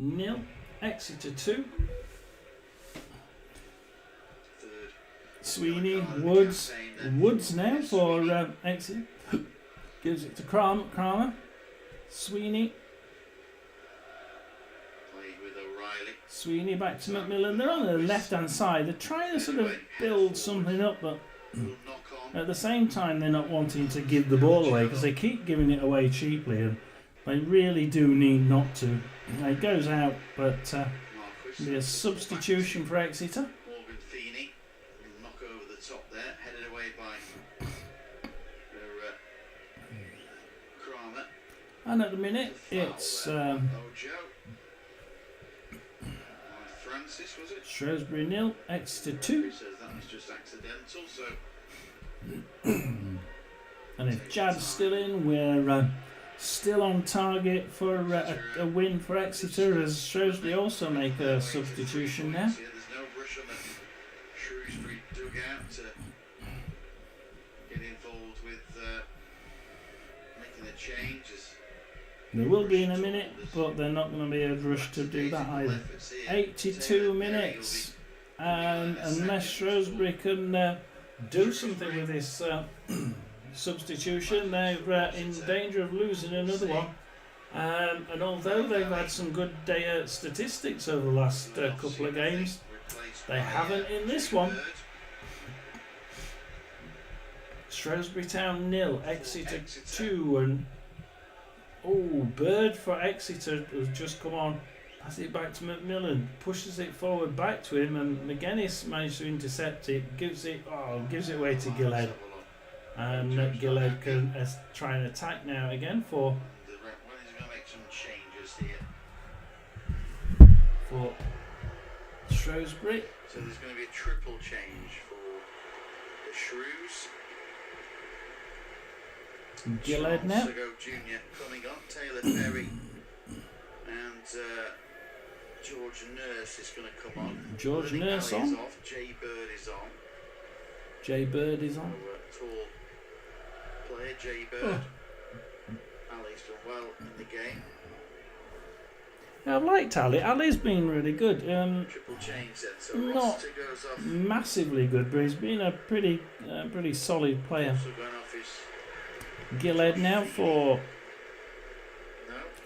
0, Exeter 2. Sweeney, Woods now for Exeter. Gives it to Kramer. Sweeney. Sweeney back to Macmillan. They're on the left-hand side. They're trying to sort of build something up, but at the same time they're not wanting to give the ball away because they keep giving it away cheaply, and they really do need not to. It goes out, but be a substitution for Exeter. And at the minute, it's Shrewsbury 0, Exeter 2. And if Jad's still in, we're still on target for a win for Exeter, as Shrewsbury also make a substitution now. There's no rush on the Shrewsbury dugout to get involved with making a change. There will be in a minute, but they're not going to be a rush to do that either. 82 minutes, and unless Shrewsbury can do something with this substitution, they're in danger of losing another one. And although they've had some good statistics over the last couple of games, they haven't in this one. Shrewsbury Town 0, Exeter 2, and Bird for Exeter has just come on. Passes it back to Macmillan, pushes it forward back to him, and McGuinness managed to intercept it. Gives it away to Gillhead, and Gillhead can try and attack now again for Shrewsbury. So there's going to be a triple change for the Shrews. Gillhead now. Jr. coming on, Taylor Perry and George Nurse is going to come on. George Nurse on. Off. Jay Bird is on. Jay Bird is on. Tall player, Jay Bird. Ali's done well in the game. Yeah, I've liked Ali. Ali's been really good. Triple change then, so not goes off. Massively good, but he's been a pretty solid player. Also going off his Gillhead now for.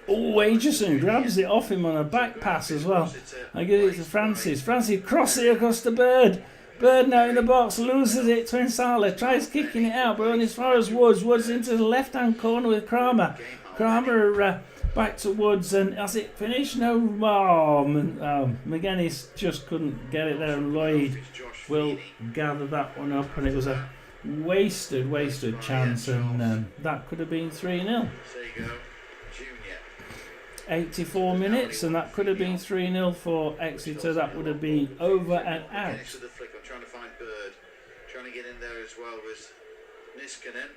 Aitchison grabs it off him on a back pass as well. I give it to Francis. Francis crosses it across the Bird. Bird now in the box, loses it to Insala, tries kicking it out, but only as far as Woods. Woods into the left-hand corner with Kramer. Kramer back to Woods, and has it finished? No. McGuinness just couldn't get it there, and Lloyd will gather that one up, and it was a wasted chance, and that could have been 3-0. 84 minutes, and that could have been 3-0 for Exeter. That would have been over and out. I'm trying to find Bird, trying to get in there as well with Niskanen.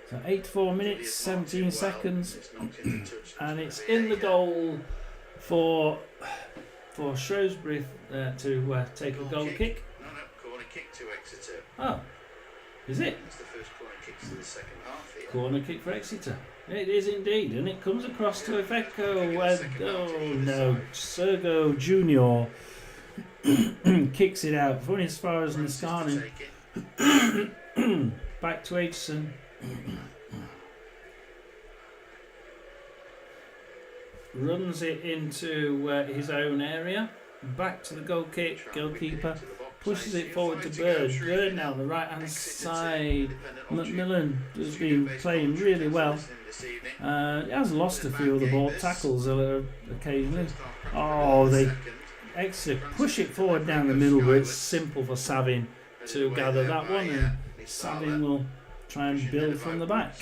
So 84 minutes, 17 seconds, and it's in the goal for Shrewsbury to take a goal kick. No, corner kick to Exeter. Oh, is it? It's the first corner kicks of the second half here. Corner kick for Exeter. It is indeed, and it comes across to Ifeko. Sergo Jr. kicks it out, running as far as Niskanen. Back to Aitchison. Runs it into his own area. Back to the goal kick. Goalkeeper pushes it forward to Bird. Bird now on the right hand side. Macmillan has been playing really well. He has lost a few of the ball tackles occasionally. Exeter push it forward down the middle, but it's simple for Savin to gather that one, and Savin will try and build from the back.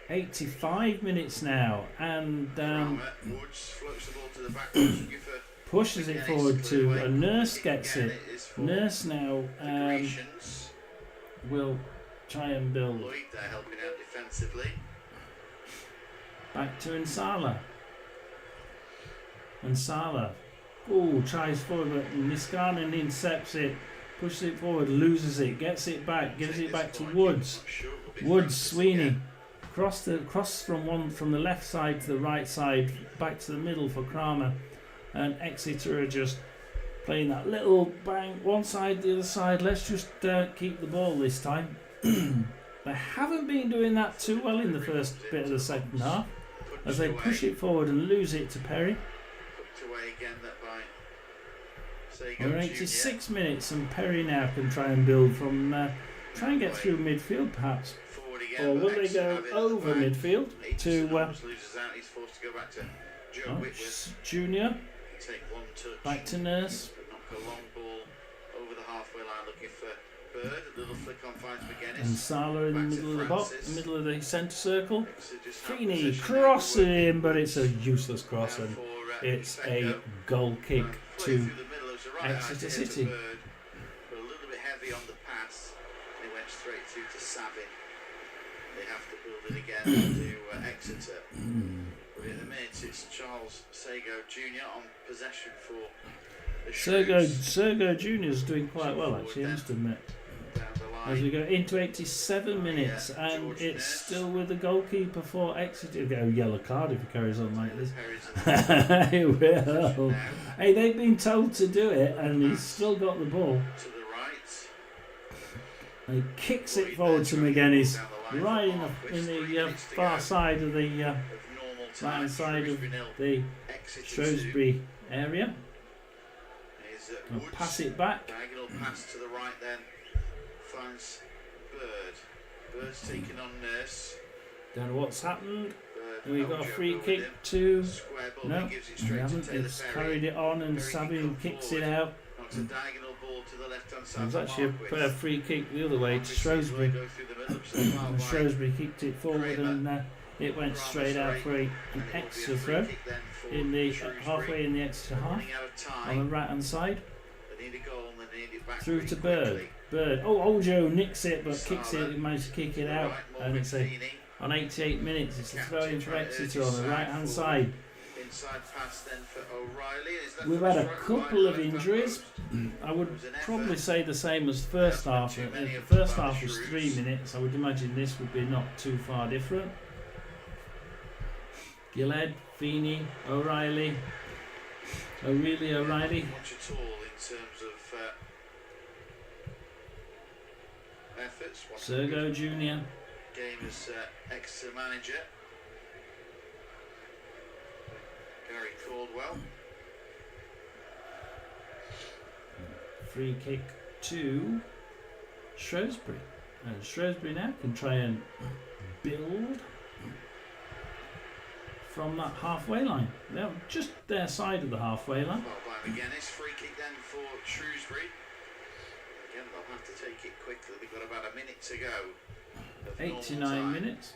85 minutes now, and pushes it forward to Nurse, gets it. Nurse now will try and build. Lloyd there helping out defensively. Back to Nsala. Nsala. Oh, tries forward, but Niskanen intercepts it, pushes it forward, loses it, gets it back, gives it back to Woods. Woods, Sweeney. Cross from the left side to the right side, back to the middle for Kramer. And Exeter are just playing that little bang, one side, the other side. Let's just keep the ball this time. They haven't been doing that too well in the first bit of the second half, as they push it forward and lose it to Perry. We're 86 minutes and Perry now can try and build from, try and get through midfield perhaps. Or will they go over midfield to Junior? Back to Nurse. And Sala in the middle of the box, middle of the centre circle. Feeney crossing, but it's a useless cross and it's a goal kick to Exeter City. A little bit heavy on the pass, and it went straight through to Savin. They have to build it again to Exeter. But in a minute, it's Charles Sago Jr. on possession for the Shrews. Sergo Jr. is doing quite well actually, I must admit. As we go into 87 minutes, and it's still with the goalkeeper for Exeter. He'll get a yellow card if he carries on like this. He will. Hey, they've been told to do it, and he's still got the ball. And he kicks it forward to McGuinness, right in the far side of the right side of the Shrewsbury area. I'll pass it back. Diagonal pass to the right then. Finds Bird. Bird's taken on Nurse. Don't know what's happened. We've got a free kick to... No, we haven't. It's carried it on and Savin kicks it out. There's actually a free kick the other way to Shrewsbury. Shrewsbury kicked it forward and it went straight out for an extra throw in the halfway in the extra half on the right hand side. Through to Bird. Ojo nicks it but kicks it, he managed to kick it out, and it's on 88 minutes it's a throw in for Exeter on the right hand side. We've had a couple of injuries. I would probably say the same as the first half. The first half was 3 minutes. I would imagine this would be not too far different. Gillette, Feeney, O'Reilly. Sergo Jr. Game as Exeter manager. Gary Caldwell. Free kick to Shrewsbury. And Shrewsbury now can try and build from that halfway line. They're just their side of the halfway line. Well, by McGuinness, free kick then for Shrewsbury. Again, they'll have to take it quickly. They've got about a minute to go. 89 minutes.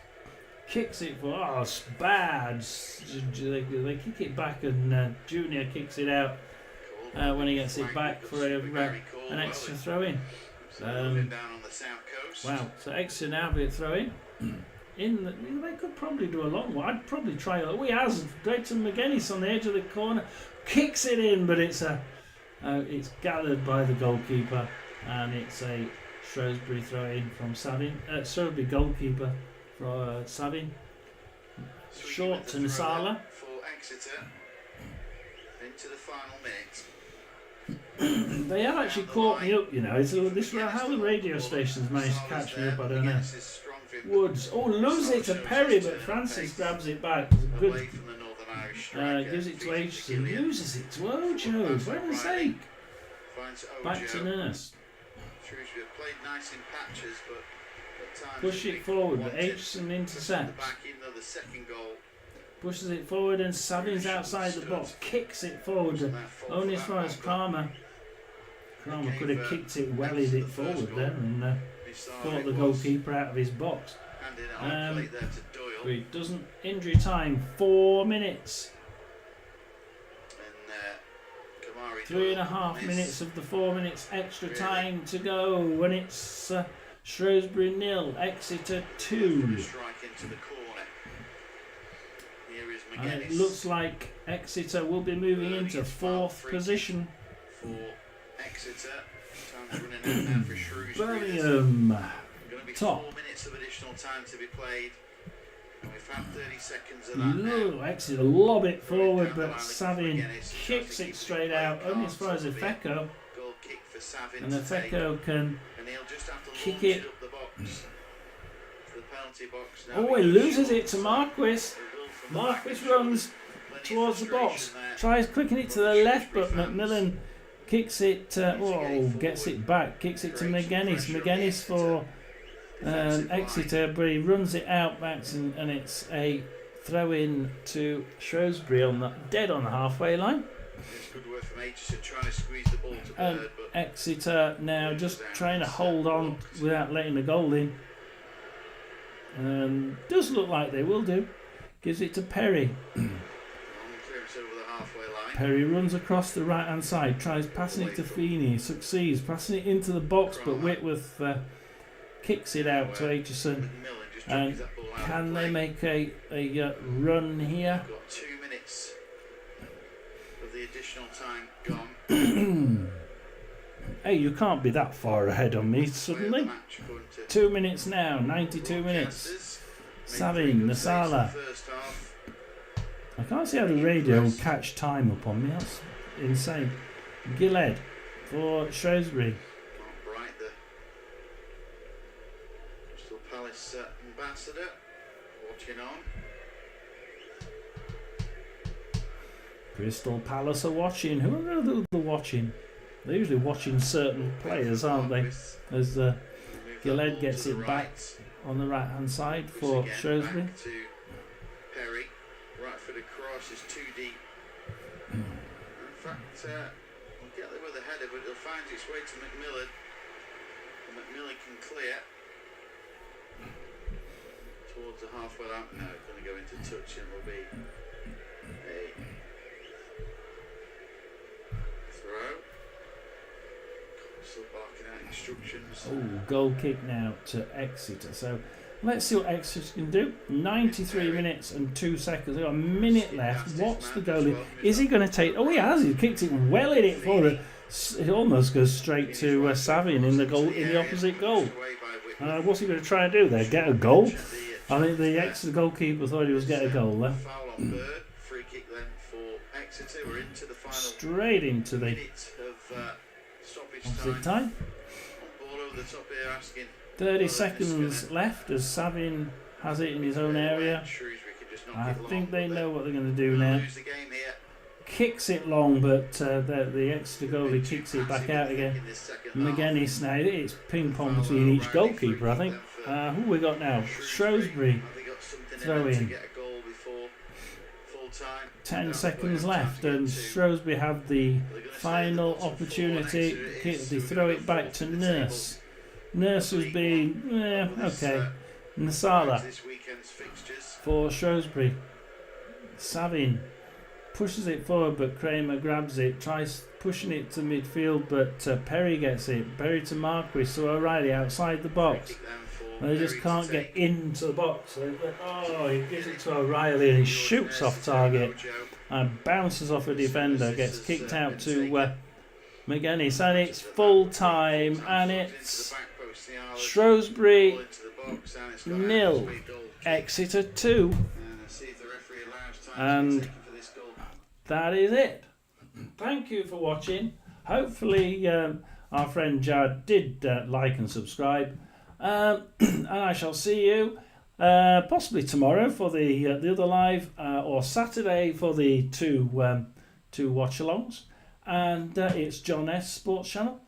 Kicks it for, it's bad. They kick it back and Junior kicks it out when he gets it back for an extra throw in. Wow, so Exeter now be a throw in. They could probably do a long one. I'd probably try it. He has. Drayton McGuinness on the edge of the corner. Kicks it in, but it's gathered by the goalkeeper. And it's a Shrewsbury throw in from Savin. Shrewsbury goalkeeper for Savin. Short to Nsala. For Exeter. Into the final minute. They have actually caught me up, you know. This is how the radio stations managed to catch me up, I don't know. Woods. Lose it to Perry, but Francis grabs it back. Good. Gives it to Aitchison. Loses it to Ojo. For heaven's sake. Back to Nurse. Push it forward, but Aitchison intercepts. Pushes it forward and Savin's outside the box. Kicks it forward. Only as far as Kramer. Kramer could have kicked it, wellied it forward there and caught the goalkeeper out of his box. But it doesn't. Injury time, 4 minutes. 3.5 minutes of the 4 minutes extra time to go when it's Shrewsbury 0, Exeter 2. Strike into the corner. Here is And it McGuinness looks like Exeter will be moving into 4th position. for Exeter. Time's running out now for Shrewsbury. Birmingham, Going to be top. 4 minutes of additional time to be played. And we've had 30 seconds of that now. No, Exeter lob it forward, but Savin kicks it straight out, only as far as Ifeko. Goal kick for Savin And to take. Ifeko can And he'll just have to kick launch it. it up the box. To the penalty box now. Oh, he loses it to Marquis. A goal from Marquis runs Plenty of towards the box, frustration there. tries clicking it to the left, but Macmillan kicks it, gets it back, kicks it to McGuinness. McGuinness for Exeter, but he runs it out back, and it's a throw in to Shrewsbury dead on the halfway line. It's good work from Aitchison trying to squeeze the ball to And Bird, but Exeter now just trying to hold on without letting the goal in. Does look like they will do. Gives it to Perry. long clearance over the halfway line. Perry runs across the right hand side, tries passing it to Feeney, succeeds, passing it into the box, but Whitworth kicks it out to Aitchison. McMillan just And jumps that ball out can of they play. make a run here? Got 2 minutes of the additional time gone. Hey, you can't be that far ahead on me Play of the suddenly. match according to 2 minutes now, 92 minutes. broadcasters. Made Savin, 3 good saves in the Nasala. first half. I can't see how the radio will catch time up on me. That's insane. Gillett for Shrewsbury. Mark Bright, the Crystal Palace ambassador, watching on. Crystal Palace are watching. Who are they're watching? They're usually watching certain players, aren't they? As Move that Gillett ball gets to the it back right. on the right hand side Push for again, Shrewsbury. back to Perry. Right foot across is too deep. In fact, we'll get there with a header, but it'll find its way to McMillan. And McMillan can clear towards the halfway line. No, it's going to go into touch and will be a throw. Still barking out instructions. Oh, goal kick now to Exeter. So let's see what Exeter can do. 93 minutes and 2 seconds. They've got a minute left. What's the goalie? Is he going to take? Oh, he has. He kicked it well in it forward. It almost goes straight to Savin in the opposite goal. What's he going to try and do there? Get a goal? I think the Exeter goalkeeper thought he was getting a goal there. Foul on Bird. Free kick then for Exeter. We're into the final Straight into the minute of stoppage opposite time. time. Ball over the top here asking. 30 seconds left as Savin has it in his own area. Shrewsbury could just knock I it long, think they but know what they're going to they'll do now. lose the game here. Kicks it long, but the Exeter goalie kicks it back out again. In this second half. McGuinness now. It's ping pong between each goalkeeper, I think. Who we got now? Shrewsbury. Have they got something Throw in them to in. get a goal before full time? 10 No, seconds but left, time to and get to. Shrewsbury have the They're gonna say final the bottom opportunity. four next to it is, They so throw we're it gonna back to fall to the Nurse. Nurse has been, This, okay. Nasala this weekend's fixtures. for Shrewsbury. Savin pushes it forward, but Kramer grabs it, tries pushing it to midfield, but Perry gets it. Perry to Marquis, so O'Reilly outside the box. Kick them for And they just Perry to can't get take. into the box. He gives it to O'Reilly and he shoots off target and bounces off a defender, gets kicked out to McGuinness, and it's full time, and it's Shrewsbury 0, Exeter 2, and that is it. Thank you for watching. Hopefully our friend Jad did like and subscribe, and I shall see you possibly tomorrow for the other live, or Saturday for the two watch-alongs, and it's John S Sports Channel.